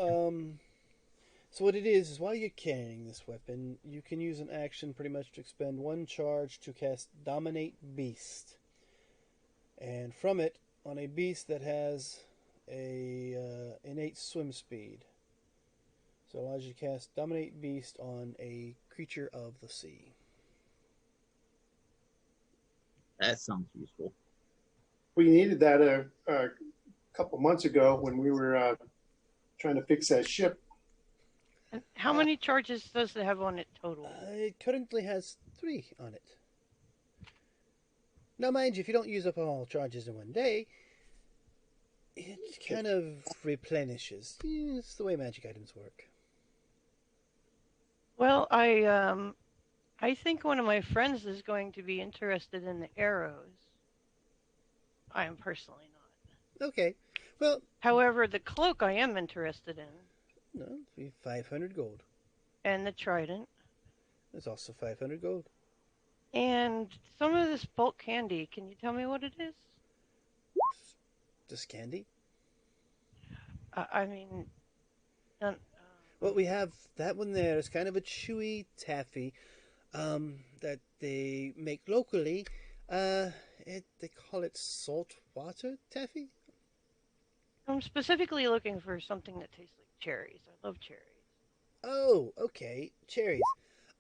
so what it is while you're carrying this weapon, you can use an action pretty much to expend one charge to cast Dominate Beast. And from it, on a beast that has a innate swim speed. So it allows you to cast Dominate Beast on a creature of the sea. That sounds useful. We needed that a couple months ago when we were trying to fix that ship. And how many charges does it have on it total? It currently has 3 on it. Now, mind you, if you don't use up all charges in one day, it kind of replenishes. It's the way magic items work. Well, I think one of my friends is going to be interested in the arrows. I am personally not. Okay. Well, However, the cloak I am interested in, no, it'd be 500 gold. and the trident, There's also 500 gold. and some of this bulk candy. Can you tell me what it is? Just candy. I mean, Well, we have that one there. It's kind of a chewy taffy that they make locally. They call it saltwater taffy. I'm specifically looking for something that tastes like cherries. I love cherries. Oh, okay. Cherries.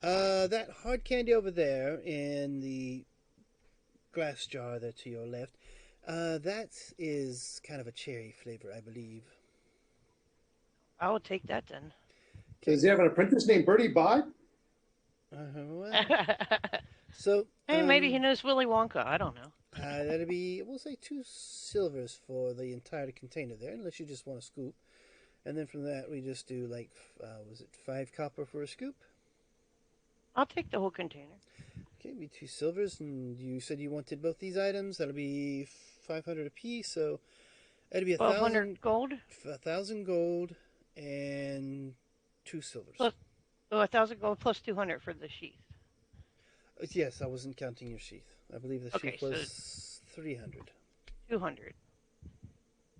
That hard candy over there in the glass jar there to your left, that is kind of a cherry flavor, I believe. I will take that then. Does he have an apprentice named Bertie Bod? Well, so, Hey, maybe he knows Willy Wonka. I don't know. that'll be, we'll say 2 silvers for the entire container there, unless you just want a scoop. And then from that, we just do like, was it 5 copper for a scoop? I'll take the whole container. Okay, be 2 silvers, and you said you wanted both these items. That'll be 500 apiece, so that'll be 1,200 gold. 1,000 gold and 2 silvers. Plus- Oh, 1,000 gold plus 200 for the sheath. Yes, I wasn't counting your sheath. I believe the Okay, sheath was 300. 200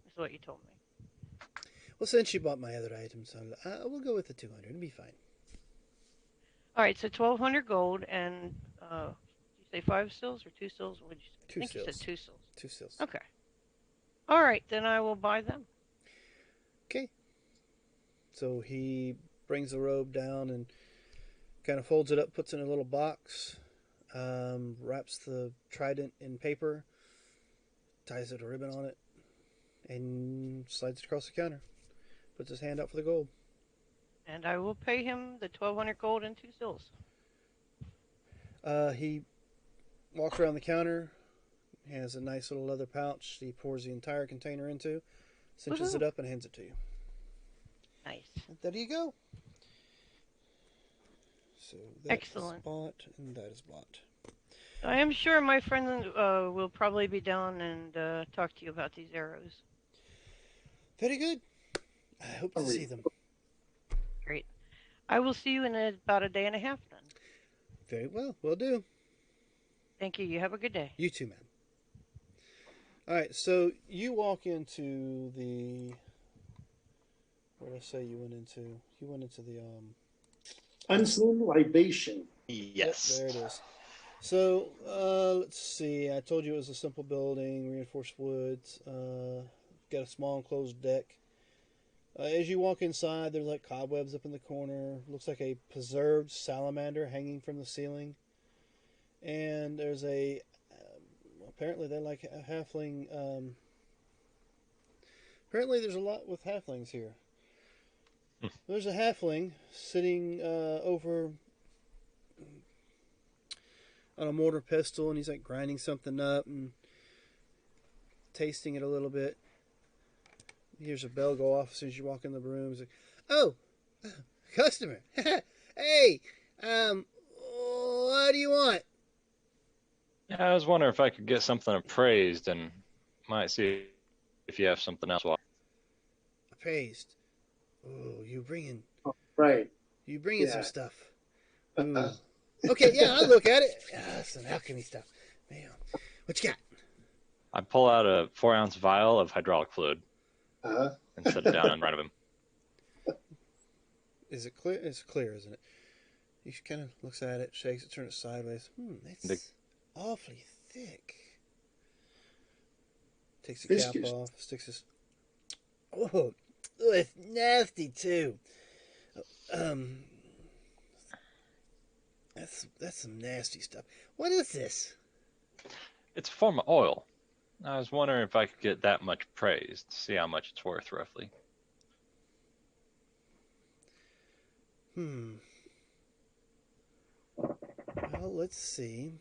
is what you told me. Well, since you bought my other items, we'll go with the 200. It'll be fine. All right, so 1,200 gold and did you say 5 sills or 2 sills? What did you say? 2 I think you sills. said 2 sills. 2 sills. Okay. All right, then I will buy them. Okay. So he brings the robe down and kind of folds it up, puts it in a little box, wraps the trident in paper, ties a ribbon on it, and slides it across the counter. Puts his hand out for the gold. And I will pay him the 1,200 gold and 2 sills. He walks around the counter, has a nice little leather pouch he pours the entire container into, cinches it up, and hands it to you. Nice. And there you go. So that's Excellent. bought, and that is bought. I am sure my friend will probably be down and talk to you about these arrows. Very good. I hope to see them. Great. I will see you in about a day and a half then. Very well. Will do. Thank you. You have a good day. You too, man. All right. So you walk into the. Where did I say you went into? You went into the Unseen libation. Yes. Yep, there it is. So let's see. I told you it was a simple building, reinforced woods. Got a small enclosed deck. As you walk inside, there's like cobwebs up in the corner. Looks like a preserved salamander hanging from the ceiling. And there's a. Apparently, they're like a halfling. Apparently, there's a lot with halflings here. There's a halfling sitting over on a mortar pestle, and he's like grinding something up and tasting it a little bit. He hears a bell go off as soon as you walk in the room. He's like, "Oh, customer! Hey, what do you want?" Yeah, I was wondering if I could get something appraised and might see if you have something else. Appraised. Oh, you bringing Right. some Yeah. stuff. Uh, Ooh. Okay, yeah, I'll look at it. Some alchemy stuff. Man, what you got? I pull out a 4-ounce vial of hydraulic fluid uh, and set it down in front of him. Is it clear? It's clear, isn't it? He kind of looks at it, shakes it, turns it sideways. That's awfully thick. Takes the cap Viscous. off, sticks his. Oh, it's nasty too. Um, that's some nasty stuff. What is this? It's a form of oil. I was wondering if I could get that much praised, see how much it's worth roughly. Well, let's see.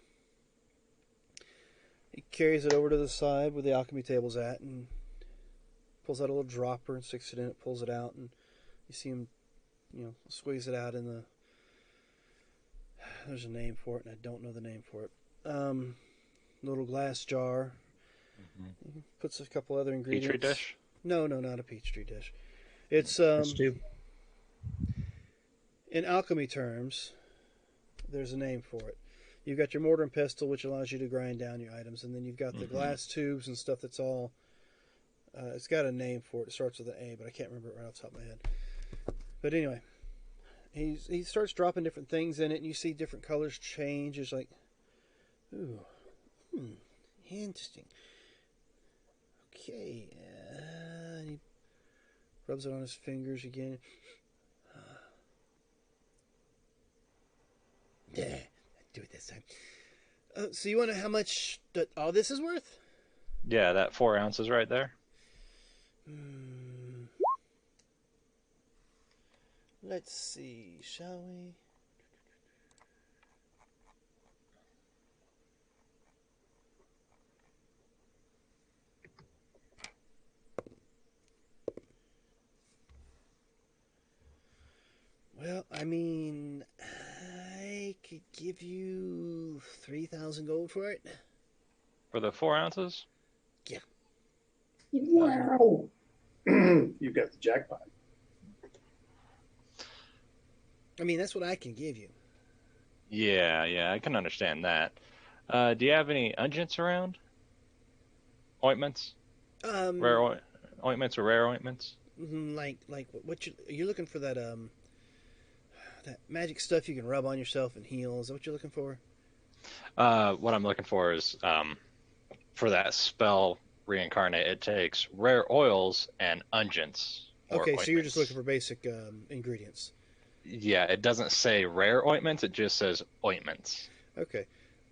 He carries it over to the side where the alchemy table's at and pulls out a little dropper and sticks it in it, pulls it out, and you see him, squeeze it out in the. There's a name for it, and I don't know the name for it. Little glass jar. Mm-hmm. Puts a couple other ingredients. Petri dish? No, not a Petri dish. It's Stew. in alchemy terms, there's a name for it. You've got your mortar and pestle, which allows you to grind down your items, and then you've got the glass tubes and stuff that's all. It's got a name for it. It starts with an A, but I can't remember it right off the top of my head. But anyway, he starts dropping different things in it, and you see different colors change. It's like, ooh, interesting. Okay, and he rubs it on his fingers again. Yeah, do it this time. So you want to know how much all this is worth? Yeah, that 4 ounces right there. Let's see, shall we? Well, I mean, I could give you 3,000 gold for it. For the 4 ounces? Yeah. wow. You've got the jackpot. I mean, that's what I can give you. Yeah, I can understand that. Do you have any unguents around? Ointments? Rare ointments or rare ointments? Like what you're looking for that that magic stuff you can rub on yourself and heal. Is that what you're looking for? What I'm looking for is for that spell reincarnate. It takes rare oils and unguents. Okay, so you're just looking for basic ingredients. Yeah, it doesn't say rare ointments. It just says ointments. Okay.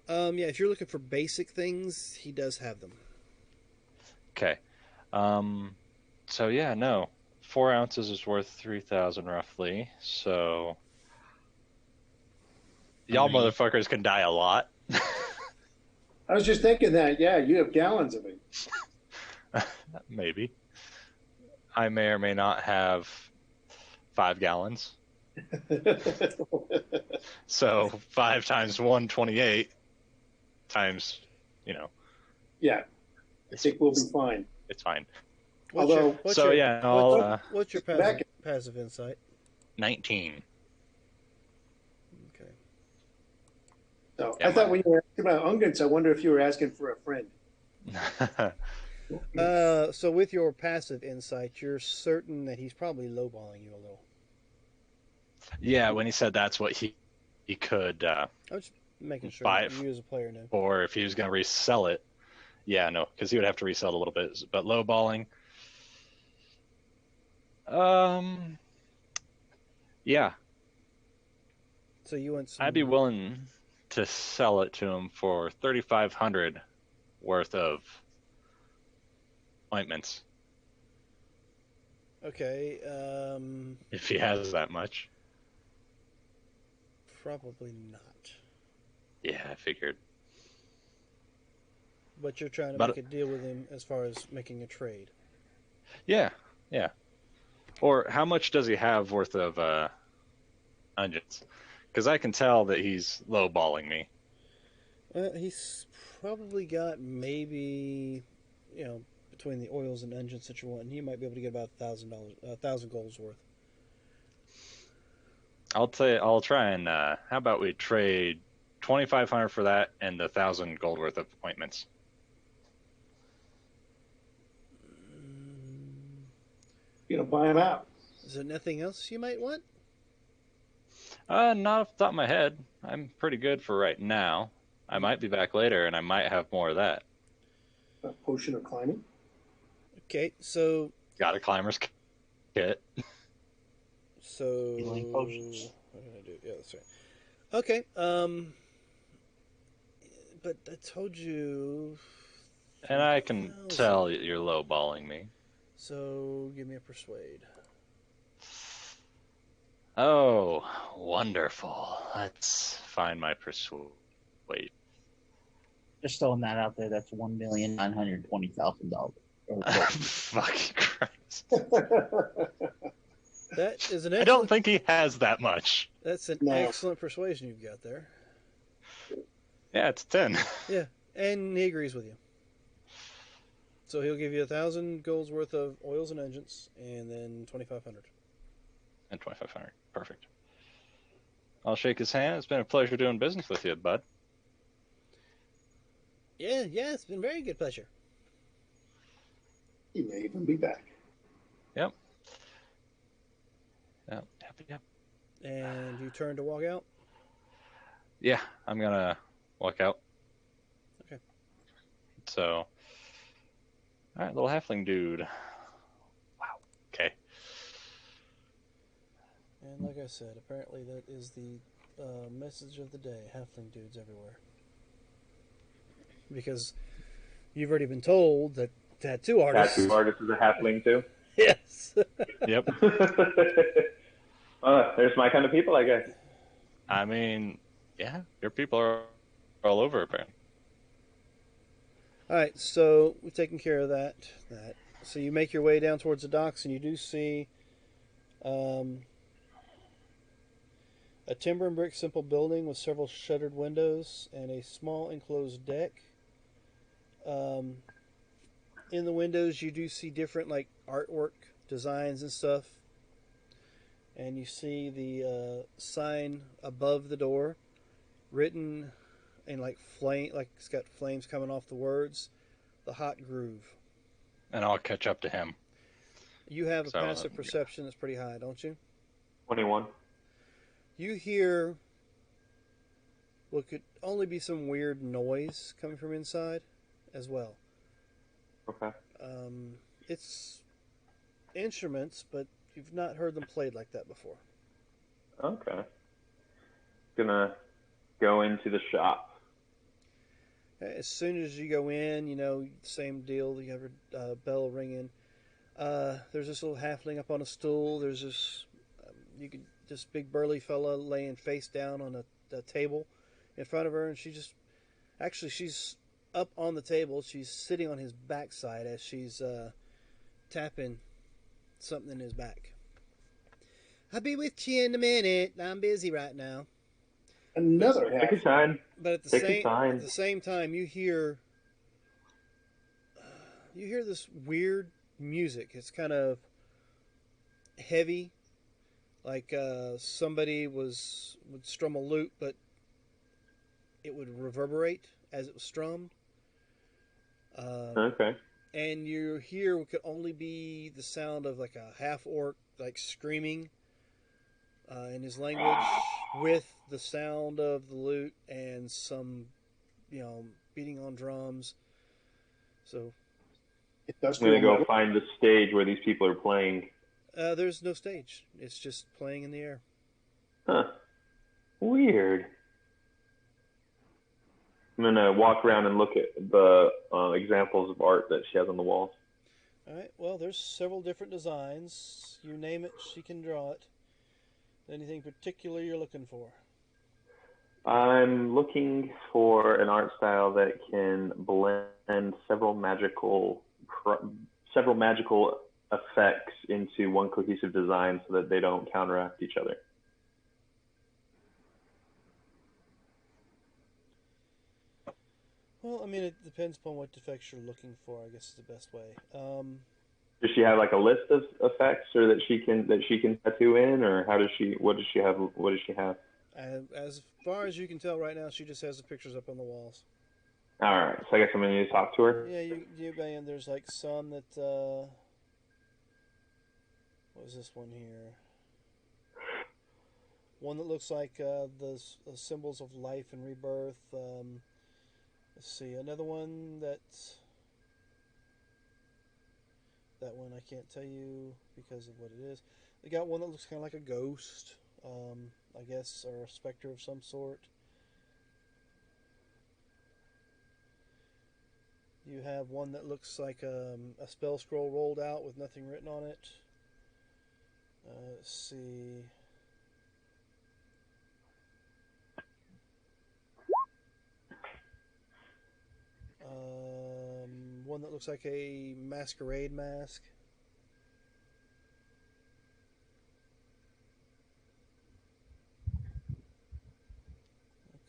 Yeah, if you're looking for basic things, he does have them. Okay. So yeah, no. 4 ounces is worth 3,000 roughly. So y'all motherfuckers can die a lot. I was just thinking that. Yeah, you have gallons of it. Maybe. I may or may not have 5 gallons. So 5 times 128 times, Yeah, I think we'll be fine. it's fine. What's your passive insight? 19. Okay. So Yeah, I thought when you were asking about unguents, I wonder if you were asking for a friend. So with your passive insight, you're certain that he's probably lowballing you a little. Yeah, when he said that's what he could I'm just making sure buy that it you as a player know. or if he was going to resell it. Yeah, no, because he would have to resell it a little bit. But lowballing, yeah, So you want some... I'd be willing to sell it to him for 3,500 worth of ointments. Okay. If he has that much. Probably not. Yeah, I figured. But you're trying to But make a deal with him as far as making a trade. yeah. Or how much does he have worth of onions? Because I can tell that he's lowballing me. He's probably got maybe, between the oils and onions that you want, he might be able to get about $1,000, 1,000 gold's worth. I'll try and how about we trade 2,500 for that and the 1,000 gold worth of ointments. Buy him out. Is there nothing else you might want? Not off the top of my head. I'm pretty good for right now. I might be back later and I might have more of that. A potion of climbing. Okay, so Got a climber's kit. Healing potions. What did I do? Yeah, that's right. Okay, but I told you. And I can 3,000. tell that you're lowballing me. So give me a persuade. Oh, wonderful. Let's find my persuade. Just throwing that out there. That's $1,920,000. Fucking Christ. That is an I excellent. don't think he has that much. That's an No. excellent persuasion you've got there. Yeah, it's 10. Yeah, and he agrees with you. So he'll give you 1,000 gold's worth of oils and engines, and then 2,500. And 2,500. Perfect. I'll shake his hand. It's been a pleasure doing business with you, bud. Yeah, it's been a very good pleasure. He may even be back. Yep. And you turn to walk out. Yeah, I'm gonna walk out. Okay. So, all right, little halfling dude. Wow. Okay. And like I said, apparently that is the message of the day: halfling dudes everywhere. Because you've already been told that tattoo artists. Tattoo artist is a halfling too. Yes. Yep. There's my kind of people, I guess. I mean, yeah, your people are all over, apparently. All right, so we've taken care of that. So you make your way down towards the docks, and you do see a timber and brick simple building with several shuttered windows and a small enclosed deck. In the windows, you do see different like artwork, designs, and stuff. And you see the sign above the door, written in like flame, like it's got flames coming off the words, "The Hot Groove." And I'll catch up to him. You have a So, passive perception that's pretty high, don't you? 21. You hear what could only be some weird noise coming from inside as well. Okay. It's instruments, but you've not heard them played like that before. Okay. Gonna go into the shop. As soon as you go in, same deal. You have your bell ringing. There's this little halfling up on a stool. There's this big burly fella laying face down on a table in front of her, and she's up on the table. She's sitting on his backside as she's tapping something in his back. "I'll be with you in a minute. I'm busy right now." Another Take half. your time. But at the Take your time. at the same time, you hear this weird music. It's kind of heavy, like somebody would strum a lute, but it would reverberate as it was strummed. Okay. And you hear what could only be the sound of like a half orc like screaming in his language, with the sound of the lute and some beating on drums. So I'm gonna go find the stage where these people are playing. there's no stage. It's just playing in the air. Huh. Weird. I'm gonna walk around and look at the examples of art that she has on the walls. All right. Well, there's several different designs. You name it, she can draw it. Anything particular you're looking for? I'm looking for an art style that can blend several magical effects into one cohesive design so that they don't counteract each other. Well, I mean, it depends upon what effects you're looking for, I guess is the best way. Does she have like a list of effects, or that she can tattoo in, or what does she have? As far as you can tell right now, she just has the pictures up on the walls. All right, so I guess I'm gonna need to talk to her. Yeah, and there's like some that, what was this one here? One that looks like the symbols of life and rebirth. Let's see, another one that one I can't tell you because of what it is. They got one that looks kind of like a ghost, I guess, or a specter of some sort. You have one that looks like a spell scroll rolled out with nothing written on it. Let's see. One that looks like a masquerade mask.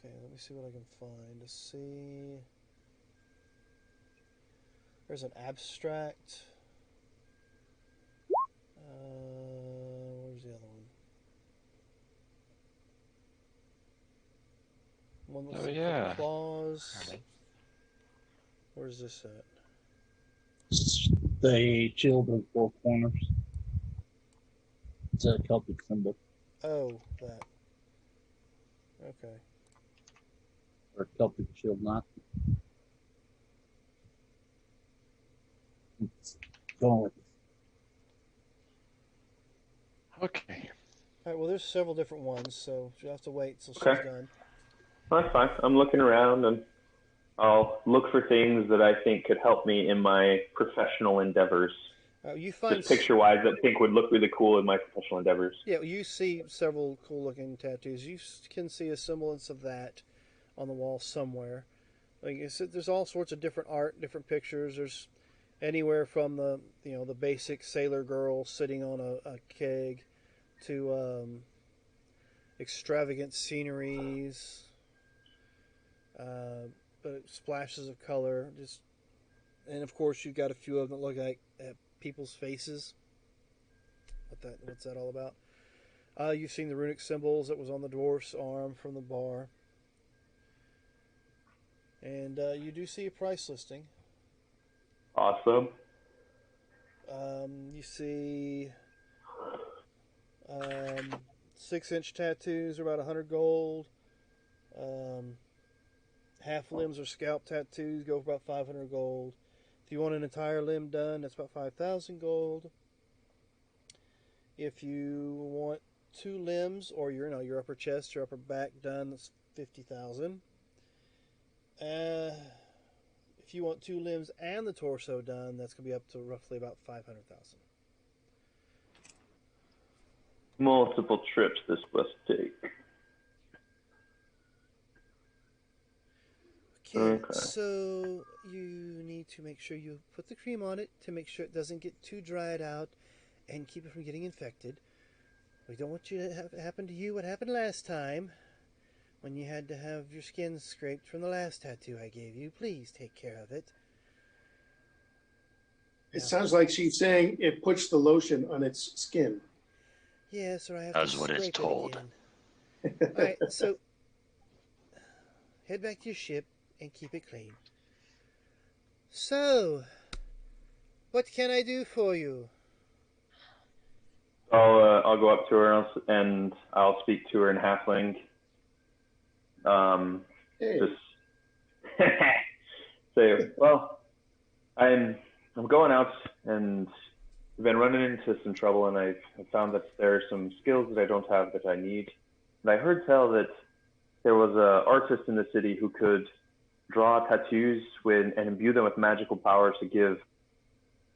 Okay, let me see what I can find. Let's see. There's an abstract. Where's the other one? One looks like yeah. claws. Where's this at? The shield of four corners. It's a Celtic symbol. Oh, that. Okay. Or Celtic shield, not. It's going with it. Okay. All right. Well, there's several different ones, so you'll have to wait till she's done. Well, that's fine. I'm looking around, and I'll look for things that I think could help me in my professional endeavors. You find just picture-wise, that I think would look really cool in my professional endeavors. Yeah, you see several cool-looking tattoos. You can see a semblance of that on the wall somewhere. Like I said, there's all sorts of different art, different pictures. There's anywhere from the the basic sailor girl sitting on a keg to extravagant sceneries, but splashes of color. And of course you've got a few of them that look like people's faces. What's that all about? You've seen the runic symbols that was on the dwarf's arm from the bar. And you do see a price listing. Awesome. You see 6-inch tattoos are about 100 gold. Half limbs or scalp tattoos go for about 500 gold. If you want an entire limb done, that's about 5,000 gold. If you want 2 limbs or your upper chest or upper back done, that's 50,000. If you want 2 limbs and the torso done, that's going to be up to roughly about 500,000. Multiple trips this must take. Okay, so you need to make sure you put the cream on it to make sure it doesn't get too dried out and keep it from getting infected. We don't want you to have it happen to you what happened last time when you had to have your skin scraped from the last tattoo I gave you. Please take care of it. It sounds like she's saying it puts the lotion on its skin. Yes, or I have That's to what scrape it's told. it again. All right, so head back to your ship and keep it clean. So, what can I do for you? I'll go up to her and I'll speak to her in Halfling. Just say, well, I'm going out and I've been running into some trouble, and I've found that there are some skills that I don't have that I need. And I heard tell that there was an artist in the city who could draw tattoos and imbue them with magical powers to give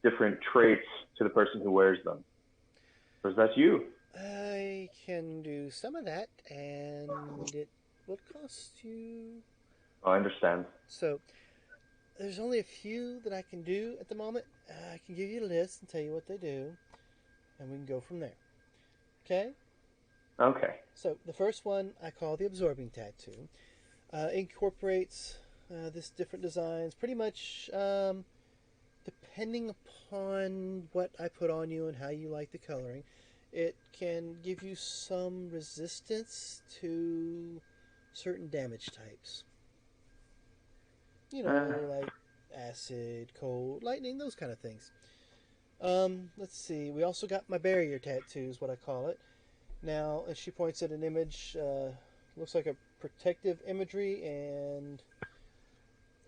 different traits to the person who wears them? Or is that you? I can do some of that, and it will cost you. Oh, I understand. So, there's only a few that I can do at the moment. I can give you a list and tell you what they do, and we can go from there. Okay? Okay. So, the first one I call the Absorbing Tattoo. Incorporates this different designs, pretty much depending upon what I put on you and how you like the coloring. It can give you some resistance to certain damage types. You know, like acid, cold, lightning, those kind of things. Let's see. We also got my barrier tattoo, is what I call it. Now, as she points at an image, looks like a protective imagery, and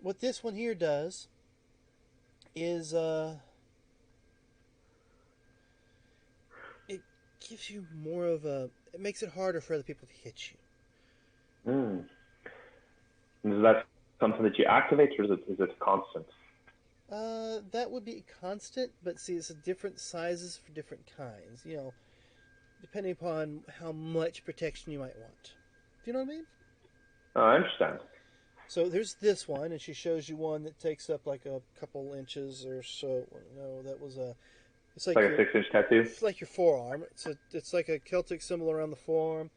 what this one here does is it gives you more of a. It makes it harder for other people to hit you. Is that something that you activate, or is it constant? That would be constant, but see, it's different sizes for different kinds. You know, depending upon how much protection you might want. Do you know what I mean? I understand. So there's this one, and she shows you one that takes up like a couple inches or so. No, that was a. It's like a 6-inch tattoo. It's like your forearm. It's like a Celtic symbol around the forearm.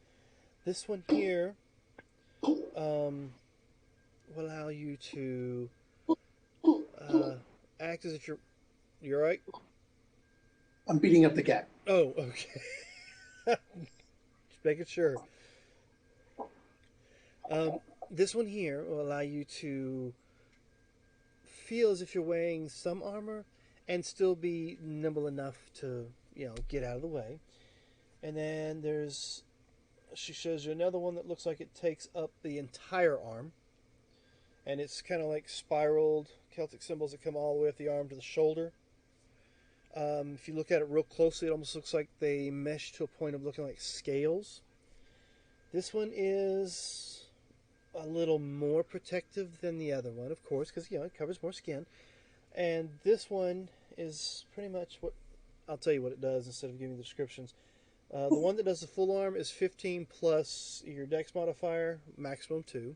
This one here, will allow you to act as if you're right. I'm beating up the cat. Oh, okay. Just making sure. This one here will allow you to feel as if you're wearing some armor and still be nimble enough to, get out of the way. And then she shows you another one that looks like it takes up the entire arm. And it's kind of like spiraled Celtic symbols that come all the way up the arm to the shoulder. If you look at it real closely, it almost looks like they mesh to a point of looking like scales. This one is a little more protective than the other one, of course, because it covers more skin. And this one is pretty much what I'll tell you what it does instead of giving you the descriptions. The one that does the full arm is 15 plus your dex modifier, maximum 2.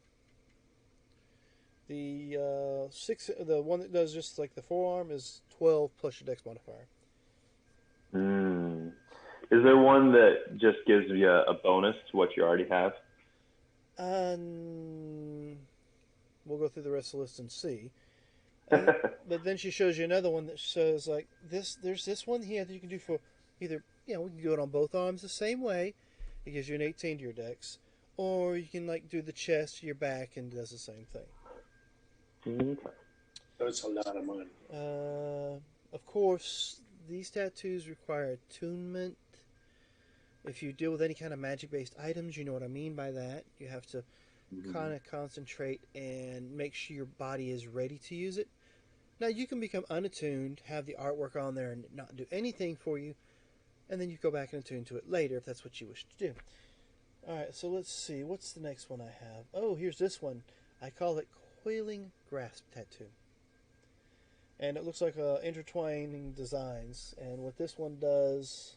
The one that does just like the forearm is 12 plus your dex modifier. Is there one that just gives you a bonus to what you already have? We'll go through the rest of the list and see. But then she shows you another one that shows like this. There's this one here that you can do for either. We can do it on both arms the same way. It gives you an 18 to your dex, or you can like do the chest, your back, and it does the same thing. That's a lot of money. Of course, these tattoos require attunement. If you deal with any kind of magic-based items, you know what I mean by that. You have to kind of concentrate and make sure your body is ready to use it. Now, you can become unattuned, have the artwork on there, and not do anything for you, and then you go back and attune to it later if that's what you wish to do. Alright, so let's see. What's the next one I have? Oh, here's this one. I call it Coiling Grasp Tattoo. And it looks like intertwining designs. And what this one does,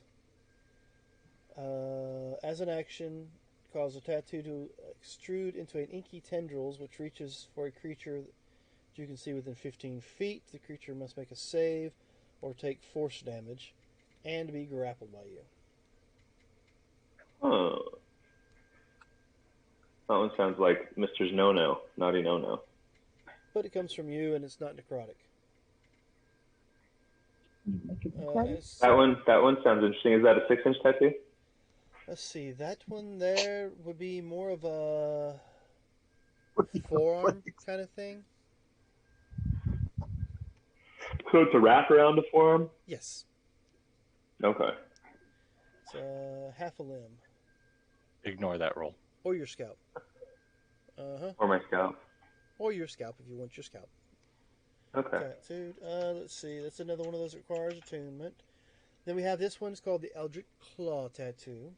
as an action, cause a tattoo to extrude into an inky tendrils, which reaches for a creature that you can see within 15 feet. The creature must make a save or take force damage and be grappled by you. Oh. That one sounds like Mr. No-No, Naughty No-No. But it comes from you and it's not necrotic. That one sounds interesting. Is that a 6-inch tattoo? Let's see. That one there would be more of a forearm kind of thing. So it's a wrap around the forearm? Yes. Okay. It's half a limb. Ignore that roll. Or your scalp. Or my scalp. Or your scalp if you want your scalp. Okay. Tattooed. Let's see. That's another one of those that requires attunement. Then we have this one. It's called the Eldritch Claw Tattoo.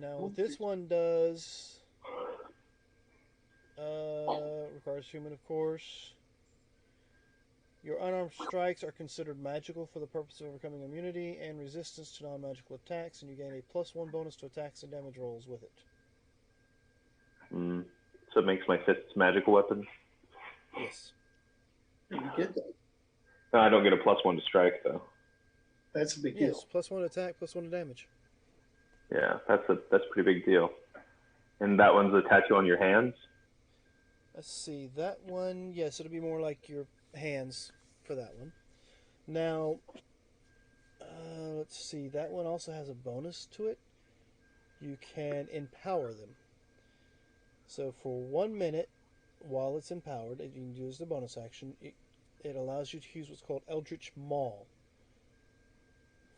Now, what this one does requires attunement, of course. Your unarmed strikes are considered magical for the purpose of overcoming immunity and resistance to non-magical attacks, and you gain a +1 bonus to attacks and damage rolls with it. So it makes my fists magical weapons? Yes. You get that. No, I don't get a +1 to strike, though. That's a big Yes, deal. +1 to attack, +1 to damage. Yeah, that's a pretty big deal. And that one's a tattoo on your hands? Let's see, that one, yes, it'll be more like your hands for that one. Now, let's see, that one also has a bonus to it. You can empower them. So for 1 minute, while it's empowered, you can use the bonus action, it allows you to use what's called Eldritch Maul.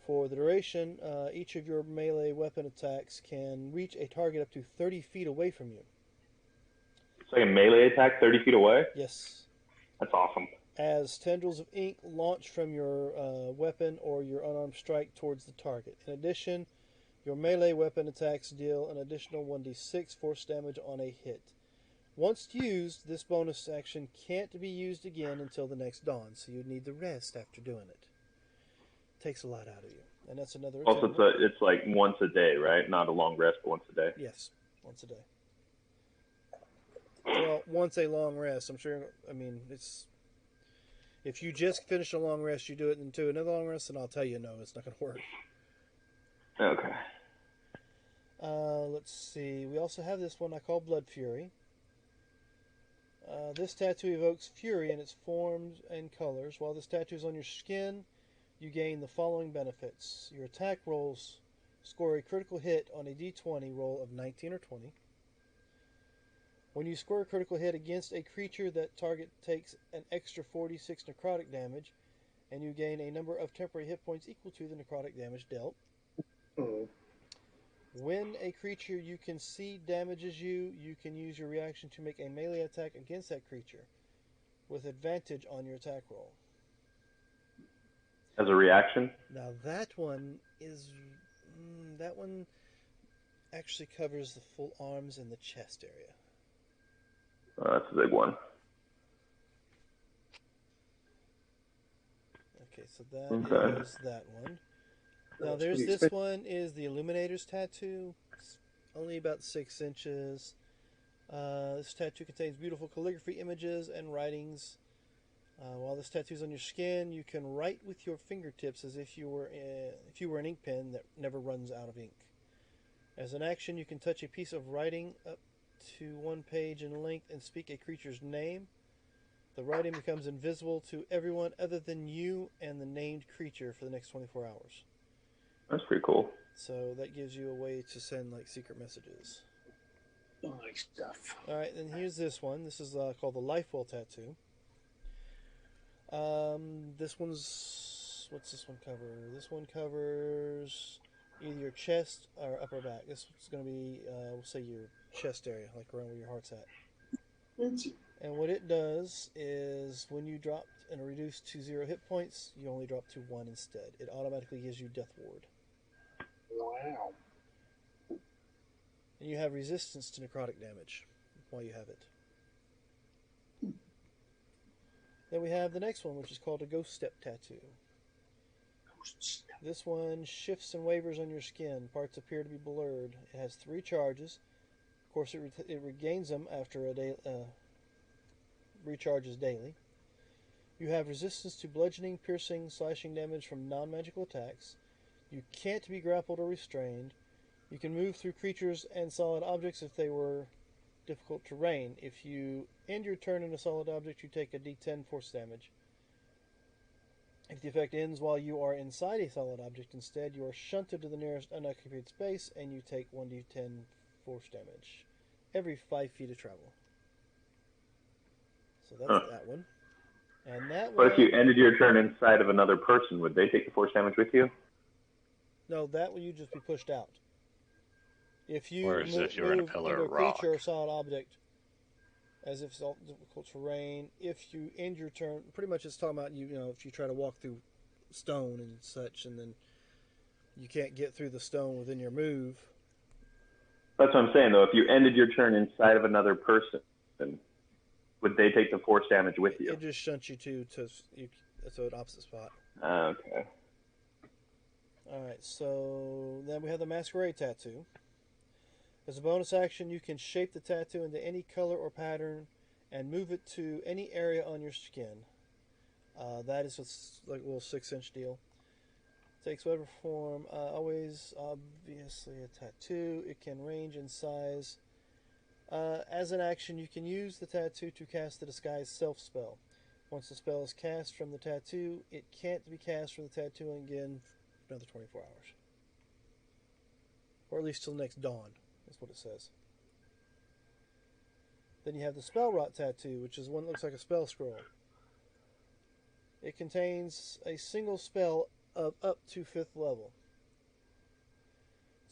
For the duration, each of your melee weapon attacks can reach a target up to 30 feet away from you. It's like a melee attack 30 feet away? Yes. That's awesome. As tendrils of ink launch from your weapon or your unarmed strike towards the target. In addition, your melee weapon attacks deal an additional 1d6 force damage on a hit. Once used, this bonus action can't be used again until the next dawn, so you need the rest after doing it. Takes a lot out of you, and that's another. Also, it's like once a day, right? Not a long rest, but once a day. Yes, once a day. Well, once a long rest. I'm sure. I mean, it's if you just finish a long rest, you do it into another long rest, and I'll tell you, no, it's not going to work. Okay. Let's see. We also have this one I call Blood Fury. This tattoo evokes fury in its forms and colors. While this tattoo is on your skin, you gain the following benefits. Your attack rolls score a critical hit on a d20 roll of 19 or 20. When you score a critical hit against a creature, that target takes an extra 46 necrotic damage, and you gain a number of temporary hit points equal to the necrotic damage dealt. Oh. When a creature you can see damages you, you can use your reaction to make a melee attack against that creature, with advantage on your attack roll. As a reaction? Now that one is... that one actually covers the full arms and the chest area. Oh, that's a big one. Okay, so that is that one. Now there's this one is the Illuminator's Tattoo. It's only about 6 inches. This tattoo contains beautiful calligraphy images and writings. While this tattoo is on your skin, you can write with your fingertips as if you were an ink pen that never runs out of ink. As an action, you can touch a piece of writing up to 1 page in length and speak a creature's name. The writing becomes invisible to everyone other than you and the named creature for the next 24 hours. That's pretty cool. So that gives you a way to send like secret messages. Nice stuff. All right, then here's this one. This is called the Lifewell Tattoo. This one's... what's this one cover? This one covers either your chest or upper back. This one's going to be, we'll say your chest area, like around where your heart's at. And what it does is when you drop and are reduced to 0 hit points, you only drop to 1 instead. It automatically gives you Death Ward. Wow. And you have resistance to necrotic damage while you have it. Then we have the next one, which is called a Ghost Step Tattoo. This one shifts and wavers on your skin. Parts appear to be blurred. It has 3 charges. Of course, it regains them after a day, recharges daily. You have resistance to bludgeoning, piercing, slashing damage from non-magical attacks. You can't be grappled or restrained. You can move through creatures and solid objects if they were difficult terrain. If you end your turn in a solid object, you take a d10 force damage. If the effect ends while you are inside a solid object, instead, you are shunted to the nearest unoccupied space and you take 1d10 force damage every 5 feet of travel. So that's that one. And that one... But if you ended your turn inside of another person, would they take the force damage with you? No, that one you'd just be pushed out. If you Whereas move, if you're in a pillar of rock. creature or solid object, as if it's all difficult terrain, if you end your turn, pretty much it's talking about you know if you try to walk through stone and such, and then you can't get through the stone within your move. That's what I'm saying, though. If you ended your turn inside of another person, would they take the force damage with you? It just shunts you to an opposite spot. Okay. All right, so then we have the Masquerade Tattoo. As a bonus action, you can shape the tattoo into any color or pattern and move it to any area on your skin. That is like a little 6-inch deal. Takes whatever form. Always, obviously, a tattoo. It can range in size. As an action, you can use the tattoo to cast the Disguise Self spell. Once the spell is cast from the tattoo, it can't be cast from the tattoo again for another 24 hours. Or at least till next dawn. That's what it says. Then you have the Spell Rot Tattoo, which is one that looks like a spell scroll. It contains a single spell of up to 5th level.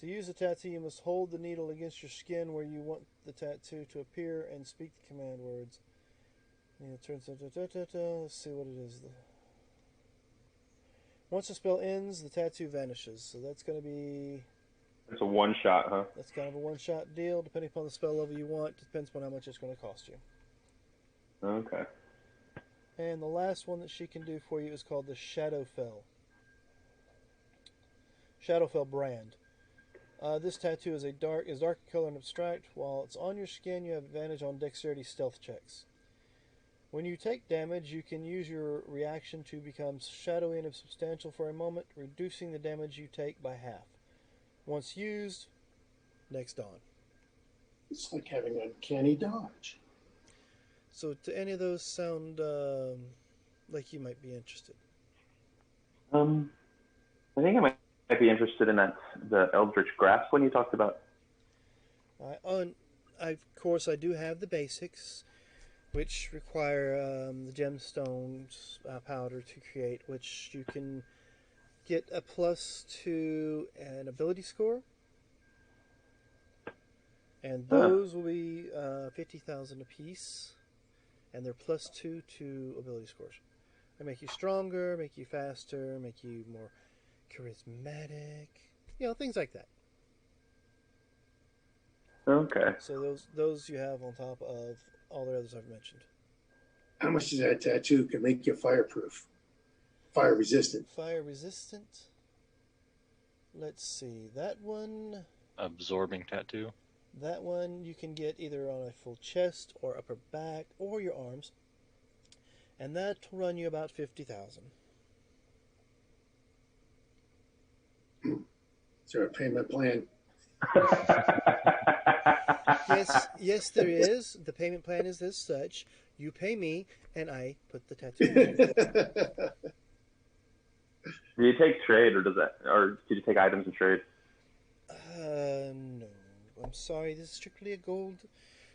To use the tattoo, you must hold the needle against your skin where you want the tattoo to appear and speak the command words. And it turns let's see what it is. Once the spell ends, the tattoo vanishes. So that's going to be... It's a one-shot, huh? That's kind of a one-shot deal. Depending upon the spell level you want, depends upon how much it's going to cost you. Okay. And the last one that she can do for you is called the Shadowfell. Shadowfell brand. This tattoo is dark in color and abstract. While it's on your skin, you have advantage on dexterity stealth checks. When you take damage, you can use your reaction to become shadowy and substantial for a moment, reducing the damage you take by half. Once used, next dawn. It's like having uncanny dodge. So, do any of those sound like you might be interested? I think I might be interested in the Eldritch Grasp one you talked about. Of course, I do have the basics, which require the gemstones powder to create, which you can get a plus to an ability score. And those will be 50,000 apiece, and they're plus 2 to ability scores. They make you stronger, make you faster, make you more charismatic, things like that. Okay. So those you have on top of all the others I've mentioned. How much does that tattoo can make you fireproof? Fire resistant. Fire resistant. Let's see. That one. Absorbing tattoo. That one you can get either on a full chest or upper back or your arms. And that will run you about 50,000. Is there a payment plan? Yes, there is. The payment plan is as such. You pay me, and I put the tattoo on you. Do you take trade, or do you take items in trade? No. I'm sorry. This is strictly a gold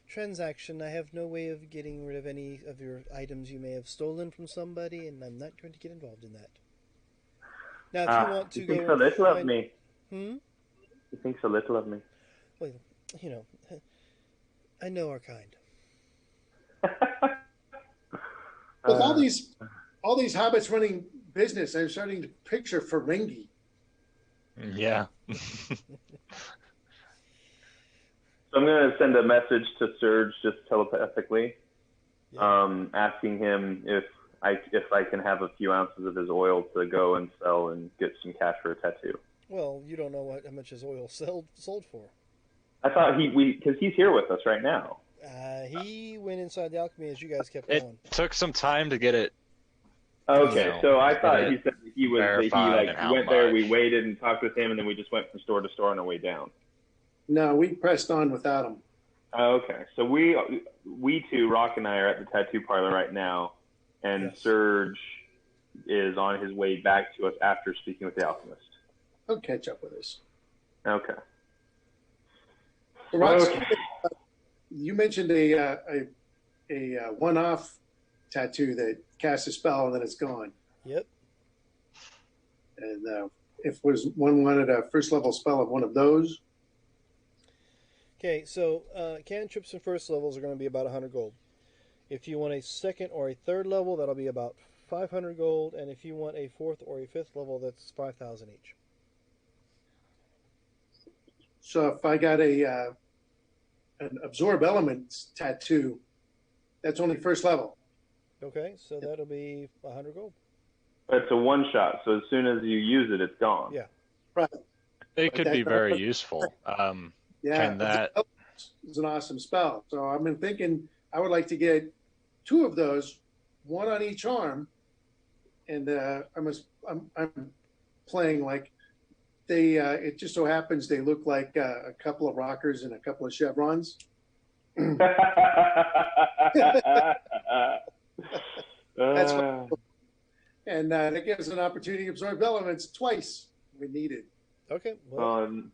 transaction. I have no way of getting rid of any of your items you may have stolen from somebody, and I'm not going to get involved in that. Now, if you want to you think so little of me. You think so little of me. Well, I know our kind. With all these hobbits running business, I'm starting to picture Ferengi. Yeah. So I'm going to send a message to Serge just telepathically, asking him if I can have a few ounces of his oil to go and sell and get some cash for a tattoo. Well, you don't know how much his oil sold for. I thought because he's here with us right now. He went inside the alchemy as you guys kept It going. took some time to get it. Okay, so I thought he said that he went there, much. we waited and talked with him, and then we just went from store to store on our way down. No, we pressed on without him. Okay, so we two, Rock and I, are at the tattoo parlor right now, and Yes. Serge is on his way back to us after speaking with the alchemist. He'll catch up with us. Okay. Rox, Okay. you mentioned a one-off tattoo that casts a spell and then it's gone. Yep. And if one wanted a first level spell of one of those. Okay, so cantrips and first levels are going to be about 100 gold. If you want a second or a third level, that'll be about 500 gold, and if you want a fourth or a fifth level, that's 5,000 each. So if I got an absorb elements tattoo, That's only first level. Okay, so that'll be 100 gold. But it's a one shot, so as soon as you use it, it's gone. Yeah. Right. It But could be that's very not- useful. Yeah. Can that? It's an awesome spell. So I've been thinking I would like to get 2 of those, 1 on each arm, and I'm playing like they. It just so happens they look like a couple of rockers and a couple of chevrons. That's what, and that gives an opportunity to absorb elements twice when needed. Okay, well, Um,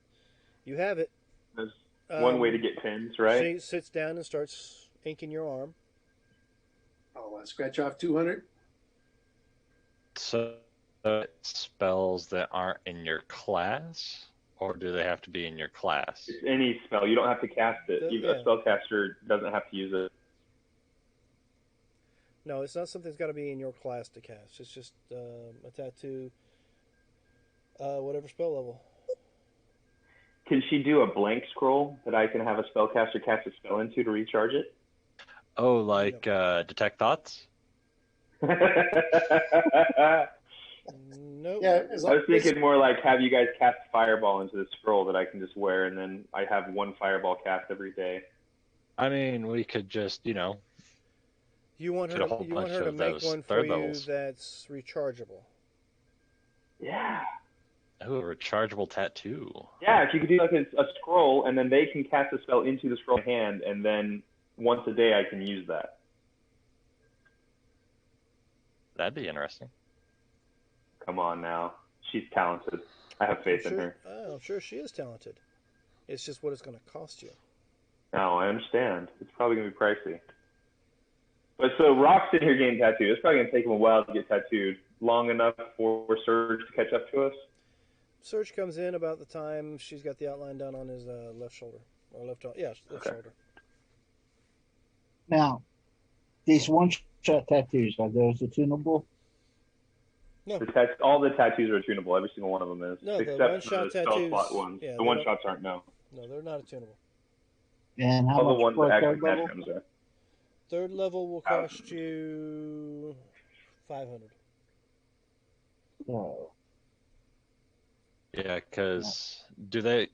you have it. there's one way to get pins, right? She sits down and starts inking your arm. I'll scratch off 200. So spells that aren't in your class, or do they have to be in your class? It's any spell. You don't have to cast it. Yeah. A spellcaster doesn't have to use it. No, it's not something that's got to be in your class to cast. It's just a tattoo, whatever spell level. Can she do a blank scroll that I can have a spellcaster cast a spell into to recharge it? Oh, like detect thoughts? Nope. Yeah, I was thinking more like have you guys cast fireball into the scroll that I can just wear, and then I have 1 fireball cast every day. I mean, we could just, You want her Get a to, whole you want bunch her to of make those one for third you levels. that's rechargeable. Yeah. oh, a rechargeable tattoo. Yeah, if you could do like a scroll, and then they can cast a spell into the scroll hand, and then once a day I can use that. That'd be interesting. Come on now. She's talented. I have faith in her. I'm sure she is talented. It's just what it's going to cost you. No, I understand. It's probably going to be pricey. But so Rock's in here getting tattooed. It's probably going to take him a while to get tattooed. Long enough for Surge to catch up to us? Surge comes in about the time she's got the outline done on his left shoulder. Or left shoulder. Now, these one-shot tattoos, are those attunable? No. All the tattoos are tunable. Every single one of them is. No, the except one-shot for the spell tattoos- slot ones. yeah, the they're one-shots aren't, no. No, they're not attunable. And how All the much ones for that a actually third level? catch them are. Third level will cost you 500. So, Yeah, because do they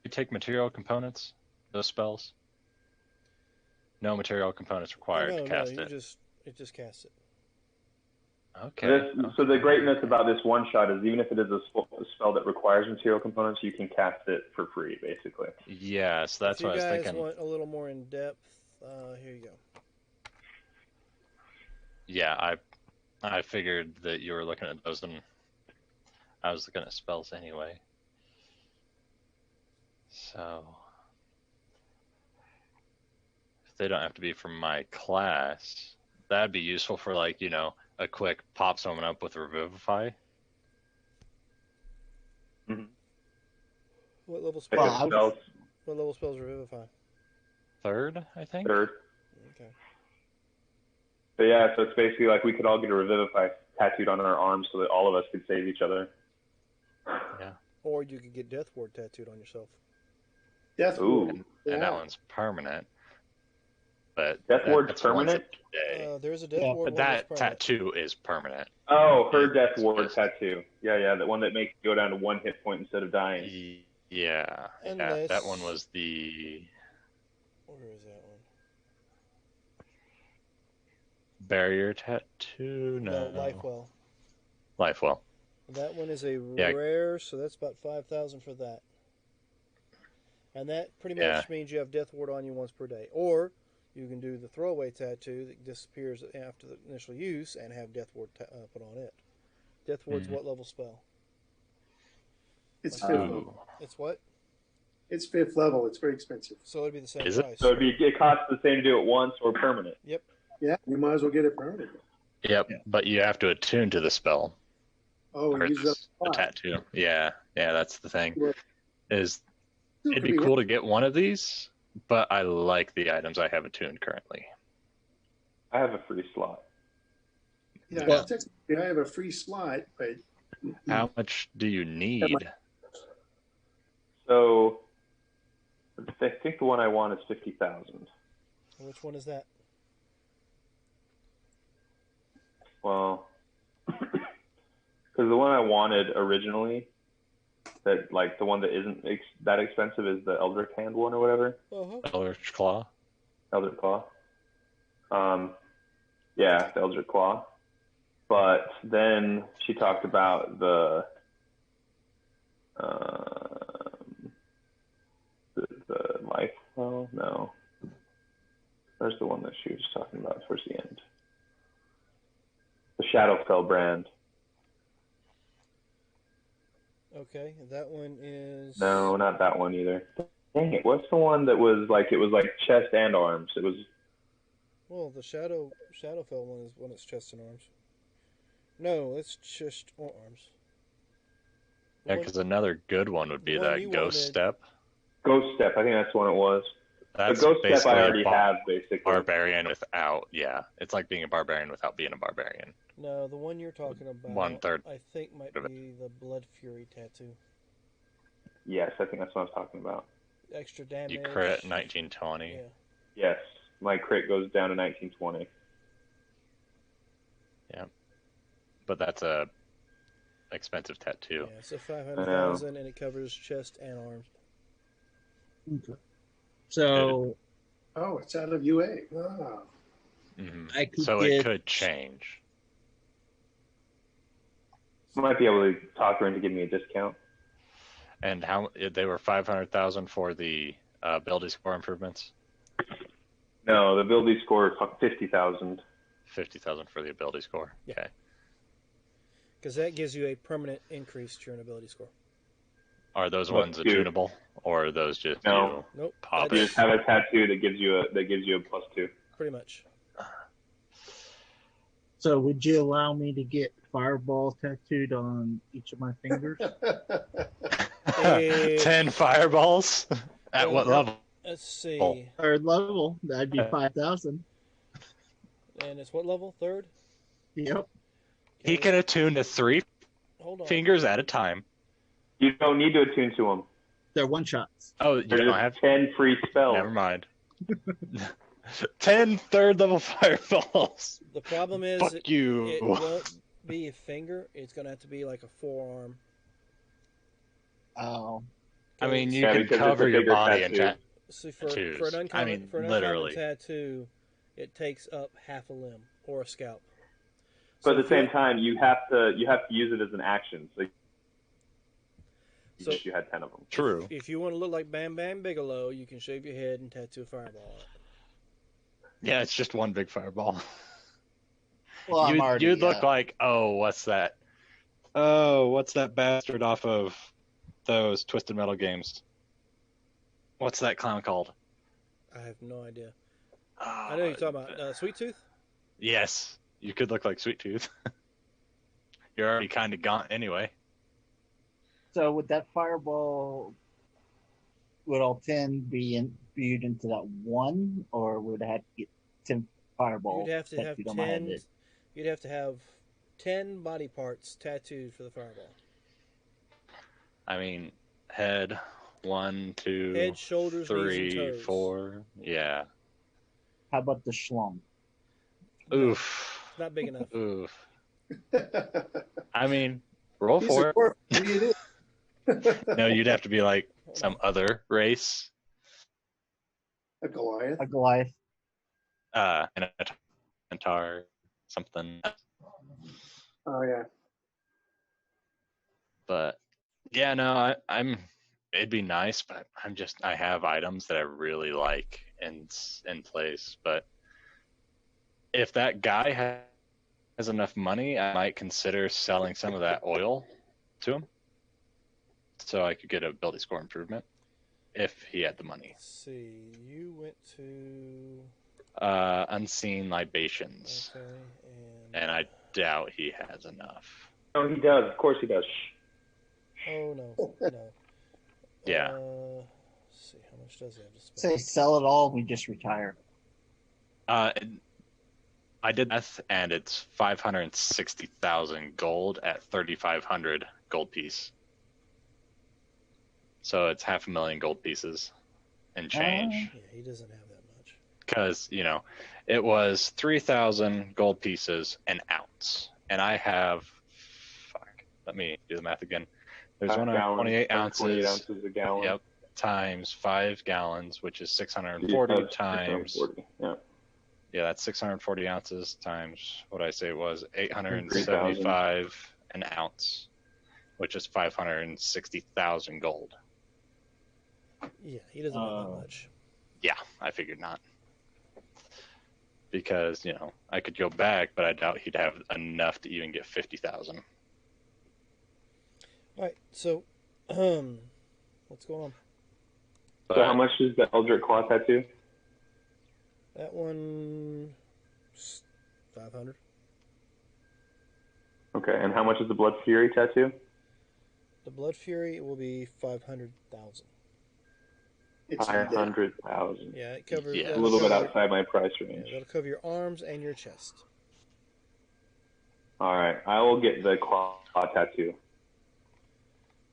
you take material components, those spells? No material components required to cast no, it. it just casts it. Okay. So the greatness about this one-shot is even if it is a spell that requires material components, you can cast it for free, basically. Yeah, so that's if you what I was guys thinking. want a little more in depth, here you go. Yeah, I figured that you were looking at those, and I was looking at spells anyway. So if they don't have to be from my class, that'd be useful for like, a quick pop someone up with Revivify. Mm-hmm. What level Well, What level spells Revivify? Third, I think. Third. Okay. But yeah, so it's basically like we could all get a Revivify tattooed on our arms so that all of us could save each other. Yeah. Or you could get Death Ward tattooed on yourself. Death Ooh. Ward. And Yeah. that one's permanent. But Death Ward's that's the ones permanent? that day. There's a Death Yeah, Ward But one that's that permanent. tattoo is permanent. Oh, her Death Ward tattoo. Yeah, the one that makes you go down to 1 hit point instead of dying. Yeah. Unless- That one was the Where is that one? barrier tattoo. No, Lifewell. Lifewell. That one is a Yeah. rare, so that's about 5,000 for that. And that pretty much Yeah. means you have Death Ward on you once per day. Or you can do the throwaway tattoo that disappears after the initial use and have Death Ward put on it. Death Ward's Mhm. what level spell? It's Ooh. fifth level. It's what? It's 5th level. It's very expensive. So it'd be the same Is it? price. So it costs the same to do it once or permanent. Yep. Yeah, you might as well get it permanent. Yep, but you have to attune to the spell Oh, or and use it up the spot. tattoo. Yeah, that's the thing. Well, Is Still it'd could be cool to get one of these, but I like the items I have attuned currently. I have a free slot. Yeah, Well- technically I have a free slot, but How much do you need? So I think the one I want is 50,000. Which one is that? Well, because the one I wanted originally, that like the one that isn't that expensive, is the Eldritch Hand one or whatever. Eldritch Claw. Eldritch Claw. Yeah, the Eldritch Claw. But then she talked about the life. Oh no, there's the one that she was talking about towards the end. The Shadowfell brand. Okay, that one is. No, not that one either. Dang it! What's the one that was like? It was like chest and arms. It was. Well, the Shadowfell one is when it's chest and arms. No, it's just arms. Yeah, because another good one would be that Ghost wanted... Step. Ghost Step, I think that's the one it was. That's the Ghost Step I already have, basically. Barbarian without, yeah. It's like being a barbarian without being a barbarian. No, the one you're talking about, 1/3. I think might be the Blood Fury tattoo. Yes, I think that's what I was talking about. Extra damage. You crit 1920. Yeah. Yes, my crit goes down to 1920. Yeah. But that's a expensive tattoo. Yeah, so 500,000 and it covers chest and arms. Okay. So. Oh, it's out of UA. Wow. Mm-hmm. So it could change. I might be able to talk her into giving me a discount. And how they were 500,000 for the ability score improvements? No, the ability score is 50,000. 50,000 for the ability score. Yeah. Okay. Because that gives you a permanent increase to your ability score. Are those ones attunable, or are those just no? Nope. You just have a tattoo that gives you a +2. Pretty much. So, would you allow me to get fireball tattooed on each of my fingers? 10 fireballs? At what level? Let's see. Third level. That'd be 5,000. And it's what level? Third? Yep. Okay. He can attune to 3 fingers at a time. You don't need to attune to them. They're one shots. Oh, you don't have 10 free spells. Never mind. 10 third level fireballs. The problem is Fuck you. It won't be a finger. It's going to have to be like a forearm. Oh. I mean, you can cover your body in tattoos. See, for an uncommon literally. tattoo, it takes up half a limb or a scalp. But at the same time, you have to use it as an action. So you had 10 of them. True. If you want to look like Bam Bam Bigelow, you can shave your head and tattoo a fireball on it. Yeah, it's just one big fireball. Well, you'd look like, what's that? Oh, what's that bastard off of those Twisted Metal games? What's that clown called? I have no idea. I know you're talking about Sweet Tooth? Yes, you could look like Sweet Tooth. You're already kind of gaunt anyway. So would that fireball, would all 10 be imbued into that one, or would it have to get 10 fireballs? You'd have to have 10. You'd have to have 10 body parts tattooed for the fireball. I mean, head, 1, 2, head, shoulders, 3, knees, and toes. 4. Yeah. How about the schlong? Oof. Not big enough. Oof. I mean, roll for it. No, you'd have to be like some other race. A Goliath. A Goliath. And a Centaur, something. Oh yeah. But yeah, no, I'm. It'd be nice, but I have items that I really like in place. But if that guy has enough money, I might consider selling some of that oil to him, so I could get a ability score improvement if he had the money. Let's see, you went to Unseen Libations, okay, and I doubt he has enough. Oh, he does. Of course he does. Oh no, no. Yeah. Let's see, how much does he have to spend? Say sell it all and we just retire. I did that, and it's 560,000 gold at 3,500 gold piece. So it's 500,000 gold pieces and change. Yeah, he doesn't have that much. because it was 3,000 gold pieces an ounce, and I have, let me do the math again. There's 128 ounces. 28 ounces a gallon. Yep. Times 5 gallons, which is 640 times. 640, yeah. Yeah, that's 640 ounces times what I say it was 875 an ounce, which is 560,000 gold. Yeah, he doesn't have that much. Yeah, I figured not. Because, I could go back, but I doubt he'd have enough to even get 50,000. All right, so what's going on? But, So how much is the Eldritch Claw tattoo? That one, 500. Okay, and how much is the Blood Fury tattoo? The Blood Fury will be 500,000. It's 500,000. Yeah, it covers Yeah. A little bit outside my price Yeah, range. that'll cover your arms and your chest. All right, I will get the claw tattoo.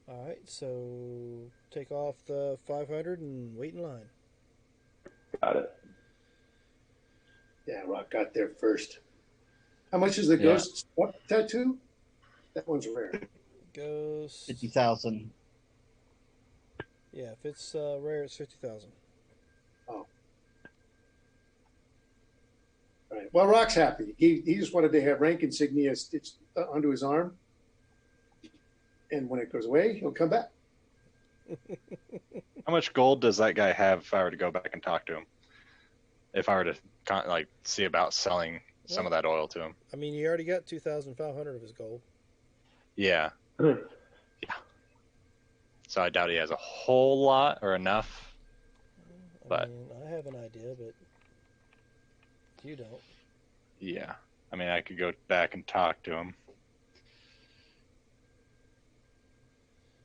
All right, so take off the 500 and wait in line. Got it. Yeah, Rock got there first. How much is the Yeah. ghost tattoo? That one's rare. Goes 50,000. Yeah, if it's rare, it's 50,000. All right. Well, Rock's happy. He just wanted to have rank insignia stitched onto his arm. And when it goes away, he'll come back. how much gold does that guy have if I were to go back and talk to him? If I were to see about selling some of that oil to him. I mean, you already got 2,500 of his gold. Yeah. Yeah. So I doubt he has a whole lot or enough. But- I have an idea, but you don't. Yeah. I mean, I could go back and talk to him.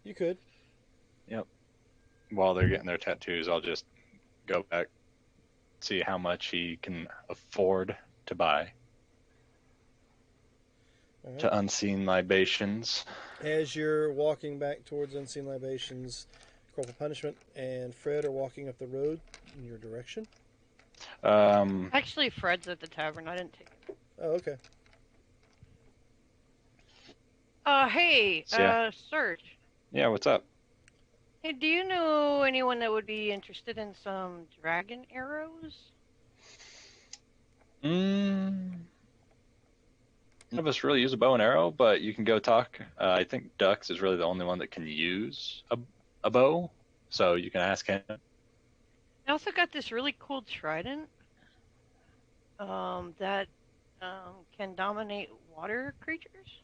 You could. While they're getting their tattoos, I'll just go back, see how much he can afford to buy All right. to Unseen Libations. As you're walking back towards Unseen Libations, Corporal Punishment and Fred are walking up the road in your direction. Actually, Fred's at the tavern. I didn't take it. Oh, okay. Hey, Yeah. Serge. Yeah, what's up? Hey, do you know anyone that would be interested in some dragon arrows? None of us really use a bow and arrow, but you can go talk. I think Dux is really the only one that can use a bow, so you can ask him. I also got this really cool trident that can dominate water creatures.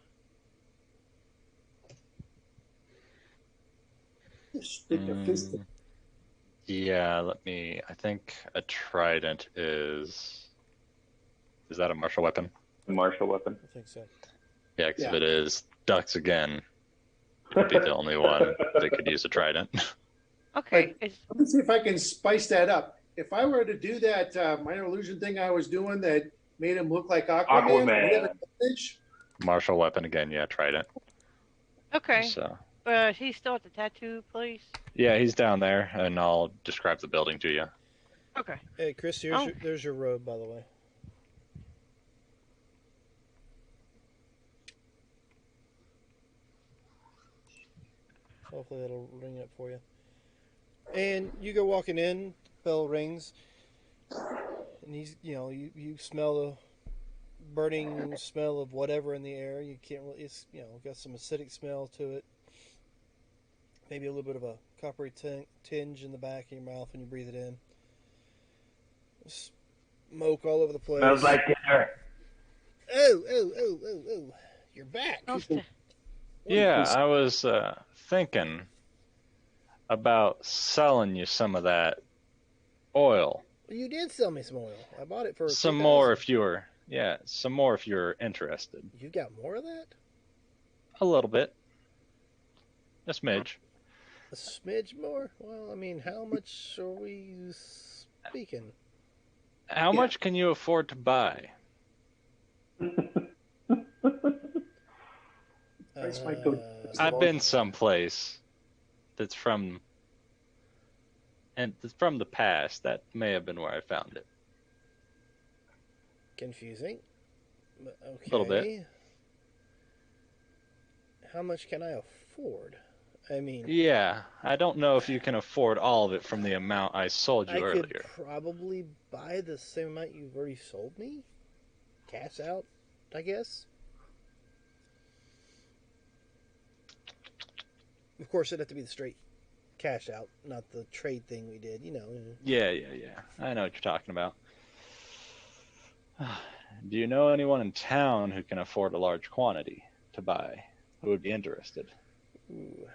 Yeah, I think a trident is that a martial weapon? The martial weapon. I think so. Yeah, because Yeah. if it is, Dux again would be the only one that could use a trident. Okay, it's Let me see if I can spice that up. If I were to do that minor illusion thing I was doing that made him look like Aquaman, Aquaman. would he have advantage? Martial weapon again, yeah, trident. okay. So But he's still at the tattoo place. yeah, he's down there, and I'll describe the building to you. Okay. Hey, Chris, there's your robe, by the way. Hopefully that'll ring it for you. And you go walking in, bell rings, and you smell the burning smell of whatever in the air. You can't really, it's got some acidic smell to it. Maybe a little bit of a coppery tinge in the back of your mouth when you breathe it in. Smoke all over the place. Smells like dinner. Oh! You're back. Yeah, I was thinking about selling you some of that oil. Well, you did sell me some oil. I bought it for Some 2,000. more if you're interested. You got more of that? A little bit. A smidge. A smidge more? Well, I mean, how much are we speaking? How much can you afford to buy? Price might go- I've been someplace that's from the past. That may have been where I found it. confusing. But okay. Little bit. How much can I afford? I mean, Yeah, I don't know if you can afford all of it from the amount I sold you I could earlier. probably buy the same amount you've already sold me. Cash out, I guess. Of course, it'd have to be the straight cash out, not the trade thing we did. Yeah. I know what you're talking about. Do you know anyone in town who can afford a large quantity to buy? Who would be interested? Ooh.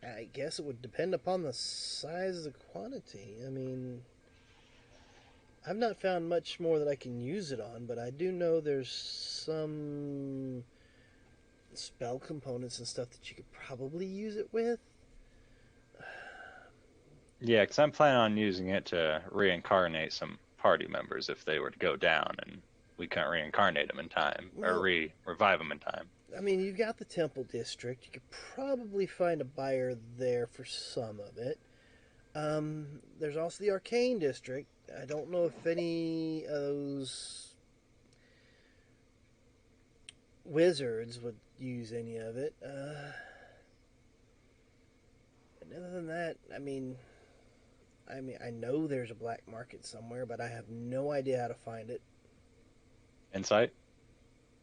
I guess it would depend upon the size of the quantity. I mean, I've not found much more that I can use it on, but I do know there's some spell components and stuff that you could probably use it with. Yeah, because I'm planning on using it to reincarnate some party members if they were to go down and we couldn't reincarnate them in time or revive them in time. I mean, you've got the Temple District. You could probably find a buyer there for some of it. There's also the Arcane District. I don't know if any of those wizards would use any of it. And other than that, I mean, I know there's a black market somewhere, but I have no idea how to find it. Insight?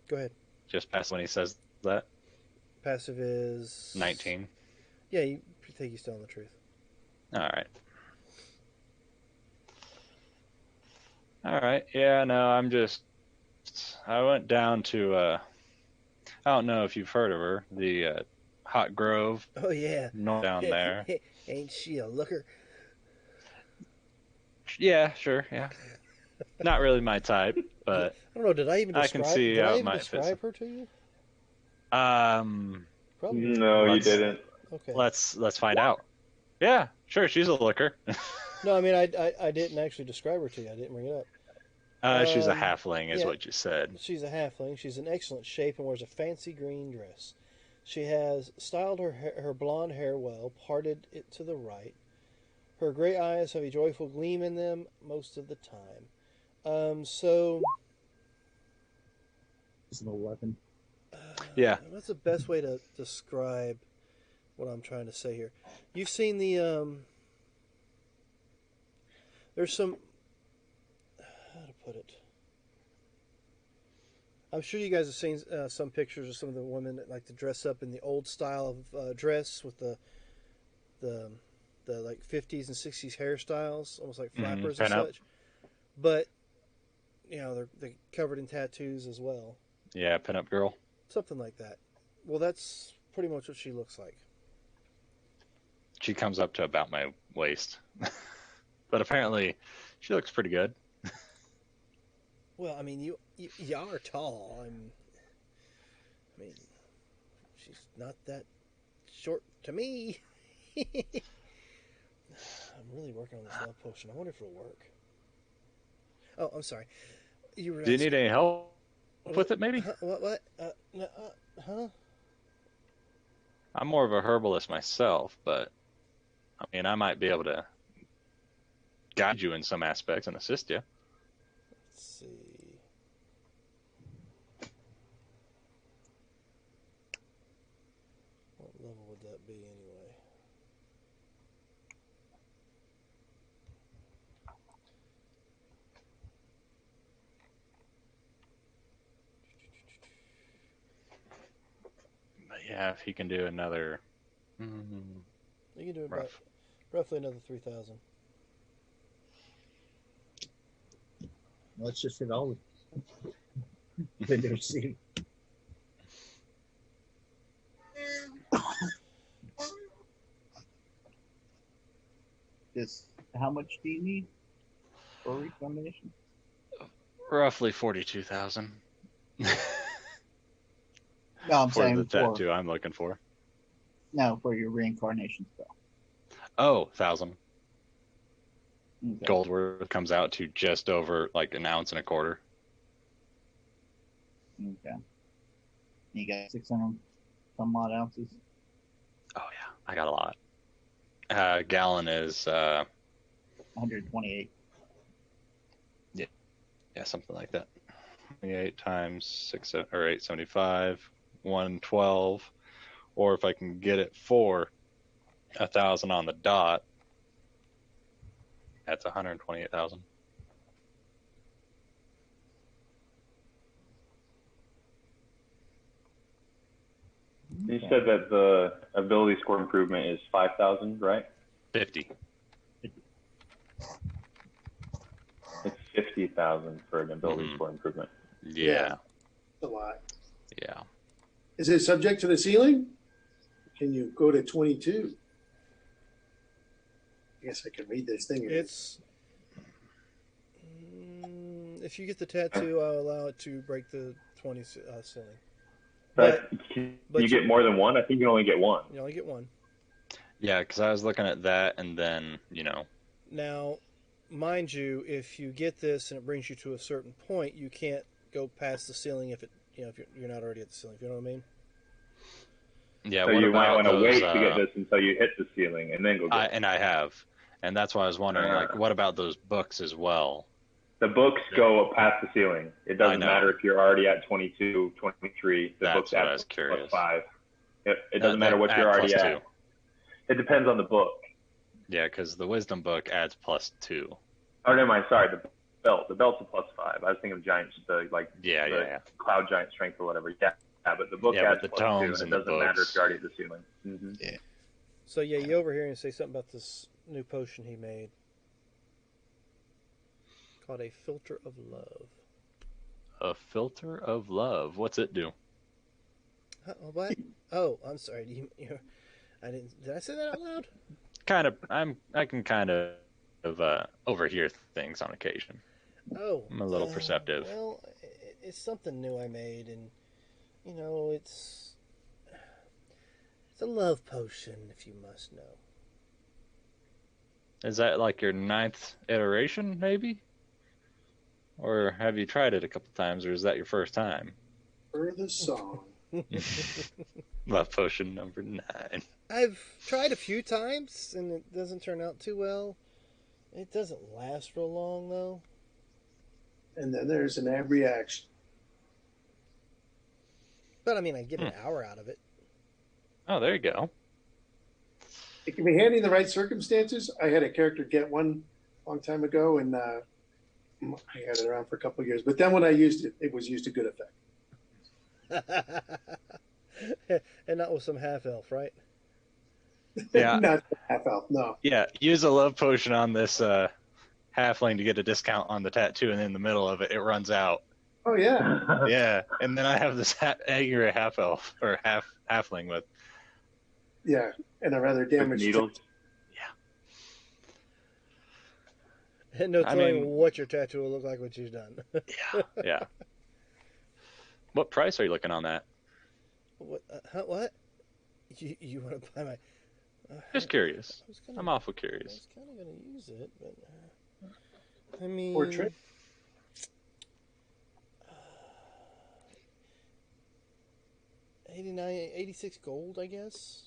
Go ahead. Just pass when he says that. Passive is 19. Yeah, you think he's telling the truth. All right. Yeah, no, I went down to, I don't know if you've heard of her, the Hot Grove. Oh, yeah. Down there. Ain't she a looker? Yeah, sure, yeah. Not really my type, but I don't know, did I even describe, I can see how it might describe her to you? Probably. No, you didn't. Okay. Let's find out. Yeah, sure, she's a looker. No, I mean, I didn't actually describe her to you. I didn't bring it up. She's a halfling, is yeah, what you said. She's a halfling. She's in excellent shape and wears a fancy green dress. She has styled her blonde hair well, parted it to the right. Her gray eyes have a joyful gleam in them most of the time. So... It's an 11. Yeah. That's the best way to describe what I'm trying to say here. You've seen the... There's some... How to put it? I'm sure you guys have seen some pictures of some of the women that like to dress up in the old style of dress with the like 50s and 60s hairstyles, almost like flappers and such. But they're covered in tattoos as well. Yeah, pinup girl. Something like that. Well, that's pretty much what she looks like. She comes up to about my waist, but apparently she looks pretty good. Well, I mean, y'all are tall. I mean, she's not that short to me. I'm really working on this love potion. I wonder if it'll work. Oh, I'm sorry. Do you need any help with it, maybe? What? Huh? I'm more of a herbalist myself, but I mean, I might be able to guide you in some aspects and assist you. Let's see. What level would that be anyway? But yeah, if he can do another. You can do about roughly another 3,000. Let's just hit all the vendors. See. How much do you need for recombination? Roughly 42,000. No, I'm for saying the tattoo I'm looking for. No, for your reincarnation spell. Oh, 1,000. Okay. Gold worth comes out to just over like an ounce and a quarter. Okay. You got 600 some odd ounces. Oh yeah, I got a lot. Gallon is 128. Yeah, Yeah, something like that. 28 times 6 or 875, 112, or if I can get it for 1,000 on the dot, that's 128,000. You said that the ability score improvement is 5,000, right? 50. It's 50,000 for an ability Mhm. score improvement. Yeah. A lot. Yeah. Is it subject to the ceiling? Can you go to 22? I guess I can read this thing. It's if you get the tattoo, I'll allow it to break the 20 ceiling. But can you get more than one? I think you only get one. You only get one. Yeah, because I was looking at that, and then, Now, mind you, if you get this and it brings you to a certain point, you can't go past the ceiling if you're not already at the ceiling. If you know what I mean? Yeah, So what you might about want to those, wait to get this until you hit the ceiling and then go get it. And I have. And that's why I was wondering, what about those books as well? The books go past the ceiling. It doesn't matter if you're already at 22, 23. The books what I add was curious. plus 5. It doesn't matter what you're already at. 2. It depends on the book. Yeah, because the wisdom book adds plus 2. Oh, never mind. Sorry, the belt. The belt's a plus 5. I was thinking of giants, the cloud giant strength or whatever. Yeah, but the book adds the plus 2, tomes and and it the doesn't matter books. if you're already at the ceiling. Mm-hmm. Yeah. So yeah, you over here and say something about this new potion he made called a filter of love. A filter of love. What's it do? What? Oh, I'm sorry. I didn't. Did I say that out loud? Kind of. I can kind of overhear things on occasion. Oh, I'm a little perceptive. Well, it's something new I made, and it's a love potion, if you must know. Is that like your 9th iteration, maybe? Or have you tried it a couple times, or is that your first time? For the song. Love potion number 9. I've tried a few times, and it doesn't turn out too well. It doesn't last real long, though. And then there's an ab reaction. But I mean, I get an hour out of it. Oh, there you go. It can be handy in the right circumstances. I had a character get one a long time ago, and I had it around for a couple of years. But then when I used it, it was used to good effect. And not with some half elf, right? Yeah. Not half elf, no. Yeah, use a love potion on this halfling to get a discount on the tattoo, and in the middle of it, it runs out. Oh, yeah. Yeah, and then I have this angry half elf or halfling with. Yeah, and a rather damaged needles. And no telling what your tattoo will look like when she's done. Yeah. What price are you looking on that? What? What? You want to buy my? Just curious. I'm awful curious. I was kind of going to use it, but I mean, portrait. 86 gold, I guess.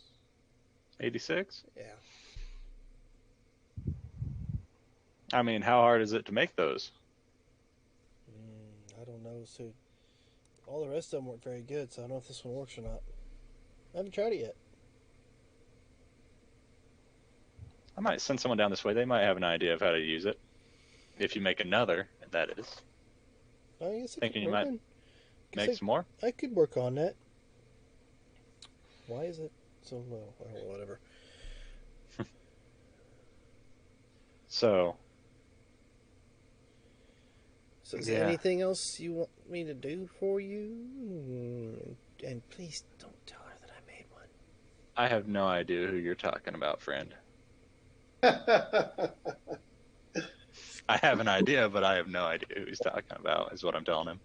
86? Yeah. I mean, how hard is it to make those? I don't know. So all the rest of them weren't very good, so I don't know if this one works or not. I haven't tried it yet. I might send someone down this way. They might have an idea of how to use it. If you make another, that is. I guess Thinking you might make some more? I could work on that. Why is it so low? Oh, whatever. So is there anything else you want me to do for you? And please don't tell her that I made one. I have no idea who you're talking about, friend. I have an idea, but I have no idea who he's talking about, is what I'm telling him.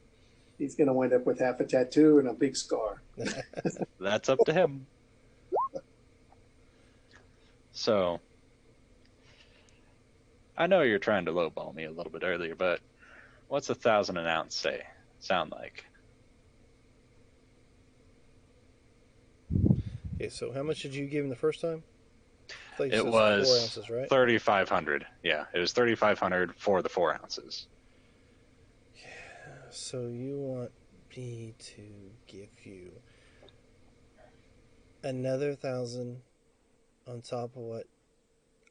He's going to wind up with half a tattoo and a big scar. That's up to him. So, I know you're trying to lowball me a little bit earlier, but what's 1,000 an ounce sound like? Okay, so how much did you give him the first time? It was 4 ounces, right? 3,500. Yeah, it was 3,500 for the 4 ounces. So you want me to give you another 1,000 on top of what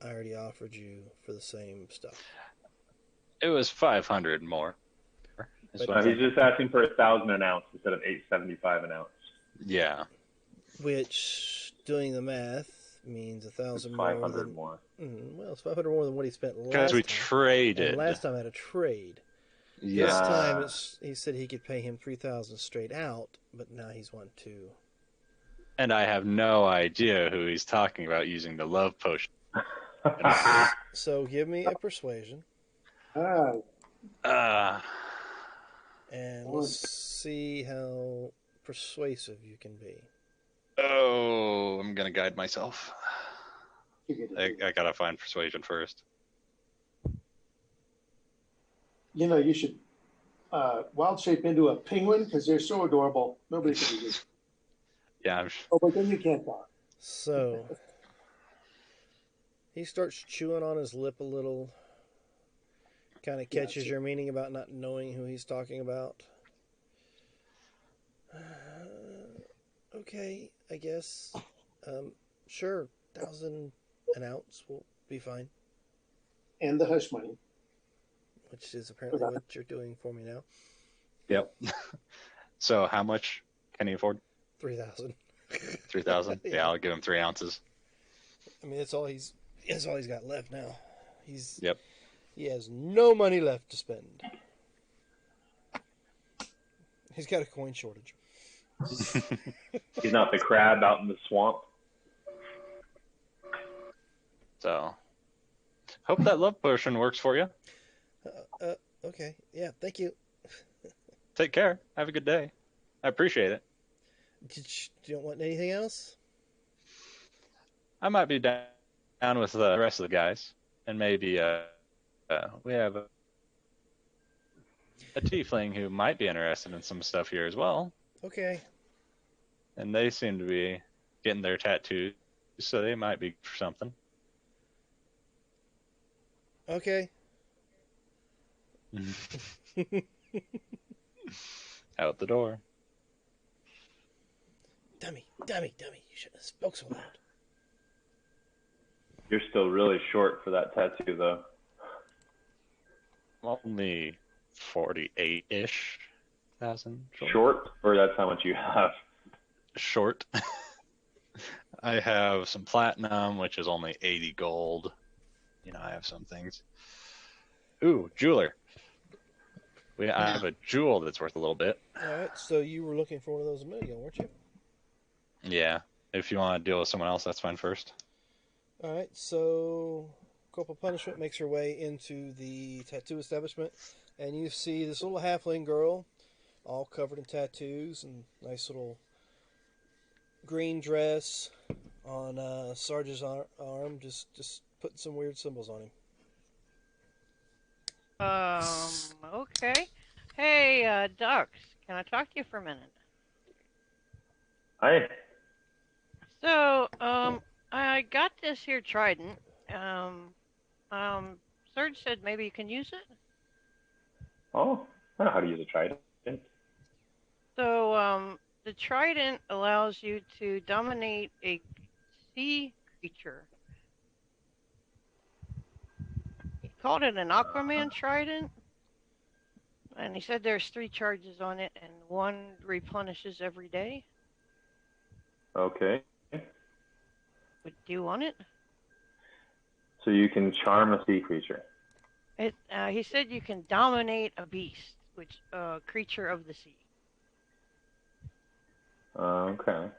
I already offered you for the same stuff? It was 500 more. Is But- what He's just asking for 1,000 an ounce instead of 875 an ounce. yeah. Which, doing the math, means 1,000 more 500 than. more. Well, it's 500 more than what he spent last Because we time. traded. And last time I had a trade. This Yeah. time he said he could pay him 3,000 straight out, but now he's wanting to. And I have no idea who he's talking about using the love potion. So give me a persuasion, Ah, and let's see how persuasive you can be. I'm going to guide myself. you get it. I got to find persuasion first. You know, you should wild shape into a penguin because they're so adorable. Nobody can do this. Yeah, Oh, but then you can't talk. So he starts chewing on his lip a little, kind of catches your meaning about not knowing who he's talking about. Okay, I guess. Sure, 1,000 an ounce will be fine, And the hush money. which is apparently what you're doing for me now. Yep. So how much can he afford? 3,000. 3,000? Yeah. Yeah, I'll give him 3 ounces. I mean, that's all he's got left now. Yep. He has no money left to spend. He's got a coin shortage. He's not the crab out in the swamp. So, hope that love potion works for you. Okay. Yeah, thank you. Take care. Have a good day. I appreciate it. You don't want anything else? I might be down with the rest of the guys, and maybe we have a tiefling who might be interested in some stuff here as well, Okay. and they seem to be getting their tattoos, so they might be for something. Okay. Out the door. Dummy. You shouldn't have spoke so loud. You're still really short for that tattoo, though. Only 48-ish thousand. Short, or that's how much you have? Short. I have some platinum, which is only 80 gold. You know, I have some things. Ooh, jeweler. I have a jewel that's worth a little bit. Alright, so you were looking for one of those a minute ago, weren't you? Yeah. If you want to deal with someone else, that's fine first. Alright, so Corporal Punishment makes her way into the tattoo establishment, and you see this little halfling girl, all covered in tattoos, and nice little green dress on Sarge's arm, just putting some weird symbols on him. Okay. Hey, Ducks, can I talk to you for a minute? Hi. So, I got this here trident. Serge said maybe you can use it. Oh, I know how to use a trident. So, the trident allows you to dominate a sea creature. He called it an Aquaman trident. And he said there's 3 charges on it, and one replenishes every day. Okay. Do you want it? So you can charm a sea creature. He said you can dominate a beast, which creature of the sea. Okay.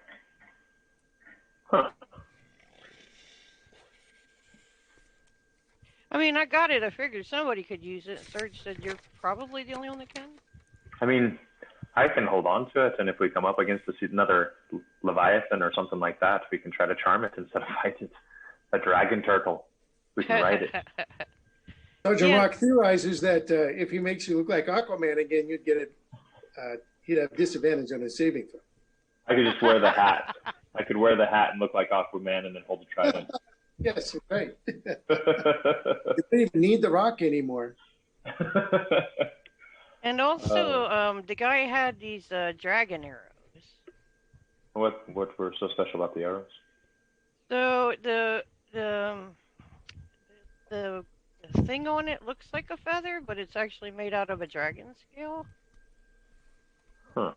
Huh. I mean, I got it. I figured somebody could use it. Serge said you're probably the only one that can. I mean, I can hold on to it, and if we come up against another Leviathan or something like that, we can try to charm it instead of fight it. A dragon turtle. We can ride it. Sergeant Yeah. Rock theorizes that if he makes you look like Aquaman again, you'd get it. He'd have disadvantage on his saving throw. I could just wear the hat. I could wear the hat and look like Aquaman and then hold the trident. Yes, you're right. You don't even need the rock anymore. And also, the guy had these dragon arrows. What were so special about the arrows? So the the thing on it looks like a feather, but it's actually made out of a dragon scale. Huh.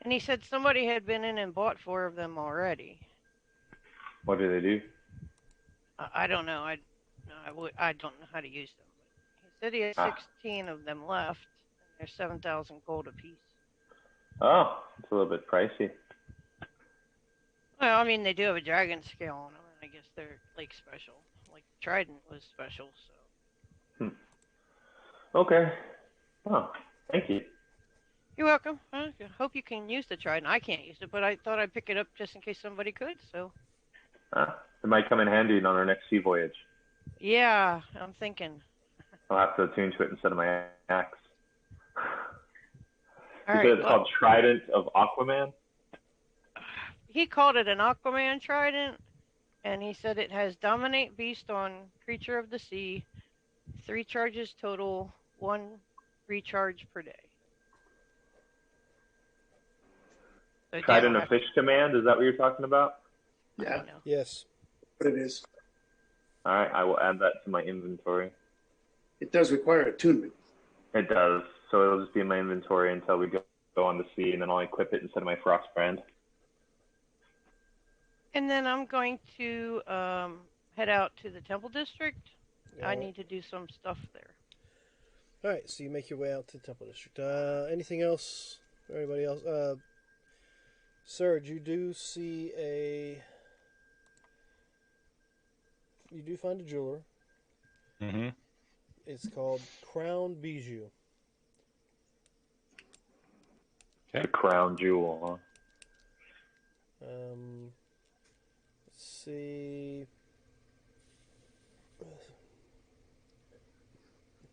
And he said somebody had been in and bought 4 of them already. What do they do? I don't know. I don't know how to use them. He said he has 16 of them left, and they're 7,000 gold apiece. Oh, it's a little bit pricey. Well, I mean, they do have a dragon scale on them, and I guess they're like special. Like Trident was special, so. Okay. Oh, thank you. You're welcome. I hope you can use the Trident. I can't use it, but I thought I'd pick it up just in case somebody could. So. It might come in handy on our next sea voyage. Yeah, I'm thinking. I'll have to attune to it instead of my axe. All You right, said it's called Trident of Aquaman? He called it an Aquaman Trident, and he said it has Dominate Beast on Creature of the Sea, 3 charges total, 1 recharge per day. So Trident of Fish Command, is that what you're talking about? Yeah. Yes. What it is. All right, I will add that to my inventory. It does require attunement. It does. So it'll just be in my inventory until we go on the sea, and then I'll equip it instead of my Frostbrand. And then I'm going to head out to the Temple District. I Alright. need to do some stuff there. All right, so you make your way out to the Temple District. Anything else? Or anybody else? Serge, you do see you do find a jeweler. Mm-hmm. It's called Crown Bijou. The crown jewel, huh? Let's see.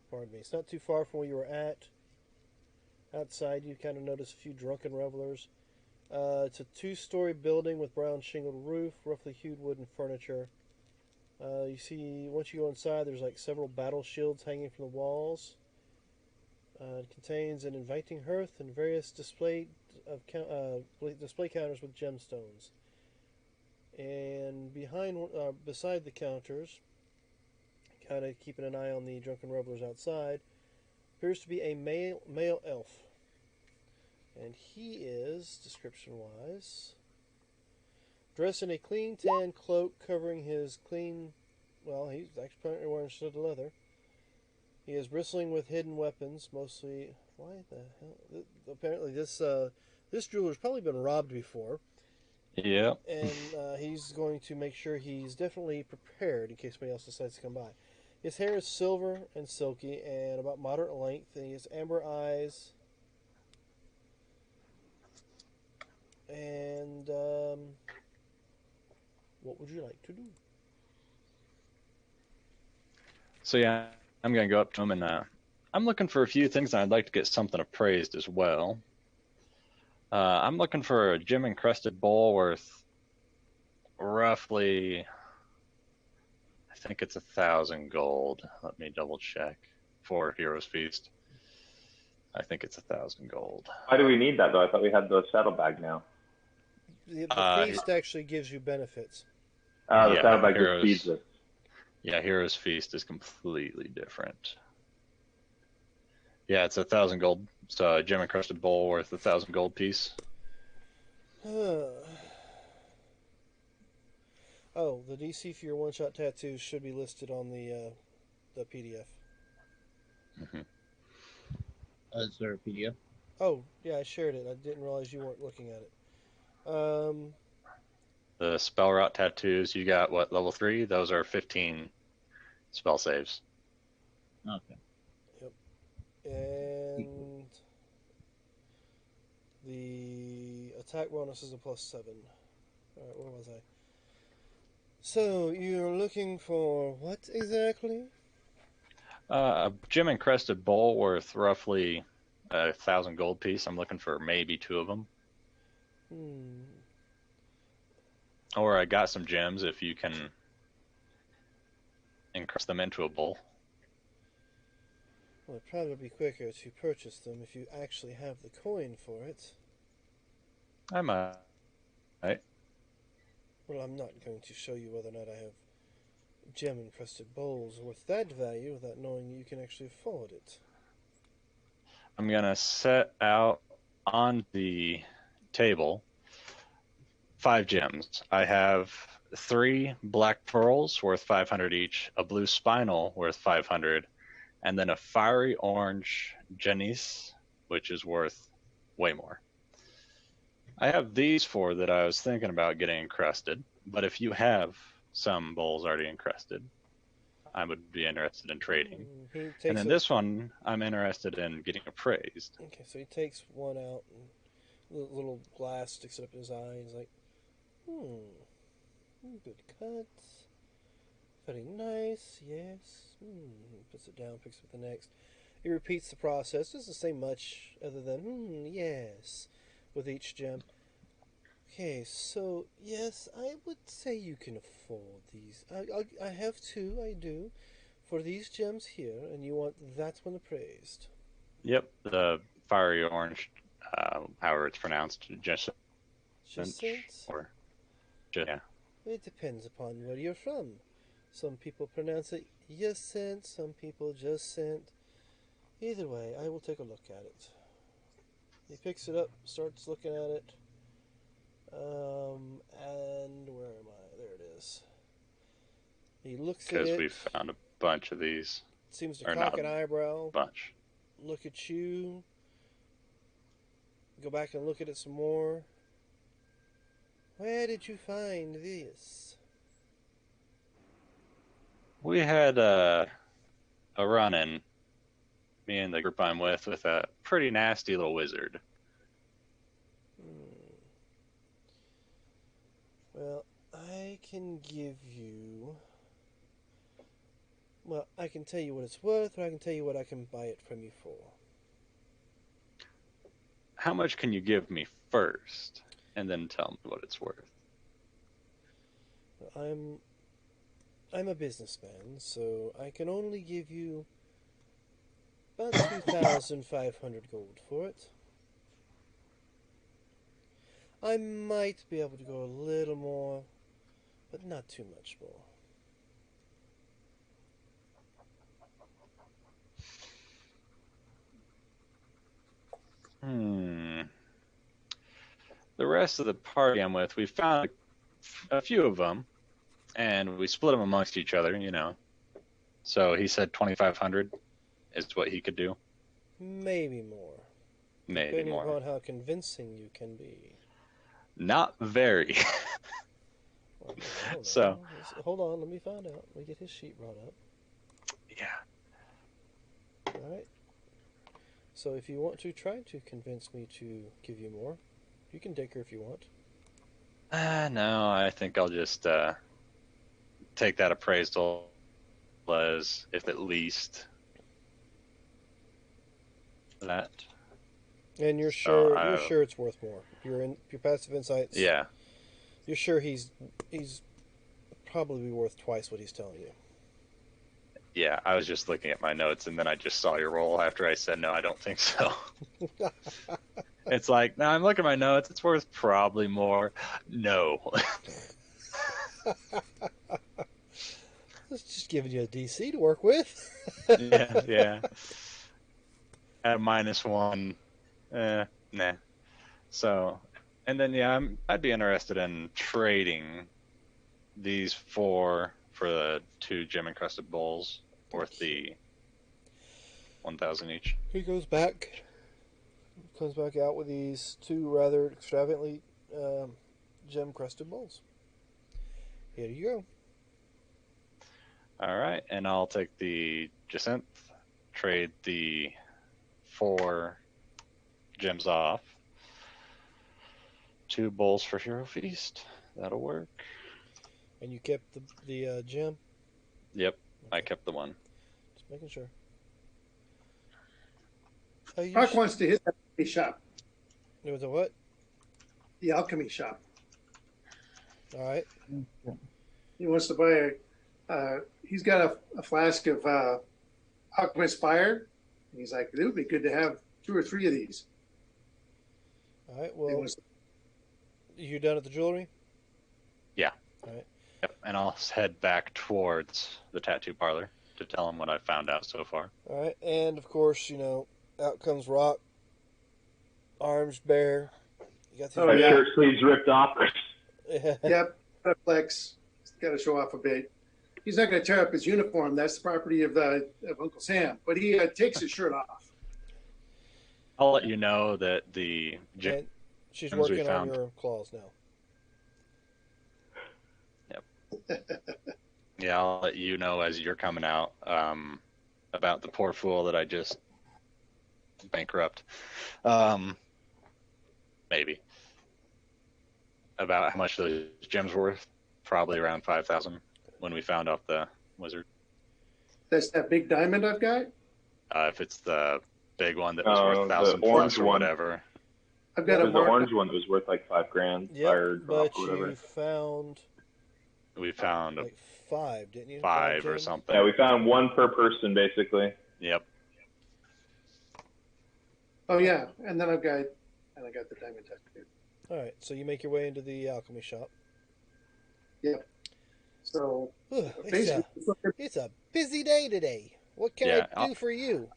Pardon me. It's not too far from where you were at. Outside, you kind of notice a few drunken revelers. It's a 2-story building with brown shingled roof, roughly hued wooden furniture. You see, once you go inside, there's like several battle shields hanging from the walls. It contains an inviting hearth and various display counters with gemstones. And beside the counters, kind of keeping an eye on the drunken revelers outside, appears to be a male elf. And he is, description-wise, dressed in a clean tan cloak covering his clean... Well, he's actually apparently wearing studded leather. He is bristling with hidden weapons, mostly... Why the hell? Apparently this jeweler's probably been robbed before. Yeah. And he's going to make sure he's definitely prepared in case somebody else decides to come by. His hair is silver and silky and about moderate length, and he has amber eyes. And what would you like to do? So yeah, I'm gonna go up to him and I'm looking for a few things, and I'd like to get something appraised as well. I'm looking for a gem encrusted bowl worth roughly, I think it's 1,000 gold. Let me double check for Hero's Feast. I think it's 1,000 gold. Why do we need that, though? I thought we had the saddlebag now. The feast actually gives you benefits. The Yeah, saddlebag Heroes. just feeds us. Yeah, Hero's Feast is completely different. Yeah, it's 1,000 gold. It's a gem encrusted bowl worth 1,000 gold piece. Oh, the DC for your one-shot tattoos should be listed on the PDF. Mm-hmm. Is there a PDF? Oh, yeah, I shared it. I didn't realize you weren't looking at it. The spell rot tattoos, you got what, level 3? Those are 15 spell saves. Okay. And the attack bonus is a +7. Alright, where was I? So, you're looking for what exactly? A gem encrusted bowl worth roughly 1,000 gold piece. I'm looking for maybe 2 of them. Or I got some gems if you can encrust them into a bowl. Well, it'd probably be quicker to purchase them if you actually have the coin for it. I might. Well, I'm not going to show you whether or not I have gem-encrusted bowls worth that value without knowing you can actually afford it. I'm gonna set out on the table 5 gems. I have 3 black pearls worth 500 each, a blue spinel worth 500, and then a fiery orange Janice, which is worth way more. I have these 4 that I was thinking about getting encrusted, but if you have some bowls already encrusted, I would be interested in trading. He And takes then this one, I'm interested in getting appraised. Okay, so he takes one out, and little glass sticks it up in his eye. He's like, good cut. Very nice, yes. Puts it down, picks up the next. He repeats the process. Doesn't say much other than, yes, with each gem. Okay, so, yes, I would say you can afford these. I have 2, I do, for these gems here, and you want that one appraised. Yep, the fiery orange, however it's pronounced, Jacinth? or yeah. It depends upon where you're from. Some people pronounce it Yacint, some people Jacint. Either way, I will take a look at it. He picks it up, starts looking at it. And where am I? There it is. He looks at it. Because we found a bunch of these. Seems to or cock not an eyebrow. Bunch. Look at you. Go back and look at it some more. Where did you find this? We had a run-in, me and the group I'm with a pretty nasty little wizard. Well, I can give you... Well, I can tell you what it's worth, or I can tell you what I can buy it from you for. How much can you give me first, and then tell me what it's worth? I'm a businessman, so I can only give you about 2,500 gold for it. I might be able to go a little more, but not too much more. The rest of the party I'm with, we found a few of them, and we split them amongst each other, you know. So he said 2,500 is what he could do. Maybe more. Maybe Depending more. upon how convincing you can be. Not very. Well, So. Hold on, let me find out. Let me get his sheet brought up. Yeah. Alright. So if you want to try to convince me to give you more, you can dicker if you want. No, I think I'll just take that appraisal as if at least that. And you're sure you're sure it's worth more. Your passive insights. Yeah. You're sure he's probably worth twice what he's telling you. Yeah, I was just looking at my notes and then I just saw your roll after I said no, I don't think so. It's like, no, I'm looking at my notes, it's worth probably more. No. It's just giving you a DC to work with. yeah. At -1. Nah. So, and then I'd be interested in trading these 4 for the 2 gem encrusted bowls worth the 1,000 each. He comes back out with these 2 rather extravagantly gem crusted bowls. Here you go. All right, and I'll take the Jacinth, trade the 4 gems off. 2 bowls for Hero Feast. That'll work. And you kept the gem? Yep, I kept the one. Just making sure. Rock wants to hit that alchemy shop. It was a what? The alchemy shop. All right. He wants to buy he's got a flask of alchemist fire, And he's like, it would be good to have 2 or 3 of these. All right. It Well, was, you done at the jewelry? Yeah. All right. Yep. And I'll head back towards the tattoo parlor to tell him what I found out so far. All right. And of course, out comes Rock, arms bare. You got the Oh, My yeah. shirt sleeves ripped off. yep, got to flex. Got to show off a bit. He's not going to tear up his uniform. That's the property of Uncle Sam. But he takes his shirt off. I'll let you know that the And she's Gems we working on found. your claws now. Yeah, I'll let you know as you're coming out about the poor fool that I just bankrupt. Maybe. About how much those gems were worth. Probably around 5,000 when we found out the wizard. That's that big diamond I've got. If it's the big one that was Oh, worth the 1,000 orange plus or one. whatever. I've It got a was the mark. orange one that was worth like $5,000. Yep, Fire but drop or whatever. you found We found like 5, didn't you? 5 or gems? something. Yeah, we found one per person basically. Yep. Oh yeah, and then I got the diamond tattoo. All right, so you make your way into the alchemy shop. So Ugh, basically, it's a busy day today. What can Yeah, I do for you?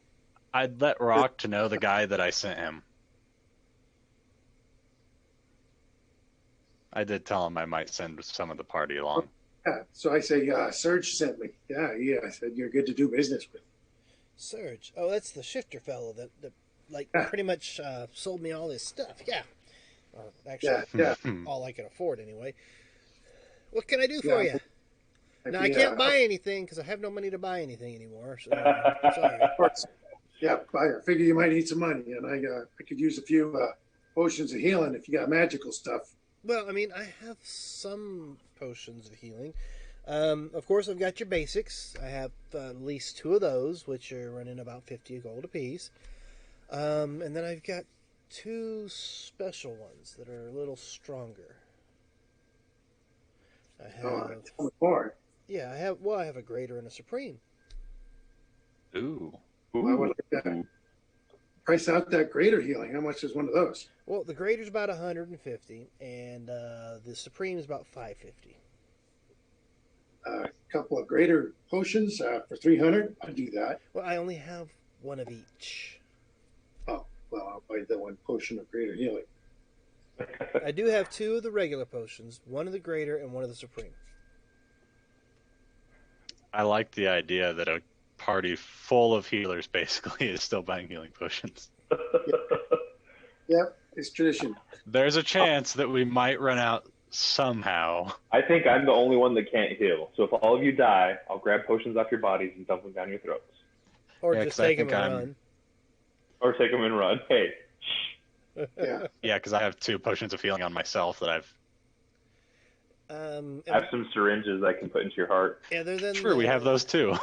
I'd let Rock to know the guy that I sent him. I did tell him I might send some of the party along. yeah. So I say, Serge sent me. Yeah. I said you're good to do business with. Serge. Oh, that's the shifter fellow that pretty much sold me all this stuff. Yeah. Actually, Yeah. all I can afford anyway. What can I do Yeah, for you? Now, I can't buy anything because I have no money to buy anything anymore. So, sorry. Of course. Yeah, I figure you might need some money, and I could use a few potions of healing if you got magical stuff. Well, I mean, I have some potions of healing. Of course, I've got your basics. I have at least 2 of those, which are running about 50 gold apiece. And then I've got 2 special ones that are a little stronger. I have, Tell me more. yeah, I have a greater and a supreme. Ooh. I would like that. Price out that greater healing. How much is one of those? Well, the greater's about 150, and the supreme is about 550. A couple of greater potions for 300. I'll do that. Well, I only have 1 of each. Oh, well, I'll buy the 1 potion of greater healing. I do have 2 of the regular potions, 1 of the greater and 1 of the supreme. I like the idea that a party full of healers basically is still buying healing potions. Yep, it's tradition. There's a chance that we might run out somehow. I think I'm the only one that can't heal. So if all of you die, I'll grab potions off your bodies and dump them down your throats. Or Yeah, just 'cause I take them think and I'm- run. Or take them and run. Hey, Yeah. Yeah, because I have 2 potions of healing on myself that I've. Um, I have some syringes I can put into your heart. other than Sure, we have those too.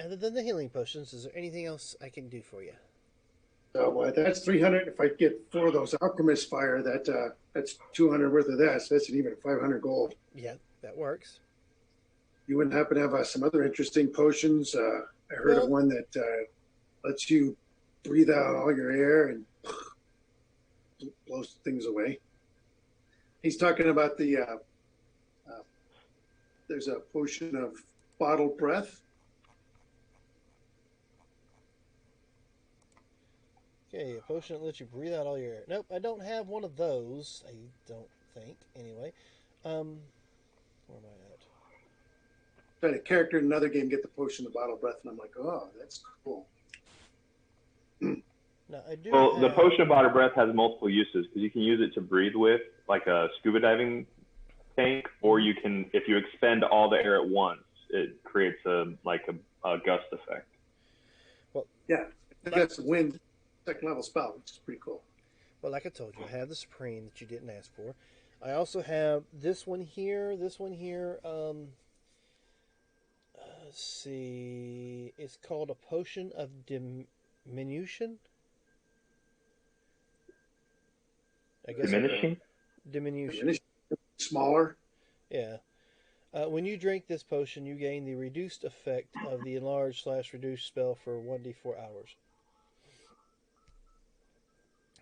Other than the healing potions, is there anything else I can do for you? So that's 300. If I get 4 of those alchemist fire, that's 200 worth of that. So that's an even 500 gold. Yeah, that works. You wouldn't happen to have some other interesting potions? I heard Well- of one that lets you breathe out all your air and blows things away. He's talking about there's a potion of bottled breath. Okay, a potion that lets you breathe out all your air. Nope, I don't have one of those. I don't think, anyway. Where am I at? Tried a character in another game get the potion of bottled breath, and I'm like, oh, that's cool. Now, I do Well, the have- potion of bottled breath has multiple uses because you can use it to breathe with, like a scuba diving tank, or you can, if you expend all the air at once, it creates a gust effect. Yeah, that's a wind second level spell, which is pretty cool. Well, like I told you, I have the supreme that you didn't ask for. I also have this one here. Let's see. It's called a potion of diminution. I guess Diminishing? Diminution. Smaller. Yeah. When you drink this potion, you gain the reduced effect of the enlarged/reduced spell for 1d4 hours.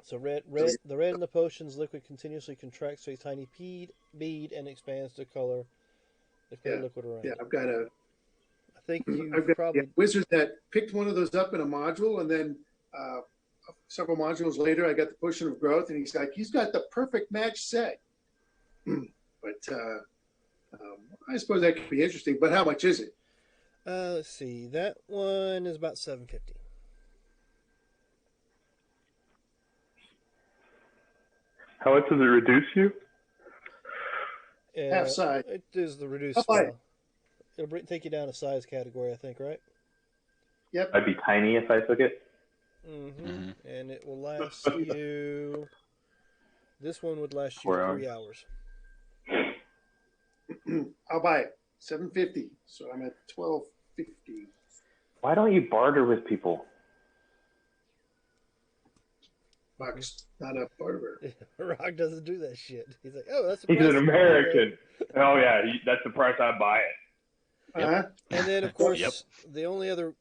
So the red in the potion's liquid continuously contracts to a tiny bead and expands to color the clear liquid around Yeah, it. I've got a I think you I've got probably a wizard that picked one of those up in a module, and then several modules later, I got the potion of growth, and he's got the perfect match set. But I suppose that could be interesting. But how much is it? let's see. That one is about $750. How much does it reduce you? Half size. It is the reduced I'll buy it. style. It'll take you down a size category, I think, right? Yep. I'd be tiny if I took it. Mm-hmm. And it will last you. This one would last you 4 3 hours. I'll buy it. $750. So I'm at $1250. Why don't you barter with people? Bucks, not a barber. Rock doesn't do that shit. He's like, oh, that's the He's price. an American. Oh yeah, that's the price I buy it. Uh-huh. And then, of course, Yep. the only other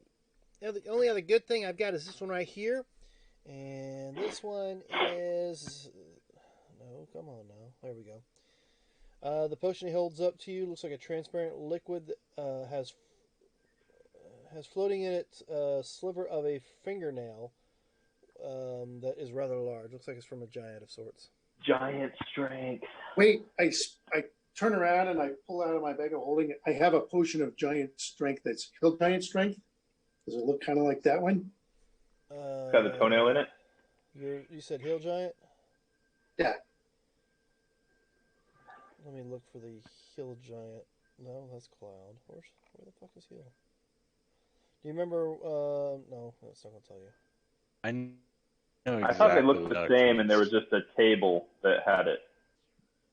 good thing I've got is this one right here, and this one is no, come on now, there we go. The potion he holds up to you looks like a transparent liquid that has floating in it a sliver of a fingernail that is rather large. Looks like it's from a giant of sorts. Giant strength. Wait, I turn around and I pull out of my bag of holding. I have a potion of giant strength that's hill giant strength. Does it look kind of like that one? Got the toenail in it. You said hill giant? Yeah. Let me look for the hill giant. No, that's cloud. Where the fuck is hill? Do you remember? No, that's not gonna tell you. I know I thought they exactly looked the what same, it and there is. was just a table that had it.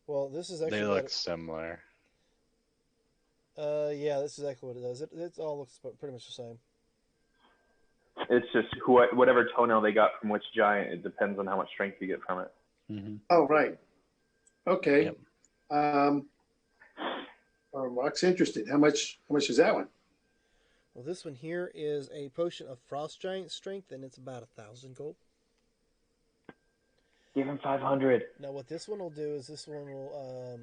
Well, this is actually. They look similar. Yeah, this is exactly what it does. It all looks pretty much the same. It's just whatever toenail they got from which giant. It depends on how much strength you get from it. Mm-hmm. Oh, right. Okay. Yep. Rock's interested. How much is that one? Well, this one here is a potion of frost giant strength, and it's about 1,000 gold. Give him 500. Now, what this one will do is this one will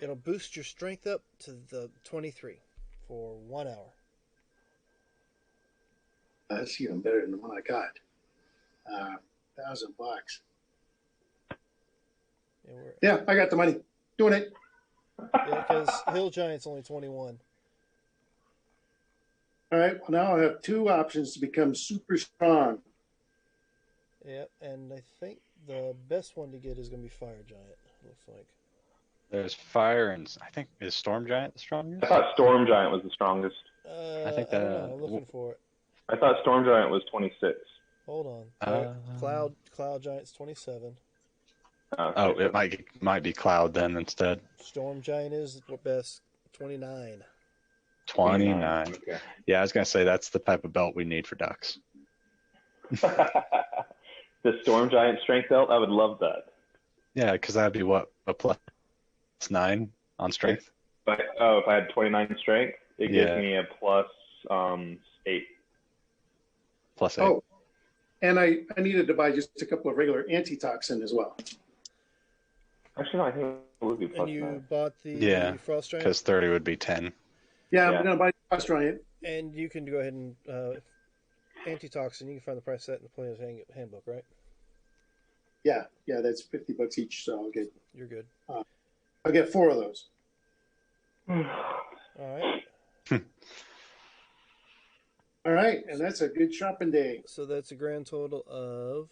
it'll boost your strength up to the 23 for 1 hour. That's even better than the one I got. $1,000. Yeah, I got the money. Doing it. Yeah, because hill giant's only 21. All right. Well, now I have two options to become super strong. Yep, and I think the best one to get is going to be fire giant. Looks like. There's fire and I think is storm giant the strongest. I thought storm giant was the strongest. I think I don't know. I'm looking for it. I thought storm giant was 26. Hold on. Cloud giant's 27. Oh, it might be cloud then instead. Storm giant is best 29. 29. Okay. Yeah, I was gonna say that's the type of belt we need for ducks. The storm giant strength belt, I would love that. Yeah, because that'd be what, a +9 on strength. But if I had 29 strength, it gives me a plus 8. +8. Oh, and I needed to buy just a couple of regular antitoxin as well. Actually, no, I think it would be plus And you 9. bought the Yeah, frost giant? because 30 would be 10. Yeah, Yeah. I'm going to buy Frost Giant. And you can go ahead and antitoxin. You can find the price of that in the player's handbook, right? Yeah, that's $50 each, so You're good. I'll get 4 of those. All right. All right, and that's a good shopping day. So that's a grand total of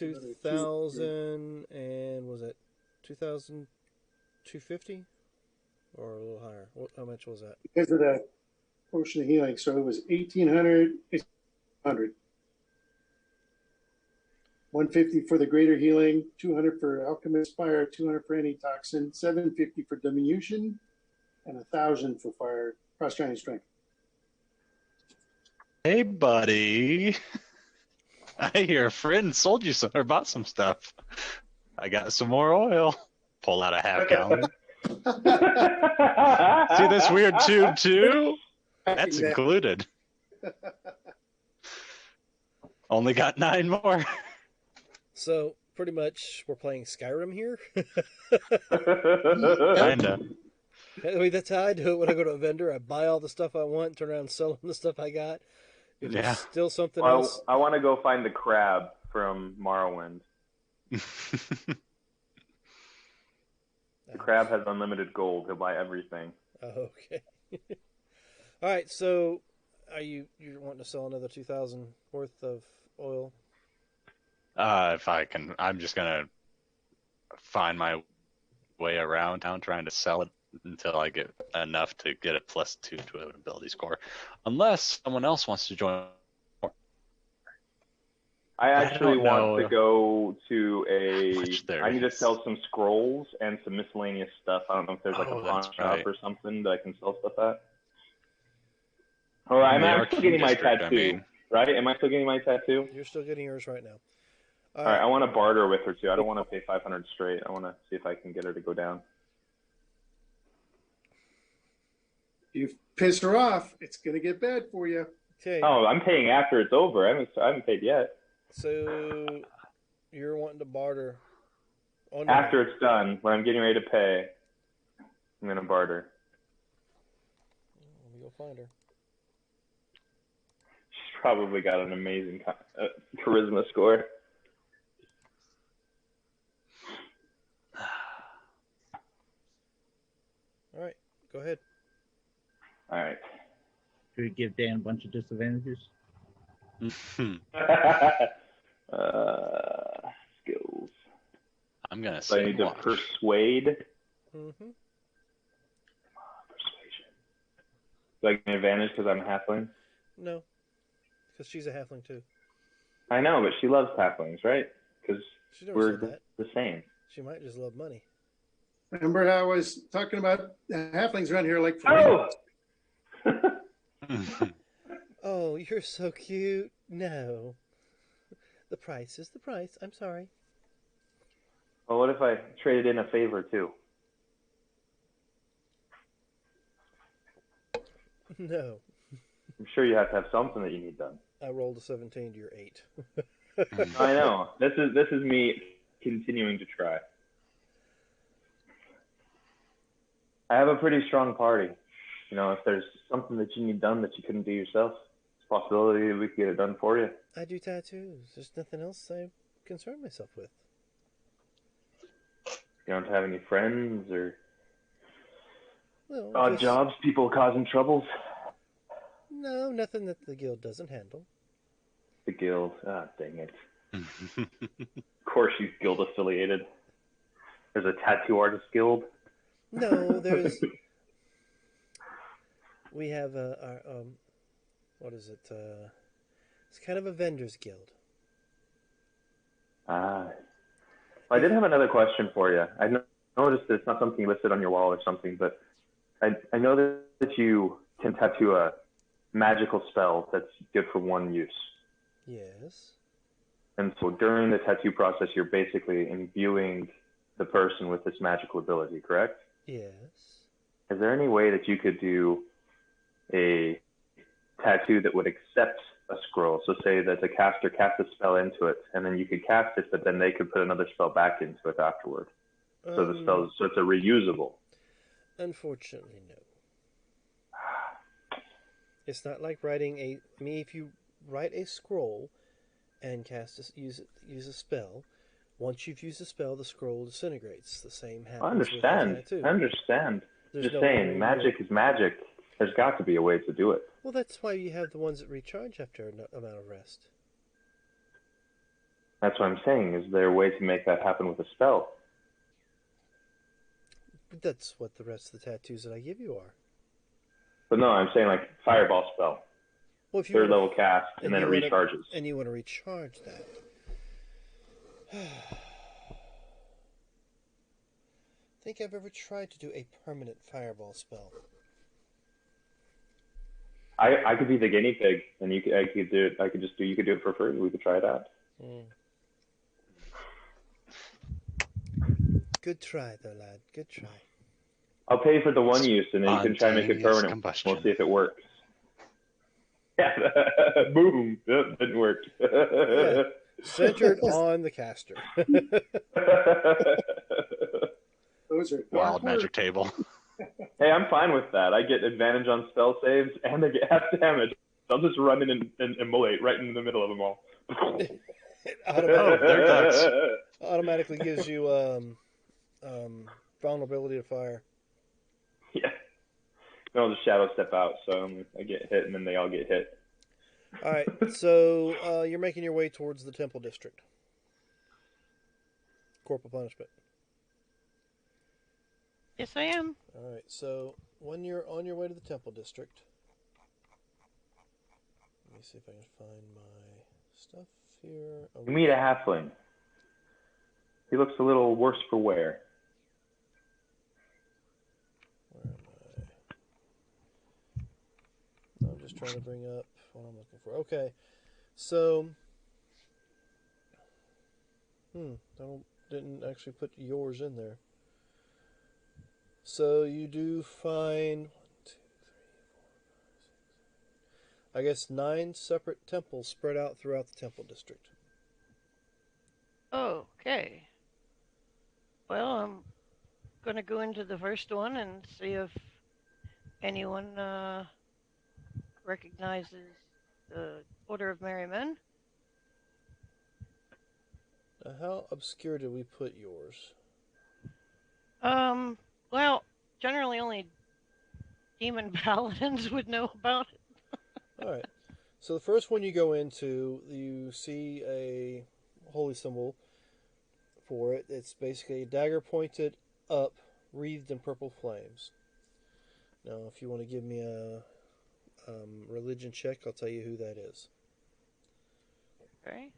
Another 2,000 and was it 2,250 or a little higher? How much was that? Because of the potion of healing, so it was 1,800, 100. 150 for the greater healing, 200 for alchemist fire, 200 for antitoxin, 750 for diminution, and 1,000 for fire frost giant strength. Hey, buddy. I hear a friend sold you some or bought some stuff. I got some more oil. Pull out a half gallon. See this weird tube too? That's included. Only got 9 more. So pretty much we're playing Skyrim here. Kinda. I mean, that's how I do it when I go to a vendor. I buy all the stuff I want, turn around and sell them the stuff I got. If Yeah. there's still something Well, else, I want to go find the crab from Morrowind. The crab has unlimited gold. He'll buy everything. Oh, okay. All right. So, you're wanting to sell another 2,000 worth of oil? If I can, I'm just gonna find my way around town trying to sell it until I get enough to get a +2 to an ability score. Unless someone else wants to join. I actually don't want know to go to which there I need to is. sell some scrolls and some miscellaneous stuff. I don't know if there's like Oh, a pawn that's shop right. or something that I can sell stuff at. Oh, I'm The still Arcane getting my District, tattoo, I mean. right? Am I still getting my tattoo? You're still getting yours right now. All right, I want to barter with her too. I don't want to pay 500 straight. I want to see if I can get her to go down. If you piss her off, it's going to get bad for you. Okay. Oh, I'm paying after it's over. I haven't paid yet. So you're wanting to barter. Oh, no. After it's done, when I'm getting ready to pay, I'm gonna barter. Let me go find her. She's probably got an amazing charisma score. All right. Go ahead. All right. Should we give Dan a bunch of disadvantages? Skills. I'm gonna So I say need to watch. persuade. Mm-hmm. Persuasion. Do I get an advantage because I'm a halfling? No, because she's a halfling too. I know, but she loves halflings, right? Because She never we're said that. the same. She might just love money. Remember how I was talking about halflings around here like Oh! Oh, you're so cute. No. The price is the price. I'm sorry. Well, what if I traded in a favor too? No. I'm sure you have to have something that you need done. I rolled a 17 to your 8. I know. This is me continuing to try. I have a pretty strong party. You know, if there's something that you need done that you couldn't do yourself, it's a possibility that we could get it done for you. I do tattoos. There's nothing else I concern myself with. You don't have any friends or Well, odd just- jobs, people causing troubles? No, nothing that the guild doesn't handle. The guild. Ah, dang it. Of course she's guild affiliated. There's a tattoo artist guild. No, there's. We have what is it? It's kind of a vendors guild. Ah. Well, I did have another question for you. I noticed it's not something listed on your wall or something, but I know that you can tattoo a magical spell that's good for one use. Yes. And so during the tattoo process, you're basically imbuing the person with this magical ability, correct? Yes. Is there any way that you could do a tattoo that would accept a scroll? So say that the caster casts a spell into it, and then you could cast it, but then they could put another spell back into it afterward. So the spell, so it's a reusable. Unfortunately, no. It's not like writing a. I mean, if you write a scroll and use a spell, once you've used the spell, the scroll disintegrates. The same happens I understand. with the tattoo. I understand. There's Just no saying, way magic is magic. There's got to be a way to do it. Well, that's why you have the ones that recharge after an amount of rest. That's what I'm saying. Is there a way to make that happen with a spell? But that's what the rest of the tattoos that I give you are. But no, I'm saying like fireball spell. Well, if you Third wanna- level cast, and then it you wanna- recharges. And you want to recharge that. Think I've ever tried to do a permanent fireball spell. I could be the guinea pig, and I could do it. You could do it for free. We could try it out. Good try, though, lad. Good try. I'll pay for the one use, and then you can try and make it Spontaneous permanent. combustion. We'll see if it works. Yeah. Boom. That didn't work. Yeah. Centered on the caster. Those are Wild dark magic words. table. Hey, I'm fine with that. I get advantage on spell saves, and I get half damage. I'll just run in and immolate right in the middle of them all. It Oh, there ducks. automatically gives you vulnerability to fire. Yeah. No, I'll just shadow step out, so I get hit, and then they all get hit. All right, so you're making your way towards the temple district. Corporal punishment. Yes, I am. All right, so when you're on your way to the temple district, let me see if I can find my stuff here. Oh, You meet a halfling. He looks a little worse for wear. where am I? I'm just trying to bring up what I'm looking for. Okay, so didn't actually put yours in there. So you do find 1, 2, 3, 4, 5, 6, 7, I guess 9 separate temples spread out throughout the temple district. Okay. Well, I'm going to go into the first one and see if anyone recognizes the Order of Merry Men. Now, how obscure did we put yours? Well, generally only demon paladins would know about it. All right. So the first one you go into, you see a holy symbol for it. It's basically a dagger pointed up, wreathed in purple flames. Now, if you want to give me a religion check, I'll tell you who that is. Okay.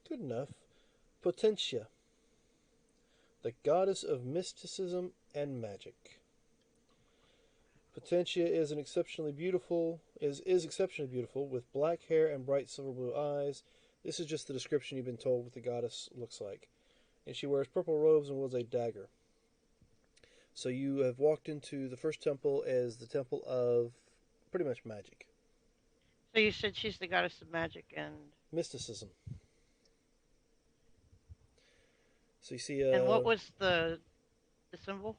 Good enough. Potentia, the goddess of mysticism and magic. Potentia is exceptionally beautiful with black hair and bright silver blue eyes. This is just the description you've been told what the goddess looks like. And she wears purple robes and wields a dagger. So you have walked into the first temple as the temple of pretty much magic. So you said she's the goddess of magic and Mysticism. So you see and what was the symbol?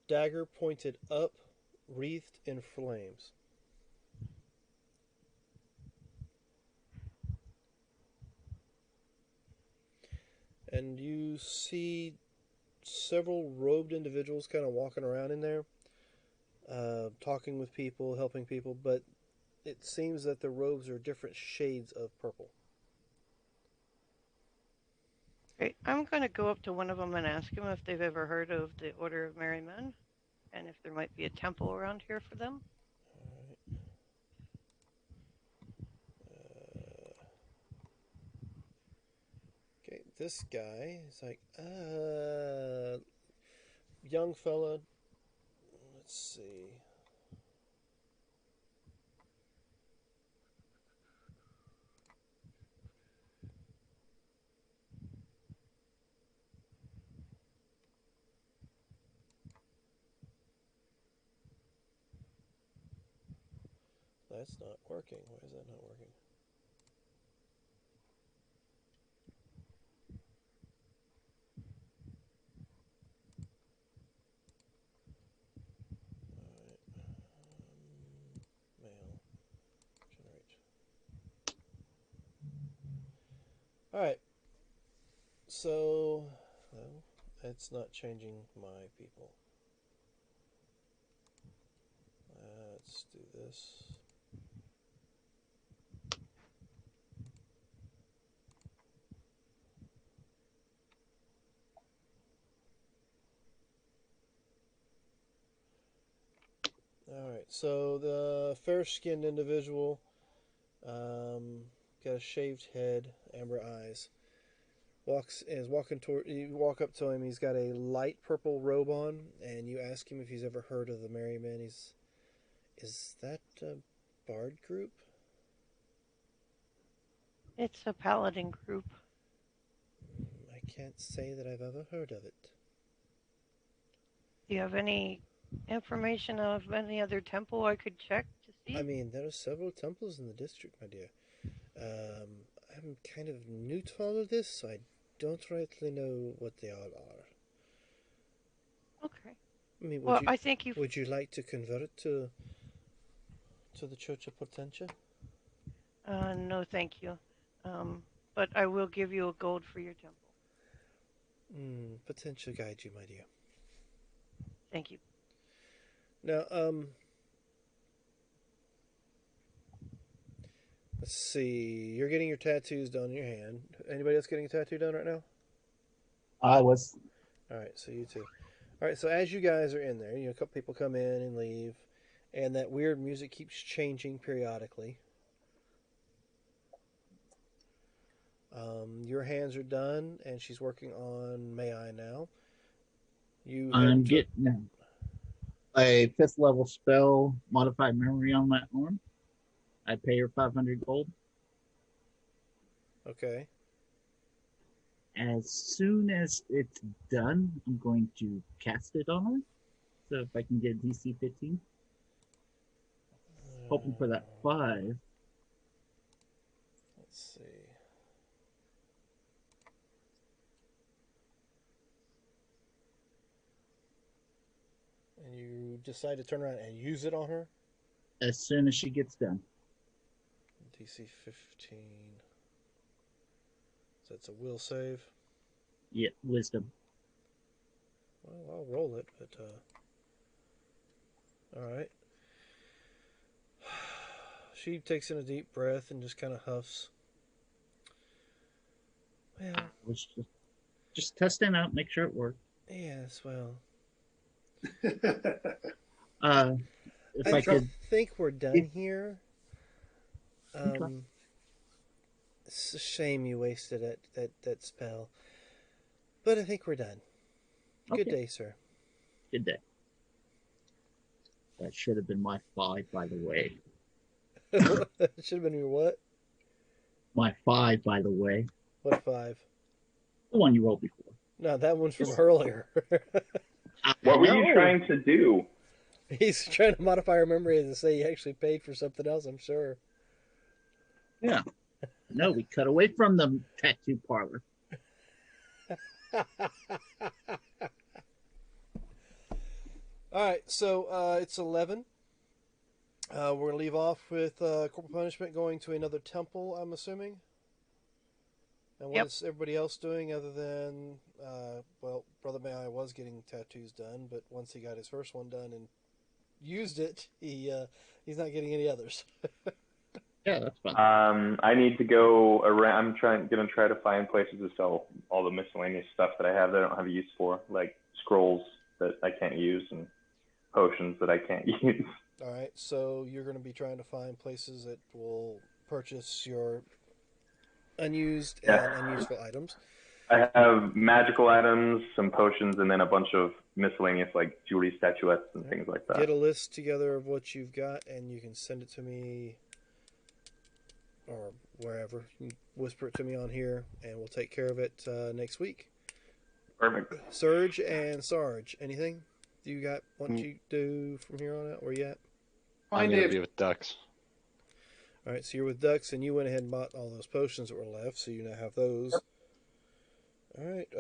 Dagger pointed up, wreathed in flames. And you see several robed individuals kind of walking around in there, talking with people, helping people, but it seems that the robes are different shades of purple. Okay, I'm going to go up to one of them and ask them if they've ever heard of the Order of Merry Men and if there might be a temple around here for them. Okay, this guy is like, young fella. Let's see. That's not working. Why is that not working? Mail. Generate. Alright. So, well, it's not changing my people. Let's do this. Alright, so the fair-skinned individual, got a shaved head, amber eyes, you walk up to him, he's got a light purple robe on, and you ask him if he's ever heard of the Merry Men. Is that a bard group? It's a paladin group. I can't say that I've ever heard of it. Do you have any information of any other temple I could check to see? I mean, there are several temples in the district, my dear. Um, I'm kind of new to all of this, so I don't rightly know what they all are. Okay. I mean, Well, I think you. would you like to convert to the Church of Potentia? No, thank you. But I will give you a gold for your temple. Potentia guide you, my dear. Thank you. Now, let's see. You're getting your tattoos done on your hand. Anybody else getting a tattoo done right now? I was. All right, so you too. All right, so as you guys are in there, a couple people come in and leave, and that weird music keeps changing periodically. Your hands are done, and she's working on May I now. I'm getting a 5th level spell, modified memory on my arm. I pay her 500 gold. Okay. As soon as it's done, I'm going to cast it on her. So if I can get DC 15. Hoping for that 5. Let's see. And you decide to turn around and use it on her? As soon as she gets done. DC 15. So it's a will save. Yeah, wisdom. Well, I'll roll it, but all right. She takes in a deep breath and just kind of huffs. Well, I was just testing out, make sure it worked. yes, well. If I could think we're done here. Okay. It's a shame you wasted that spell. But I think we're done. Good day, sir. Good day. That should have been my 5, by the way. It should have been your what? My 5, by the way. What 5? The one you rolled before. No, that one's from earlier. What were you trying to do? He's trying to modify our memory to say he actually paid for something else, I'm sure. Yeah. No, we cut away from the tattoo parlor. All right, so it's 11. We're going to leave off with corporal punishment going to another temple, I'm assuming. And what is everybody else doing other than, well, Brother May was getting tattoos done, but once he got his first one done and used it, he's not getting any others. Yeah, that's fine. I need to go around. I'm gonna try to find places to sell all the miscellaneous stuff that I have that I don't have a use for, like scrolls that I can't use and potions that I can't use. All right, so you're going to be trying to find places that will purchase your unused and unuseful items. I have magical items, some potions, and then a bunch of miscellaneous like jewelry statuettes and things like that. Get a list together of what you've got, and you can send it to me or wherever. You can whisper it to me on here, and we'll take care of it next week. Perfect. Surge and Sarge, anything? Do you got what you do from here on out? Where you at? I'm going to be with Ducks. All right, so you're with Ducks, and you went ahead and bought all those potions that were left, so you now have those. All right,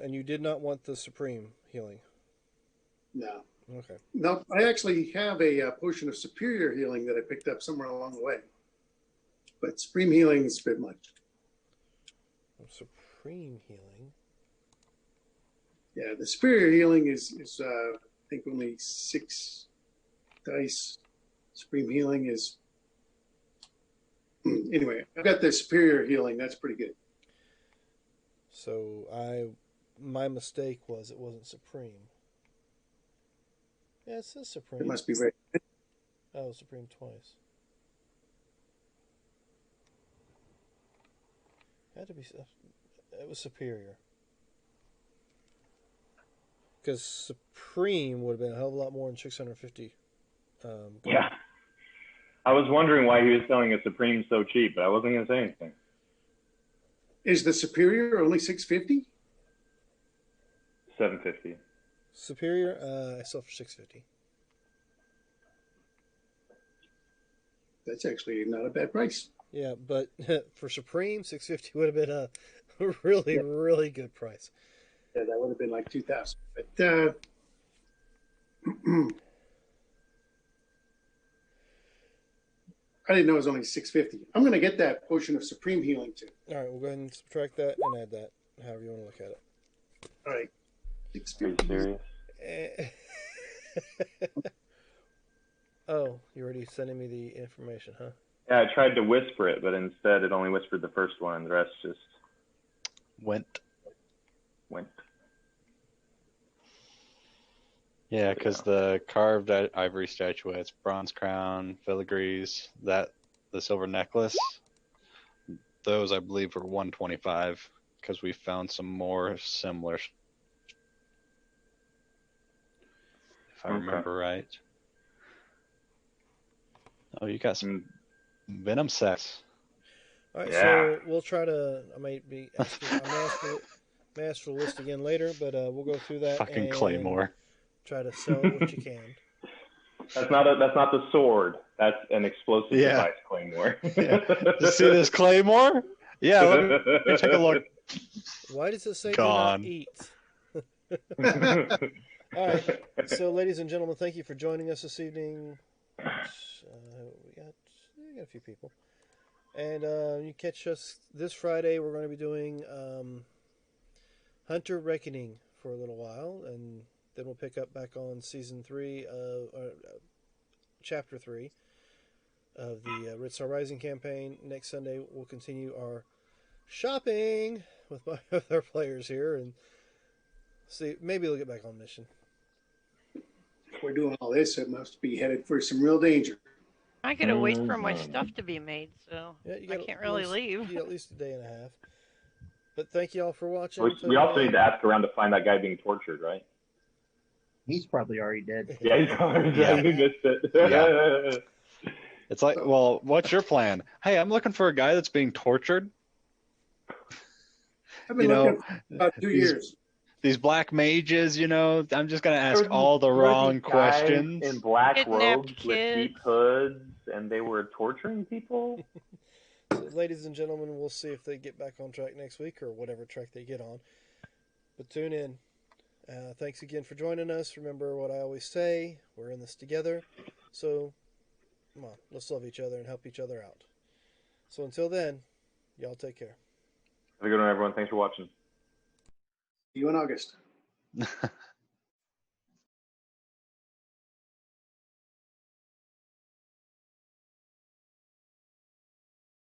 and you did not want the Supreme healing. No. Okay. No, I actually have a potion of superior healing that I picked up somewhere along the way. But supreme healing is a bit much. Supreme healing? Yeah, the superior healing is I think only 6 dice. Supreme healing is anyway. I've got the superior healing. That's pretty good. So my mistake was it wasn't supreme. Yeah, it says supreme. It must be right. Oh, supreme twice. Had to be. It was superior. Because supreme would have been a hell of a lot more than 650. Yeah. I was wondering why he was selling a Supreme so cheap, but I wasn't going to say anything. Is the superior only 650? 750. Superior, I sell for $650. That's actually not a bad price. Yeah, but for Supreme, $650 would have been a really, Yeah. really good price. Yeah, that would have been like 2,000. But I didn't know it was only 650. I'm going to get that potion of supreme healing too. All right, we'll go ahead and subtract that and add that, however you want to look at it. All right. Are you 650. serious? Oh, you're already sending me the information, huh? Yeah, I tried to whisper it, but instead it only whispered the first one, and the rest just Went. went. Yeah, because the carved ivory statuettes, bronze crown, filigrees, the silver necklace, those I believe were 125 because we found some more similar, if I Okay. remember right. Oh, you got some venom sex. All right, Yeah. so we'll try to. I may be asking. I may ask for the list again later, but we'll go through that. Fucking and Claymore. Try to sell what you can. That's not the sword. That's an explosive Yeah. device, Claymore. You see this Claymore? Yeah, let me take a look. Why does it say Gone. do not eat? All right. So, ladies and gentlemen, thank you for joining us this evening. We got a few people. And you catch us this Friday. We're going to be doing Hunter Reckoning for a little while, and then we'll pick up back on season 3 of chapter 3 of the Ritzar Rising campaign. Next Sunday, we'll continue our shopping with my other players here, and see, maybe they'll get back on mission. If we're doing all this, it must be headed for some real danger. I gotta wait for my stuff to be made, so Yeah, you I got can't really leave. You got at least a day and a half. But thank you all for watching. We also need to ask around to find that guy being tortured, right? He's probably already dead. Yeah, he's already Yeah. we missed it. Yeah. It's like, well, what's your plan? Hey, I'm looking for a guy that's being tortured. I've been You know, looking for about 2 years. These black mages, I'm just gonna ask There were all the there were wrong these guys questions. in black Kidnapped robes with kids. deep hoods, and they were torturing people. So, ladies and gentlemen, we'll see if they get back on track next week or whatever track they get on. But tune in. Thanks again for joining us. Remember what I always say, we're in this together. So, come on, let's love each other and help each other out. So until then, y'all take care. Have a good one, everyone. Thanks for watching. See you in August.